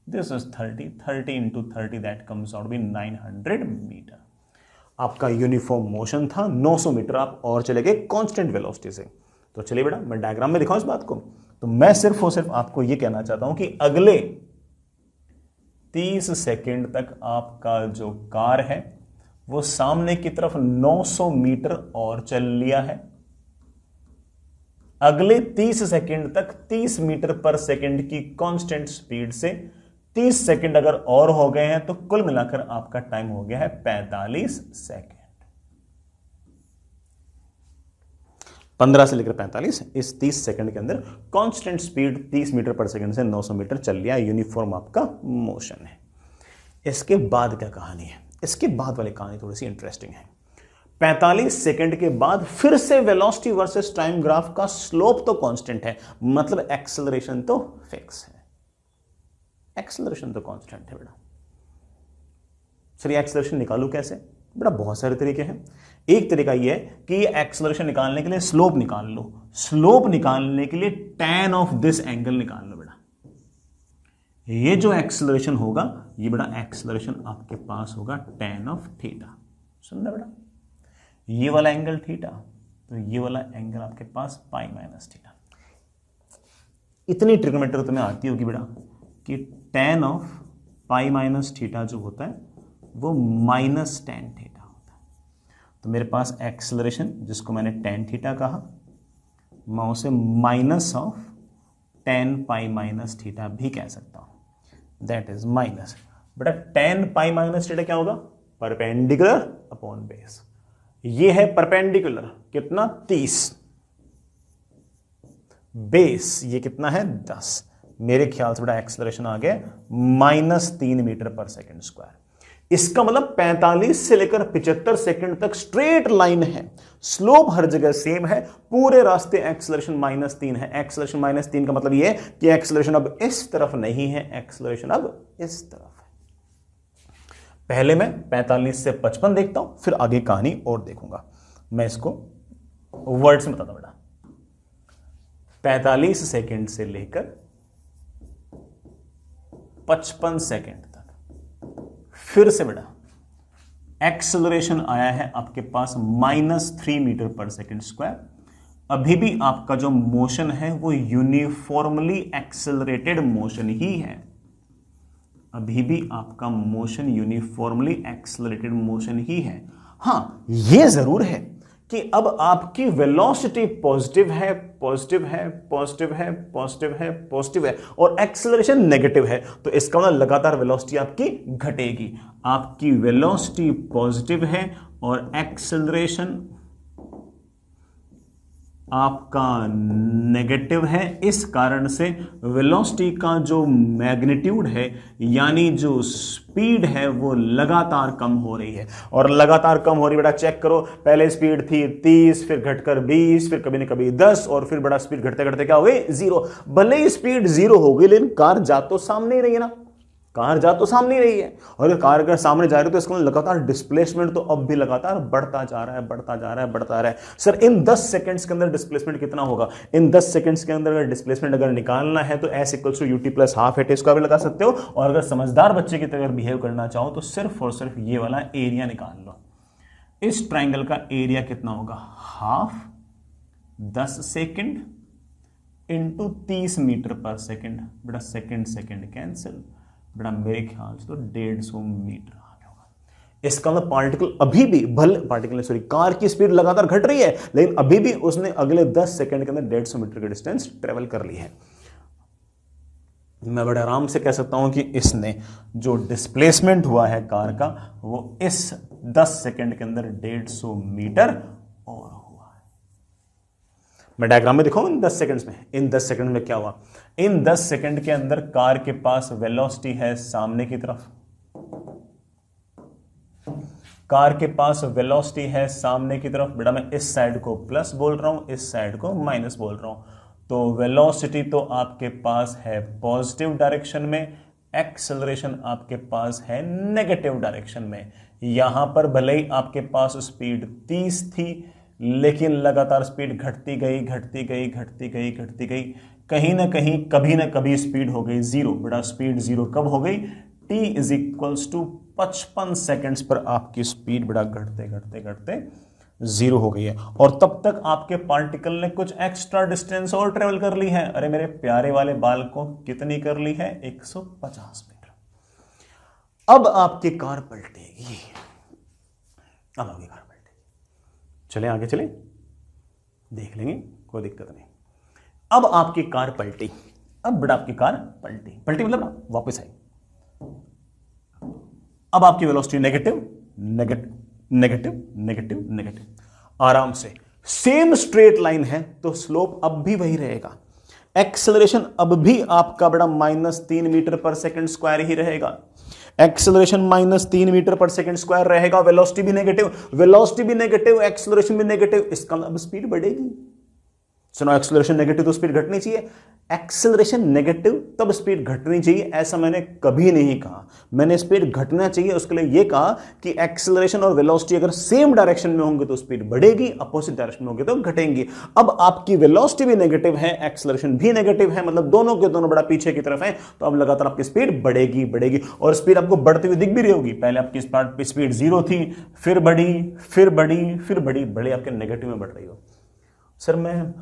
this is 30 into 30 that comes out be 900 metre. आपका यूनिफॉर्म मोशन था 900 मीटर, आप और चले गए कांस्टेंट वेलोसिटी से। तो चलिए बेटा मैं डायग्राम में दिखाऊं इस बात को। तो मैं सिर्फ और सिर्फ आपको यह कहना चाहता हूं कि अगले 30 सेकंड तक आपका जो कार है वो सामने की तरफ 900 मीटर और चल लिया है। अगले 30 सेकंड तक 30 मीटर पर सेकंड की कांस्टेंट स्पीड से 30 सेकंड अगर और हो गए हैं तो कुल मिलाकर आपका टाइम हो गया है 45 सेकंड। 15 से लेकर 45, इस 30 सेकंड के अंदर कांस्टेंट स्पीड 30 मीटर पर सेकंड से 900 मीटर चल लिया। यूनिफॉर्म आपका मोशन है। इसके बाद क्या कहानी है? इसके बाद वाली कहानी थोड़ी सी इंटरेस्टिंग है। 45 सेकंड के बाद फिर से वेलोसिटी वर्सेस टाइम ग्राफ का स्लोप तो कांस्टेंट है, मतलब एक्सेलरेशन तो फिक्स है। एक्सेलरेशन तो कांस्टेंट है बेटा। चलिए एक्सेलरेशन निकालू कैसे? बेटा बहुत सारे तरीके हैं। एक तरीका यह है कि एक्सेलरेशन निकालने के लिए स्लोप निकाल लो। स्लोप निकालने के लिए tan ऑफ दिस एंगल निकाल लो बेटा। ये जो एक्सेलरेशन होगा ये बेटा एक्सेलरेशन आपके पास होगा tan ऑफ थीटा। सुनना बेटा, ये वाला एंगल थीटा, तो ये वाला एंगल आपके पास पाई माइनस थीटा। इतनी ट्रिग्नोमेट्री तुम्हें आती होगी बेटा कि tan of pi minus theta जो होता है वो माइनस tan थीटा होता है। तो मेरे पास एक्सेलरेशन जिसको मैंने tan थीटा कहा, मैं उसे minus of tan pi minus theta भी कह सकता हूं। दैट इज माइनस बेटा tan पाई माइनस थीटा क्या होगा? Perpendicular upon base. ये है परपेंडिकुलर कितना 30, बेस ये कितना है 10। मेरे ख्याल से बेटा एक्सेलरेशन आ गया -3 मीटर पर सेकंड स्क्वायर। इसका मतलब 45 से लेकर 75 सेकंड तक स्ट्रेट लाइन है, स्लोप हर जगह सेम है, पूरे रास्ते एक्सेलरेशन -3 है। एक्सेलरेशन -3 का मतलब यह है कि एक्सेलरेशन अब इस तरफ नहीं है, एक्सेलरेशन अब इस तरफ है। पहले मैं 45 से 55 देखता हूं, फिर आगे कहानी और देखूंगा। मैं इसको वर्ड से बताता हूं बेटा। 45 सेकंड से लेकर 55 सेकंड तक फिर से बेटा एक्सेलरेशन आया है आपके पास -3 मीटर पर सेकंड स्क्वायर। अभी भी आपका जो मोशन है वो यूनिफॉर्मली एक्सेलरेटेड मोशन ही है। अभी भी आपका मोशन यूनिफॉर्मली एक्सेलरेटेड मोशन ही है। हां यह जरूर है कि अब आपकी वेलोसिटी पॉजिटिव है, पॉजिटिव है, पॉजिटिव है, पॉजिटिव है, पॉजिटिव है, और एक्सेलरेशन नेगेटिव है। तो इसका मतलब लगातार वेलोसिटी आपकी घटेगी। आपकी वेलोसिटी पॉजिटिव है और एक्सेलरेशन आपका नेगेटिव है। इस कारण से वेलोसिटी का जो मैग्नीट्यूड है यानी जो स्पीड है वो लगातार कम हो रही है। और लगातार कम हो रही बेटा चेक करो, पहले स्पीड थी 30, फिर घटकर 20, फिर कभी न कभी 10, और फिर बड़ा स्पीड घटते घटते क्या हो गई 0। भले ही स्पीड 0 हो गई लेकिन कार जा तो सामने ही रही है ना, कार जा तो सामने ही रही है। और कार अगर सामने जा रही है तो इसका लगातार डिस्प्लेसमेंट तो अब भी लगातार बढ़ता जा रहा है, बढ़ता जा रहा है, बढ़ता रहा है। सर इन 10 सेकंड्स के अंदर डिस्प्लेसमेंट कितना होगा? इन 10 सेकंड्स के अंदर अगर डिस्प्लेसमेंट अगर निकालना है तो S = UT + ½ है, इसका भी लगा सकते हो। और अगर समझदार बच्चे की तरह बिहेव करना चाहो तो सिर्फ और सिर्फ ये वाला एरिया निकाल लो। इस ट्राइंगल का एरिया कितना होगा? ½ 10 second into 30 meter per second. बेटा सेकेंड कैंसिल, बेटा मेरे ख्याल से तो 150 मीटर आ गया होगा। इसका मतलब पार्टिकल अभी भी कार की स्पीड लगातार घट रही है लेकिन अभी भी उसने अगले 10 सेकंड के अंदर 150 मीटर की डिस्टेंस ट्रेवल कर ली है। मैं बड़े आराम से कह सकता हूं कि इसने जो डिस्प्लेसमेंट हुआ है कार का वो इस 10 सेकंड के अंदर 150 मीटर और हुआ है। मैं डायग्राम में दिखाऊं इन 10 सेकंड्स में। इन 10 सेकंड में क्या हुआ, इन 10 सेकंड के अंदर कार के पास वेलोसिटी है सामने की तरफ, कार के पास वेलोसिटी है सामने की तरफ। बेटा मैं इस साइड को प्लस बोल रहा हूं, इस साइड को माइनस बोल रहा हूं। तो वेलोसिटी तो आपके पास है पॉजिटिव डायरेक्शन में, एक्सेलरेशन आपके पास है नेगेटिव डायरेक्शन में। यहां पर भले ही आपके पास स्पीड 30 थी, लेकिन लगातार स्पीड घटती गई घटती गई घटती गई घटती गई, कहीं ना कहीं कभी ना कभी स्पीड हो गई जीरो। बेटा स्पीड जीरो कब हो गई, t is equals to 55 seconds पर आपकी स्पीड बेटा घटते घटते घटते जीरो हो गई है। और तब तक आपके पार्टिकल ने कुछ एक्स्ट्रा डिस्टेंस और ट्रेवल कर ली है। अरे मेरे प्यारे वाले बाल को कितनी कर ली है, 150 मीटर। अब आपकी कार पलटेगी, अब आपकी कार पलटेगी। चले आगे चले, देख लेंगे, कोई दिक्कत नहीं। अब आपकी कार पलटी, अब बेटा आपकी कार पलटी, पलटी मतलब ना वापस आई। अब आपकी velocity negative negative negative negative negative, आराम से सेम स्ट्रेट लाइन है तो स्लोप अब भी वही रहेगा। एक्सेलरेशन अब भी आपका बड़ा -3 मीटर पर सेकंड स्क्वायर ही रहेगा। एक्सेलरेशन -3 मीटर पर सेकंड स्क्वायर रहेगा। वेलोसिटी भी नेगेटिव, वेलोसिटी भी नेगेटिव, एक्सेलरेशन भी नेगेटिव। इसका मतलब स्पीड बढ़ेगी। सुनो, एक्सेलरेशन नेगेटिव तो स्पीड घटनी चाहिए, एक्सेलरेशन नेगेटिव तब स्पीड घटनी चाहिए, ऐसा मैंने कभी नहीं कहा। मैंने स्पीड घटना चाहिए उसके लिए यह कहा कि एक्सेलरेशन और वेलोसिटी अगर सेम डायरेक्शन में होंगे तो स्पीड बढ़ेगी, अपोजिट डायरेक्शन में होंगे तो घटेंगी। अब आपकी वेलोसिटी भी नेगेटिव है, एक्सेलरेशन भी नेगेटिव है, मतलब दोनों के दोनों बड़ा पीछे की तरफ है, तो अब लगातार आपकी स्पीड बढ़ेगी बढ़ेगी। और स्पीड आपको बढ़ती हुई दिख भी रही होगी। पहले आपकी स्पीड जीरो थी, फिर बढ़ी, फिर बढ़ी, फिर बढ़ी, बड़े आपके नेगेटिव में बढ़ रही हो। सर मैं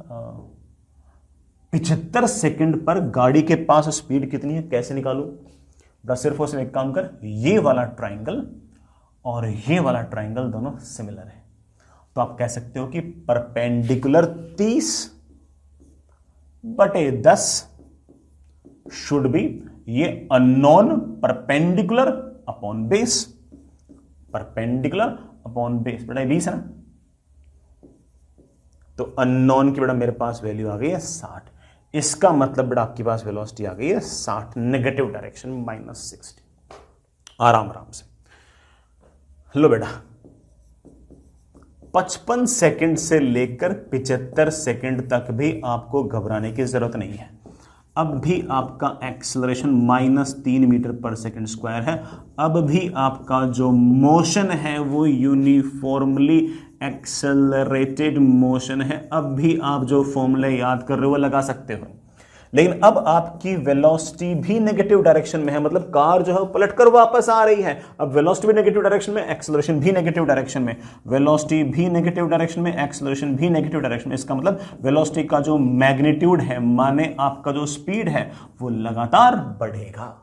75 सेकंड पर गाड़ी के पास स्पीड कितनी है कैसे निकालूं? बस सिर्फ और सिर्फ एक काम कर, ये वाला ट्राइंगल और ये वाला ट्राइंगल दोनों सिमिलर है, तो आप कह सकते हो कि परपेंडिकुलर 30/10 शुड बी ये unknown perpendicular upon base, perpendicular upon base. बेटा 20 है ना, तो अननोन की बेटा मेरे पास वैल्यू आ गई है 60। इसका मतलब बेटा आपके पास वेलोसिटी आ गई है 60, नेगेटिव डायरेक्शन -60। आराम आराम से लो बेटा। 55 सेकंड से लेकर 75 सेकंड तक भी आपको घबराने की जरूरत नहीं है। अब भी आपका एक्सेलरेशन -3 मीटर पर सेकंड स्क्वायर है। अब भी आपका जो मोशन है वो यूनिफॉर्मली एक्सेलरेटेड मोशन है। अब भी आप जो फॉर्मूले याद कर रहे हो वो लगा सकते हो, लेकिन अब आपकी वेलोसिटी भी नेगेटिव डायरेक्शन में है, मतलब कार जो है पलटकर वापस आ रही है। अब वेलोसिटी भी नेगेटिव डायरेक्शन में, एक्सेलरेशन भी नेगेटिव डायरेक्शन में, वेलोसिटी भी नेगेटिव डायरेक्शन में, एक्सेलरेशन भी नेगेटिव डायरेक्शन में। इसका मतलब वेलोसिटी का जो मैग्नीट्यूड है, माने आपका जो स्पीड है, वो लगातार बढ़ेगा।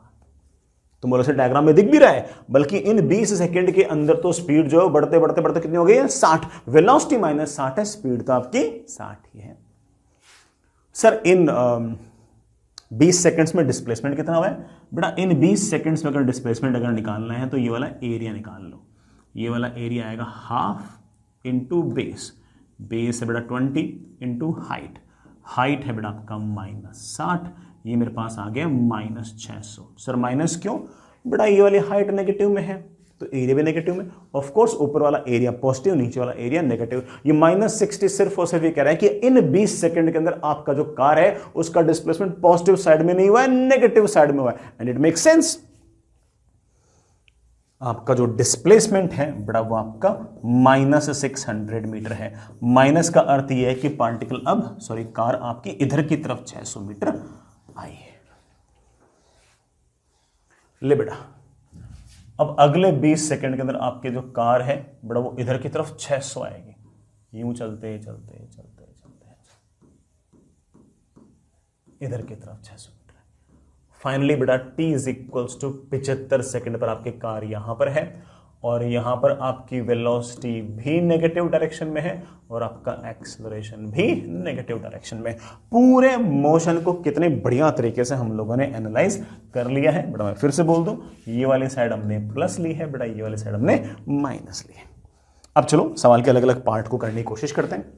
तो बोलो से डायग्राम में दिख भी रहा है, बल्कि इन 20 सेकंड के अंदर तो स्पीड जो बढ़ते बढ़ते बढ़ते कितनी हो गई है, 60। वेलोसिटी -60 है, स्पीड तो आपकी 60 ही है। सर इन 20 सेकंड्स में डिस्प्लेसमेंट कितना हुआ है? बेटा इन 20 सेकंड्स में अगर डिस्प्लेसमेंट अगर निकालना है तो ये वाला एरिया निकाल लो। ये वाला एरिया आएगा हाफ इंटू बेस, बेस है बेटा 20 इंटू हाइट, हाइट है बेटा आपका -60, ये मेरे पास आ गया -600। सर माइनस क्यों? बेटा ये वाली हाइट नेगेटिव में है तो एरिया भी नेगेटिव में। ऑफ कोर्स ऊपर वाला एरिया पॉजिटिव, नीचे वाला एरिया नेगेटिव। ये -60 सिर्फ और सिर्फ ये कह रहा है कि इन 20 सेकंड के अंदर आपका जो कार है उसका डिस्प्लेसमेंट पॉजिटिव साइड में नहीं हुआ है, नेगेटिव साइड में हुआ है। And it make sense. आपका जो डिस्प्लेसमेंट है बड़ा वो आपका -600 मीटर है। माइनस का अर्थ यह है कि पार्टिकल अब कार आपकी इधर की तरफ 600 मीटर आई है। ले बेटा अब अगले 20 सेकंड के अंदर आपके जो कार है बड़ा वो इधर की तरफ 600 आएगी, यूं चलते चलते चलते चलते इधर की तरफ 600 मीटर। फाइनली बेटा t is equals to 75 second पर आपकी कार यहां पर है और यहां पर आपकी वेलोसिटी भी नेगेटिव डायरेक्शन में है और आपका एक्सेलरेशन भी नेगेटिव डायरेक्शन में। पूरे मोशन को कितने बढ़िया तरीके से हम लोगों ने एनालाइज कर लिया है। बेटा मैं फिर से बोल दूं, ये वाली साइड हमने प्लस ली है, बेटा ये वाली साइड हमने माइनस ली है। अब चलो सवाल के अलग अलग पार्ट को करने की कोशिश करते हैं।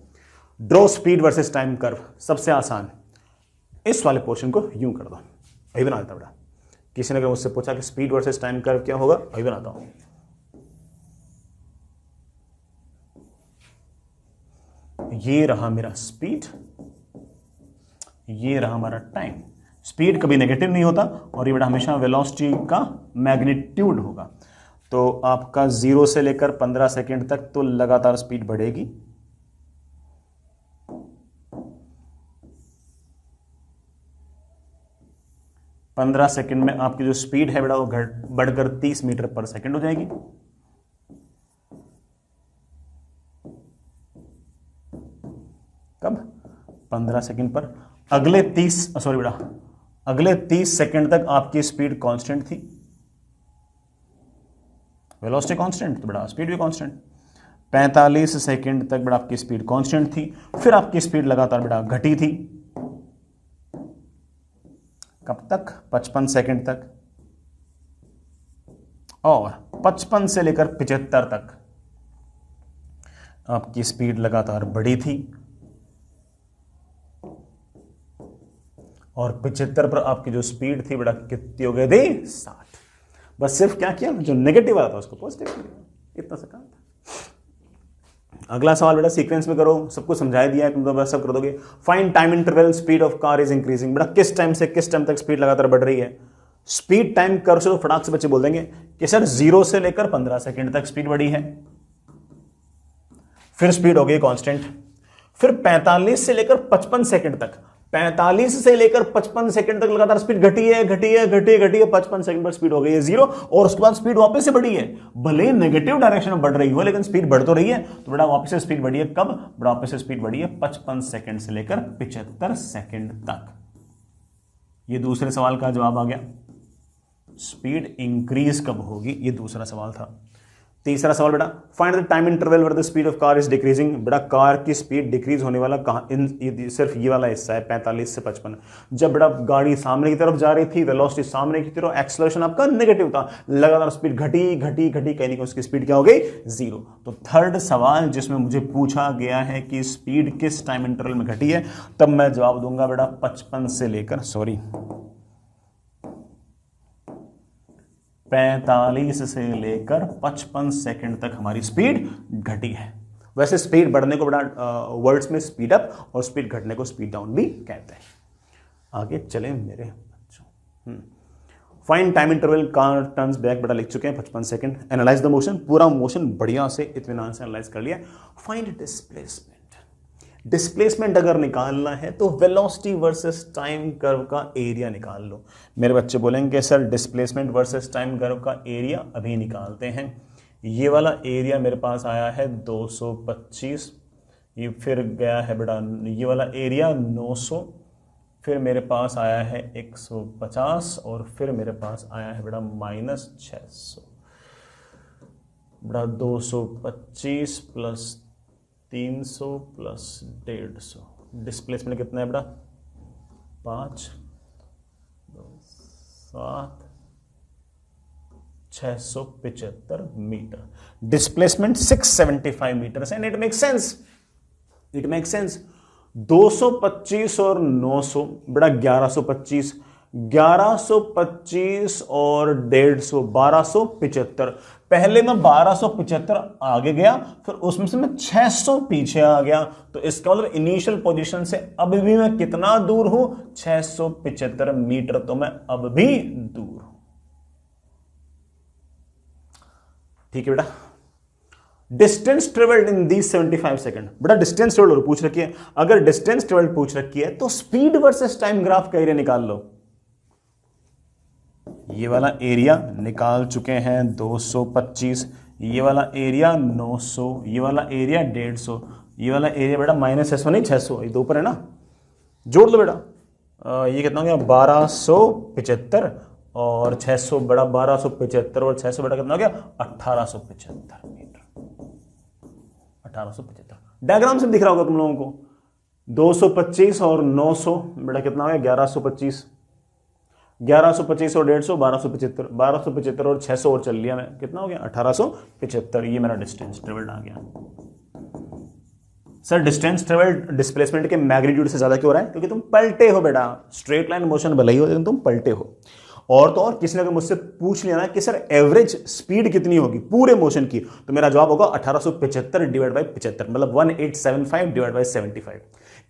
Draw speed versus time curve, सबसे आसान, इस वाले पोर्शन को यूं कर दो। अभी बना देता बेटा, किसी ने अगर मुझसे पूछा कि स्पीड वर्सेस टाइम कर्व क्या होगा, अभी बनाता हूं। ये रहा मेरा स्पीड, ये रहा हमारा टाइम। स्पीड कभी नेगेटिव नहीं होता और ये बेटा हमेशा वेलोसिटी का मैग्नीट्यूड होगा। तो आपका 0 से लेकर 15 सेकंड तक तो लगातार स्पीड बढ़ेगी, 15 सेकंड में आपकी जो स्पीड है बेटा वो बढ़कर 30 मीटर पर सेकंड हो जाएगी। कब? 15 सेकंड पर। अगले 30 सेकंड तक आपकी स्पीड कांस्टेंट थी, वेलोसिटी कांस्टेंट, तो बेटा स्पीड भी कांस्टेंट। 45 सेकंड तक बेटा आपकी स्पीड कांस्टेंट थी, फिर आपकी स्पीड लगातार बेटा घटी थी। कब तक? 55 सेकंड तक, और 55 से लेकर 75 तक आपकी स्पीड लगातार बढ़ी थी, और 75 पर आपकी जो स्पीड थी बेटा कितनी हो गई थी? 60। बस सिर्फ क्या किया, जो नेगेटिव वाला था उसको पॉजिटिव किया, इतना सा काम था। अगला सवाल बेटा सीक्वेंस में करो, सबको समझाई दिया है, तुम तो सब कर दोगे। Find time interval speed of car is increasing, बेटा किस टाइम से किस टाइम तक स्पीड लगातार बढ़ रही है। स्पीड टाइम कर्व से तो फटाक से बच्चे बोल देंगे कि सर 0 से लेकर 15 सेकंड तक स्पीड बढ़ी है, फिर स्पीड हो गई कांस्टेंट, फिर 45 से लेकर 55 सेकंड तक, 45 से लेकर 55 सेकंड तक लगातार स्पीड घटी है, 55 सेकंड पर स्पीड हो गई है 0, और उसके बाद स्पीड वापस से बढ़ी है। भले नेगेटिव डायरेक्शन में बढ़ रही हो लेकिन स्पीड बढ़ तो रही है। तो बेटा वापस से स्पीड बढ़ी है कब? बेटा वापस से स्पीड बढ़ी है 55 सेकंड से लेकर 75 सेकंड तक। ये दूसरे सवाल का जवाब आ गया। स्पीड इंक्रीज कब होगी, ये दूसरा सवाल था। तीसरा सवाल बेटा, find the time interval where the speed of car is decreasing, बेटा कार की स्पीड डिक्रीज होने वाला कहां? सिर्फ ये वाला हिस्सा है 45 से 55। जब बेटा गाड़ी सामने की तरफ जा रही थी, वेलोसिटी सामने की तरफ, एक्सेलरेशन आपका नेगेटिव था, लगातार स्पीड घटी कहीं उसकी स्पीड क्या हो गई? 0। तो थर्ड सवाल जिसमें मुझे पूछा गया है कि स्पीड किस टाइम इंटरवल में घटी है, तब मैं जवाब दूंगा बेटा 45 से लेकर 55 सेकंड तक हमारी स्पीड घटी है। वैसे स्पीड बढ़ने को बेटा वर्ड्स में स्पीड अप और स्पीड घटने को स्पीड डाउन भी कहते हैं। आगे चलें मेरे बच्चों। Find time interval car turns back, बेटा लिख चुके हैं 55 सेकंड। एनालाइज द मोशन, पूरा मोशन बढ़िया से इत्मीनान से एनालाइज कर लिया। फाइंड डिस्प्लेसमेंट, डिस्प्लेसमेंट अगर निकालना है तो वेलोसिटी वर्सेस टाइम कर्व का एरिया निकाल लो। मेरे बच्चे बोलेंगे sir displacement versus time curve का एरिया अभी निकालते हैं। ये वाला एरिया मेरे पास आया है 225, ये फिर गया है बेटा ये वाला एरिया 900, फिर मेरे पास आया है 150, और फिर मेरे पास आया है बेटा -600। बेटा 225 प्लस 300 प्लस 150, डिस्प्लेसमेंट कितना है बेटा? 5 7 675 मीटर। डिस्प्लेसमेंट 675 मीटर है, एंड इट मेक सेंस। 225 और 900 बेटा 1125, 1125 और 150 1275। पहले मैं 1275 आगे गया, फिर उसमें से मैं 600 पीछे आ गया, तो इसका मतलब इनिशियल पोजीशन से अब भी मैं कितना दूर हूं? 675 मीटर, तो मैं अब भी दूर हूं। ठीक है बेटा। Distance travelled in these 75 second, बेटा डिस्टेंस ट्रेवल्ड पूछ रखी है। अगर डिस्टेंस ट्रेवल्ड पूछ रखी है तो स्पीड वर्सेस टाइम ग्राफ का एरिया निकाल लो। ये वाला एरिया निकाल चुके हैं 225, ये वाला एरिया 900, ये वाला एरिया 150, ये वाला एरिया बेटा -600 नहीं 600, ये दो ऊपर है ना, जोड़ लो बेटा। ये कितना हो गया? 1275 और 600 बड़ा 1275 और 600 बेटा कितना हो गया? 1875 मीटर। 1875 डायग्राम से दिख रहा होगा तुम लोगों को। 225 और 900 बेटा कितना हो गया? 1125, 1125 और 150 1275, 1275 और 600 और चल लिया मैं, कितना हो गया? 1875। ये मेरा डिस्टेंस ट्रेवल्ड आ गया। सर डिस्टेंस ट्रेवल डिस्प्लेसमेंट के मैग्नीट्यूड से ज्यादा क्यों हो रहा है? क्योंकि तुम पलटे हो बेटा, स्ट्रेट लाइन मोशन भले ही हो लेकिन तुम पलटे हो। और तो और किसी ने अगर मुझसे पूछ लिया ना कि सर एवरेज स्पीड कितनी होगी पूरे मोशन की, तो मेरा जवाब होगा 1875 डिवाइड बाई 75, मतलब 1875 डिवाइड बाई 75।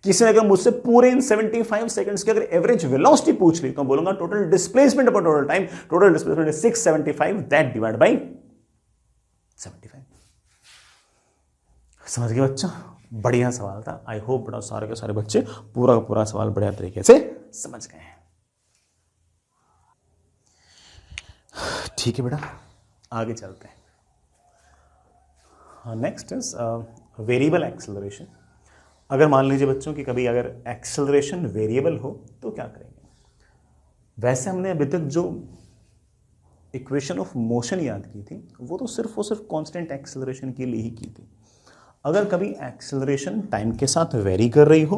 किसी ने अगर मुझसे पूरे इन 75 सेकंड्स की अगर एवरेज वेलोसिटी पूछ ली तो मैं बोलूंगा total displacement upon total time, total displacement is 675 that divide by 75। समझ गए बच्चा? बढ़िया सवाल था। आई होप बड़ा सारे के सारे बच्चे पूरा का पूरा सवाल बढ़िया तरीके से समझ गए हैं। ठीक है बेटा, आगे चलते हैं। Next is variable acceleration. अगर मान लीजिए बच्चों कि कभी अगर एक्सेलरेशन वेरिएबल हो तो क्या करेंगे? वैसे हमने अभी तक जो इक्वेशन ऑफ मोशन याद की थी वो तो सिर्फ और सिर्फ कांस्टेंट एक्सेलरेशन के लिए ही की थी। अगर कभी एक्सेलरेशन टाइम के साथ वेरी कर रही हो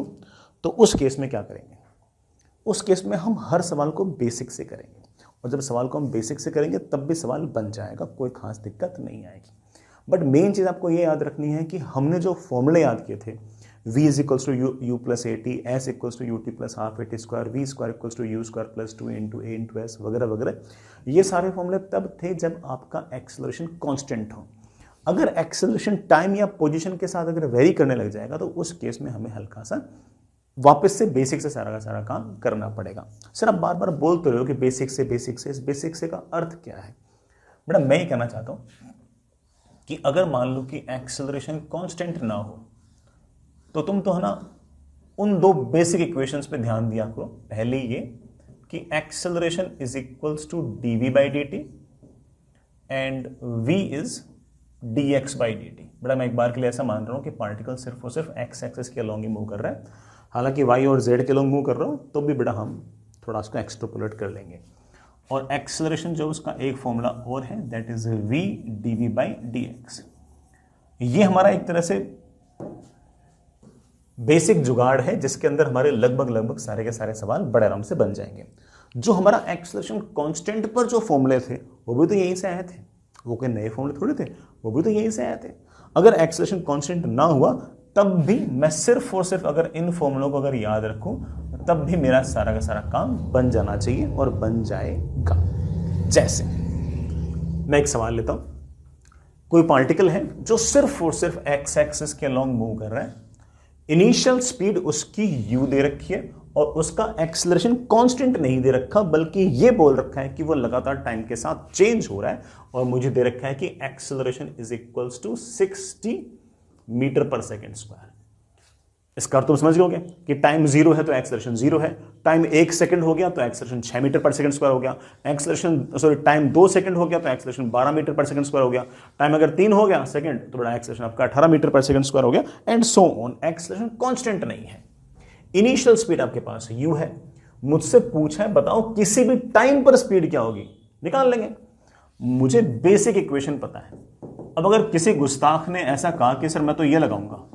तो उस केस में क्या करेंगे? उस केस में हम हर सवाल को बेसिक से करेंगे, और जब सवाल को हम बेसिक से करेंगे तब भी सवाल बन जाएगा, कोई खास दिक्कत नहीं आएगी। बट मेन चीज़ आपको ये याद रखनी है कि हमने जो फॉर्मूले याद किए थे, v is equals to u plus a t, s equals to u t plus half a t square, v square equals to u square plus 2 into a into s वगैरह वगैरह, ये सारे फॉर्मूले तब थे जब आपका एक्सेलरेशन कांस्टेंट हो। अगर एक्सेलरेशन टाइम या पोजीशन के साथ अगर वेरी करने लग जाएगा तो उस केस में हमें हल्का सा वापस से बेसिक से सारा का सारा काम करना पड़ेगा। सर आप बार बार बोलते रहे हो कि बेसिक से बेसिक से, इस बेसिक से का अर्थ क्या है? बेटा मैं ये कहना चाहता हूं कि अगर मान लो कि एक्सेलरेशन कांस्टेंट ना हो तो तुम तो है ना उन दो बेसिक इक्वेशंस पे ध्यान दिया करो। पहले ये कि acceleration is equals to dv by dt and v is dx by dt। बेटा मैं एक बार के लिए ऐसा मान रहा हूं कि पार्टिकल सिर्फ और सिर्फ x एक्सिस के अलोंग ही मूव कर रहा है, हालांकि y और z के अलोंग मूव कर रहा हूं तो भी बेटा हम थोड़ा उसको एक्सट्रापोलेट कर लेंगे। और एक्सेलरेशन जो उसका एक फॉर्मूला और है that is v dv by dx। ये हमारा एक तरह से बेसिक जुगाड़ है जिसके अंदर हमारे लगभग सारे के सारे सवाल बड़े आराम से बन जाएंगे। जो हमारा एक्सेलरेशन कांस्टेंट पर जो फॉर्मूले थे वो भी तो यहीं से आए थे, वो कोई नए फॉर्मूले थोड़े थे, वो भी तो यहीं से आए थे। अगर एक्सेलरेशन कांस्टेंट ना हुआ तब भी मैं सिर्फ और सिर्फ अगर इन फॉर्मूलों को अगर याद रखूं तब भी मेरा सारा का सारा काम बन जाना चाहिए और बन जाएगा। जैसे मैं एक सवाल लेता हूं, कोई पार्टिकल है जो सिर्फ और सिर्फ एक्स एक्सिस के अलोंग मूव कर रहा है, इनिशियल स्पीड उसकी u दे रखी है और उसका एक्सेलरेशन कांस्टेंट नहीं दे रखा, बल्कि ये बोल रखा है कि वो लगातार टाइम के साथ चेंज हो रहा है, और मुझे दे रखा है कि acceleration is equals to 60 metre per second square. इसका अर्थ तुम समझ गए कि टाइम 0 है तो एक्सेलरेशन 0 है, टाइम 1 सेकंड हो गया तो एक्सेलरेशन 6 मीटर पर सेकंड स्क्वायर हो गया, टाइम 2 सेकंड हो गया तो एक्सेलरेशन 12 मीटर पर सेकंड स्क्वायर हो गया, टाइम अगर 3 हो गया सेकंड तो बड़ा एक्सेलरेशन आपका 18 मीटर पर सेकंड स्क्वायर हो गया, and so on. Acceleration constant नहीं है, इनिशियल स्पीड आपके पास u है, मुझसे पूछा है बताओ किसी भी टाइम पर स्पीड क्या होगी, निकाल लेंगे। मुझे बेसिक इक्वेशन पता है। अब अगर किसी गुस्ताख ने ऐसा कहा कि सर मैं तो ये लगाऊंगा,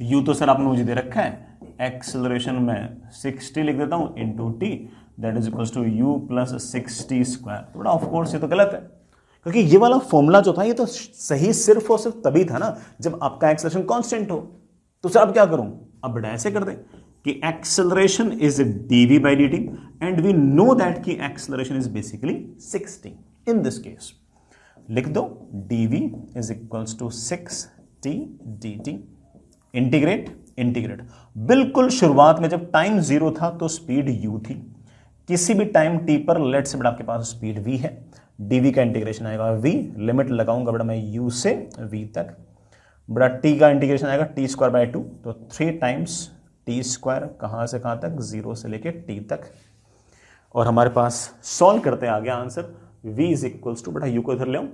u तो सर आपने मुझे दे रखा है, एक्सेलरेशन में 60 लिख देता हूं into t that is equals to u plus 60 square, तो बड़ा ऑफकोर्स ये तो गलत है, क्योंकि ये वाला फॉर्मूला जो था ये तो सही सिर्फ और सिर्फ तभी था ना जब आपका एक्सेलरेशन कांस्टेंट हो। तो सर अब क्या करूं? अब बेटा ऐसे कर दें कि acceleration is dv by dt and we know that कि acceleration is basically 60। In this case लिख दो dv is equals to 6t dt, integrate. बिल्कुल शुरुआत में जब टाइम 0 था तो स्पीड u थी, किसी भी टाइम t पर लेट से बेटा आपके पास स्पीड v है, dv का इंटीग्रेशन आएगा v, लिमिट लगाऊंगा बेटा मैं u से v तक, बड़ा t का इंटीग्रेशन आएगा t स्क्वायर बाई 2, तो 3 टाइम्स t स्क्वायर, कहां से कहां तक, 0 से लेके t तक। और हमारे पास सॉल्व करते आ गया answer v is equals to, बेटा u को इधर ले आऊं,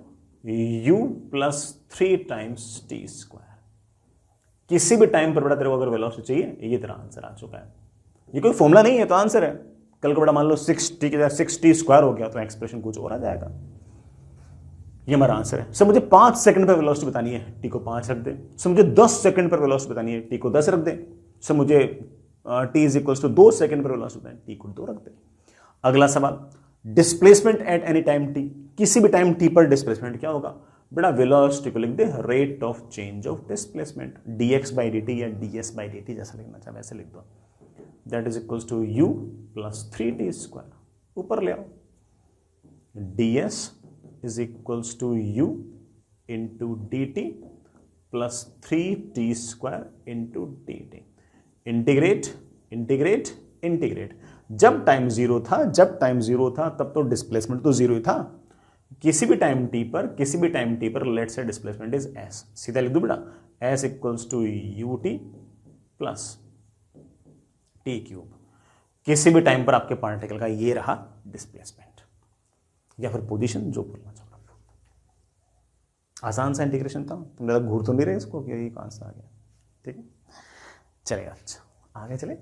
u plus 3 times t square. किसी भी टाइम पर बेटा तेरे को अगर वेलोसिटी चाहिए, ये तेरा आंसर आ चुका है। ये कोई फॉर्मूला नहीं है तो आंसर है। कल को बेटा मान लो 60 के 60 स्क्वायर हो गया तो एक्सप्रेशन कुछ और आ जाएगा। ये हमारा आंसर है। सर मुझे 5 सेकंड पर वेलोसिटी बतानी है, टी को 5 रख दे। सर मुझे 10 सेकंड पर वेलोसिटी बतानी है, टी को 10 रख दे। सर मुझे t is equals to 2 second पर वेलोसिटी बतानी है, टी को 2 रख दे। अगला सवाल, displacement at any time t, किसी भी टाइम टी पर डिस्प्लेसमेंट क्या होगा? बेटा वेलोसिटी को लिख दे rate of change of displacement, dx by dt या ds बाई dt जैसा लिखना चाहे वैसे लिख दो। That is equals to u plus 3t square, ऊपर ले आओ, ds is equals to u into dt plus 3t square into dt। Integrate integrate integrate. जब टाइम जीरो था तब तो डिस्प्लेसमेंट तो जीरो ही था। किसी भी टाइम टी पर लेट से डिस्प्लेसमेंट इज एस, सीधा लिख दो बेटा, s equals to u t plus t cube. किसी भी टाइम पर आपके पार्टिकल का ये रहा डिस्प्लेसमेंट या फिर पोजीशन, जो बोलना चाहो। आसान सा इंटीग्रेशन था, तुम ज़्यादा घूर तो नहीं रहे इसको कि ये कहां से आ गया। ठीक है, चलेगा। अच्छा आगे चले।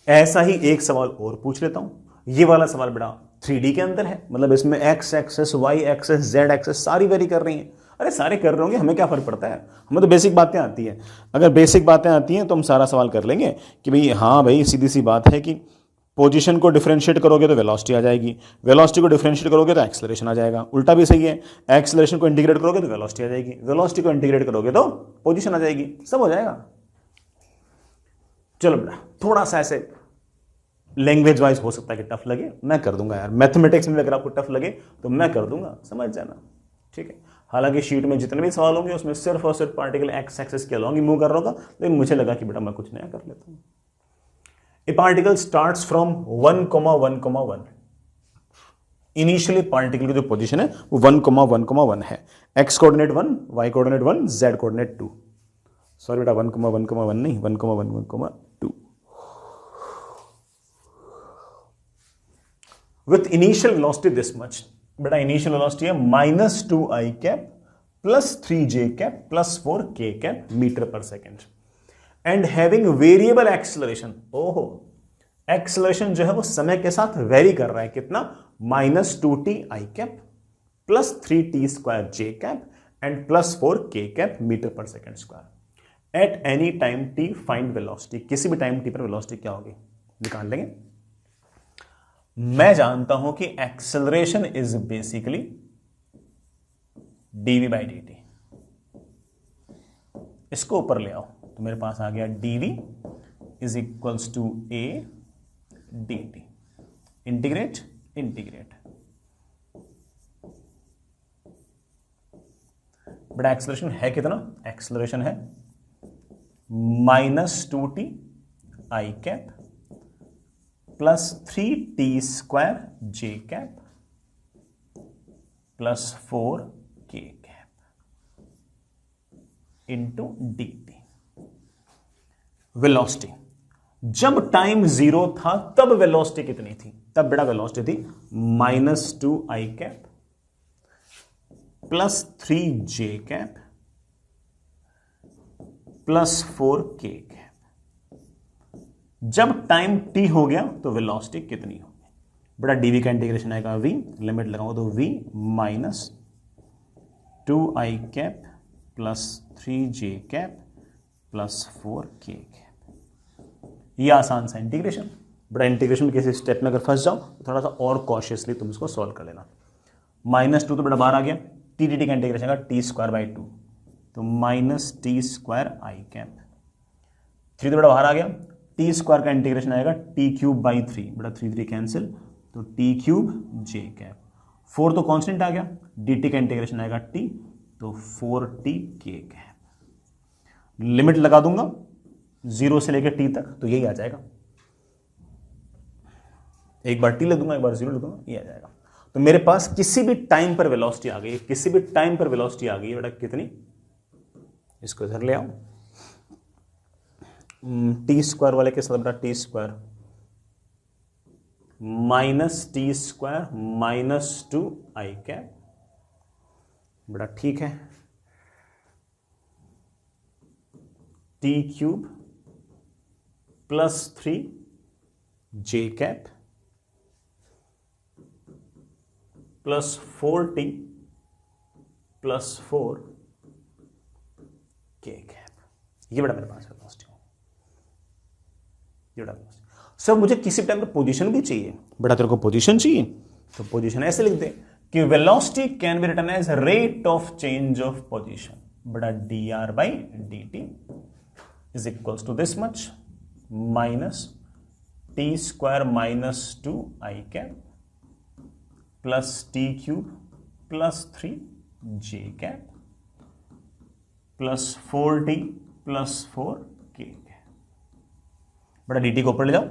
ऐसा ही एक सवाल और पूछ लेता हूं। ये वाला सवाल बेटा 3D के अंदर है, मतलब इसमें x axis, y axis, z axis सारी वेरी कर रही हैं। अरे सारे कर रहे होंगे, हमें क्या फर्क पड़ता है, हमें तो बेसिक बातें आती हैं। अगर बेसिक बातें आती हैं तो हम सारा सवाल कर लेंगे कि भाई हाँ भाई सीधी सी बात है कि पोजीशन को डिफरेंशिएट करोगे तो वेलोसिटी आ जाएगी, वेलोसिटी को डिफरेंशिएट करोगे तो एक्सेलरेशन आ जाएगा। उल्टा भी सही है, एक्सेलरेशन को इंटीग्रेट करोगे तो वेलोसिटी आ जाएगी, वेलोसिटी को इंटीग्रेट करोगे तो पोजीशन आ जाएगी, सब हो जाएगा। चलो बेटा थोड़ा सा ऐसे लैंग्वेज वाइज हो सकता है कि टफ लगे, मैं कर दूंगा यार। मैथमेटिक्स में अगर आपको टफ लगे तो मैं कर दूंगा, समझ जाना। ठीक है, हालांकि शीट में जितने भी सवाल होंगे उसमें सिर्फ और सिर्फ पार्टिकल एक्स एक्सिस के अलॉन्ग ही मूव कर रहा होगा, लेकिन मुझे लगा कि बेटा मैं कुछ नया कर लेता हूं। A particle starts from 1,1,1। Initially particle की जो पोजीशन है वो 1,1,1 है। X coordinate 1, y coordinate 1, z coordinate 2। Sorry बेटा 1,1,1 नहीं, 1,1,1,2। With initial velocity this much, बेटा इनिशियल वेलोसिटी है -2i cap plus 3j cap plus 4k cap meter per second and having variable acceleration. ओहो, एक्सेलरेशन जो है वो समय के साथ वेरी कर रहा है, कितना, -2t i cap plus 3t square j cap and plus 4k cap meter per second square. At any time t find velocity. किसी भी टाइम t पर वेलोसिटी क्या होगी निकाल लेंगे। मैं जानता हूं कि acceleration is basically dv by dt। इसको ऊपर ले आओ तो मेरे पास आ गया dv is equals to a dt। Integrate integrate. बड़ा एक्सेलरेशन है कितना, एक्सेलरेशन है -2t i cap plus 3t square j cap plus 4k cap into dt। Velocity, जब टाइम जीरो था तब वेलोसिटी कितनी थी, तब बेटा वेलोसिटी थी -2i cap plus 3j cap plus 4k cap. जब टाइम t हो गया तो वेलोसिटी कितनी होगी, बड़ा dv का इंटीग्रेशन आएगा v, लिमिट लगाऊंगा तो v -2i cap plus 3j cap plus 4k cap. ये आसान सा इंटीग्रेशन। बड़ा इंटीग्रेशन में किसी स्टेप में अगर फंस जाओ तो थोड़ा सा और कॉशियसली तुम इसको सॉल्व कर लेना। -2 तो बड़ा बाहर आ गया, t dt का इंटीग्रेशन आएगा t स्क्वायर बाई 2, तो -t स्क्वायर i कैप। 3 तो बड़ा बाहर आ गया, टी स्क्वायर का इंटीग्रेशन आएगा टी क्यूब बाई 3, बड़ा 3 कैंसिल, तो टी क्यूब जे कैप। 4 तो कांस्टेंट आ गया, dt का इंटीग्रेशन आएगा t, तो 4t k कैप। लिमिट लगा दूंगा 0 से लेकर t तक, तो यही आ जाएगा। एक बार t ले दूंगा, एक बार 0 ले दूंगा, ये आ जाएगा। तो मेरे पास किसी भी टाइम पर वेलोसिटी आ गई, किसी भी टाइम पर वेलोसिटी आ गई बेटा कितनी, इसको इधर ले आओ। टी स्क्वायर वाले के साथ बेटा T square -t square -2i cap, बेटा ठीक है, T cube plus 3j cap plus 4t plus 4k cap. ये बेटा मेरे पास वेलोसिटी। सर मुझे किसी टाइम पर पोजीशन भी चाहिए, बेटा तेरे को पोजीशन चाहिए तो पोजीशन ऐसे लिख दे, कि velocity can be written as rate of change of position बड़ा dr by dt is equals to this much minus t square minus 2 i cap plus t cube plus 3 j cap plus 4t plus 4 k बड़ा dt को ऊपर ले जाओ।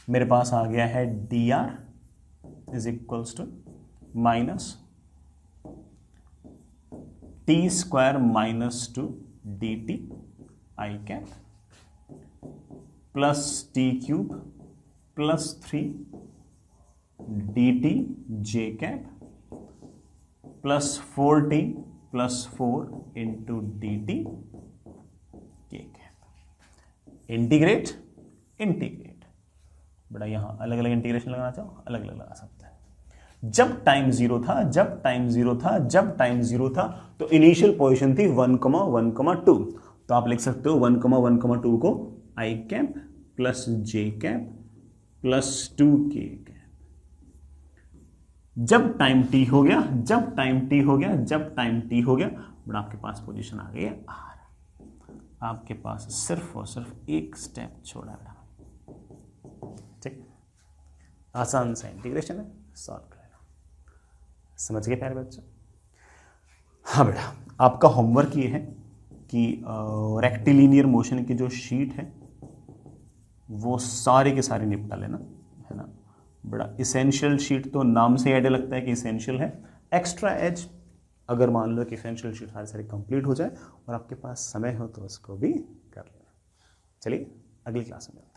मेरे पास आ गया है dr is equals to minus t square minus 2 dt i cap plus t cube plus 3 dt j cap plus 4t plus 4 into dt k cap. Integrate integrate बड़ा यहां अलग अलग इंटीग्रेशन लगाना चाहो अलग अलग लगा सकते हैं। जब टाइम जीरो था जब टाइम जीरो था तो इनिशियल पोजीशन थी 1,1,2 तो आप लिख सकते हो 1,1,2 को आई कैप प्लस जे कैप प्लस 2 के कैप। जब टाइम टी हो गया बड़ा आपके पास पोजीशन आ गई है आर। आपके पास सिर्फ और सिर्फ एक स्टेप छोड़ा है। ठीक, आसान सा इंटीग्रेशन है, सॉल्व कर लेना। समझ गए प्यारे बच्चों? हाँ बेटा, आपका होमवर्क ये है कि रेक्टिलिनियर मोशन की जो शीट है वो सारे के सारे निपटा लेना, है ना। बड़ा इसेंशियल शीट तो नाम से आइडिया लगता है कि इसेंशियल है। एक्स्ट्रा एज अगर मान लो कि इसेंशियल शीट सारे सारे कंप्लीट हो जाए और आपके पास समय हो तो उसको भी कर लेना। चलिए अगली क्लास में मिलते हैं।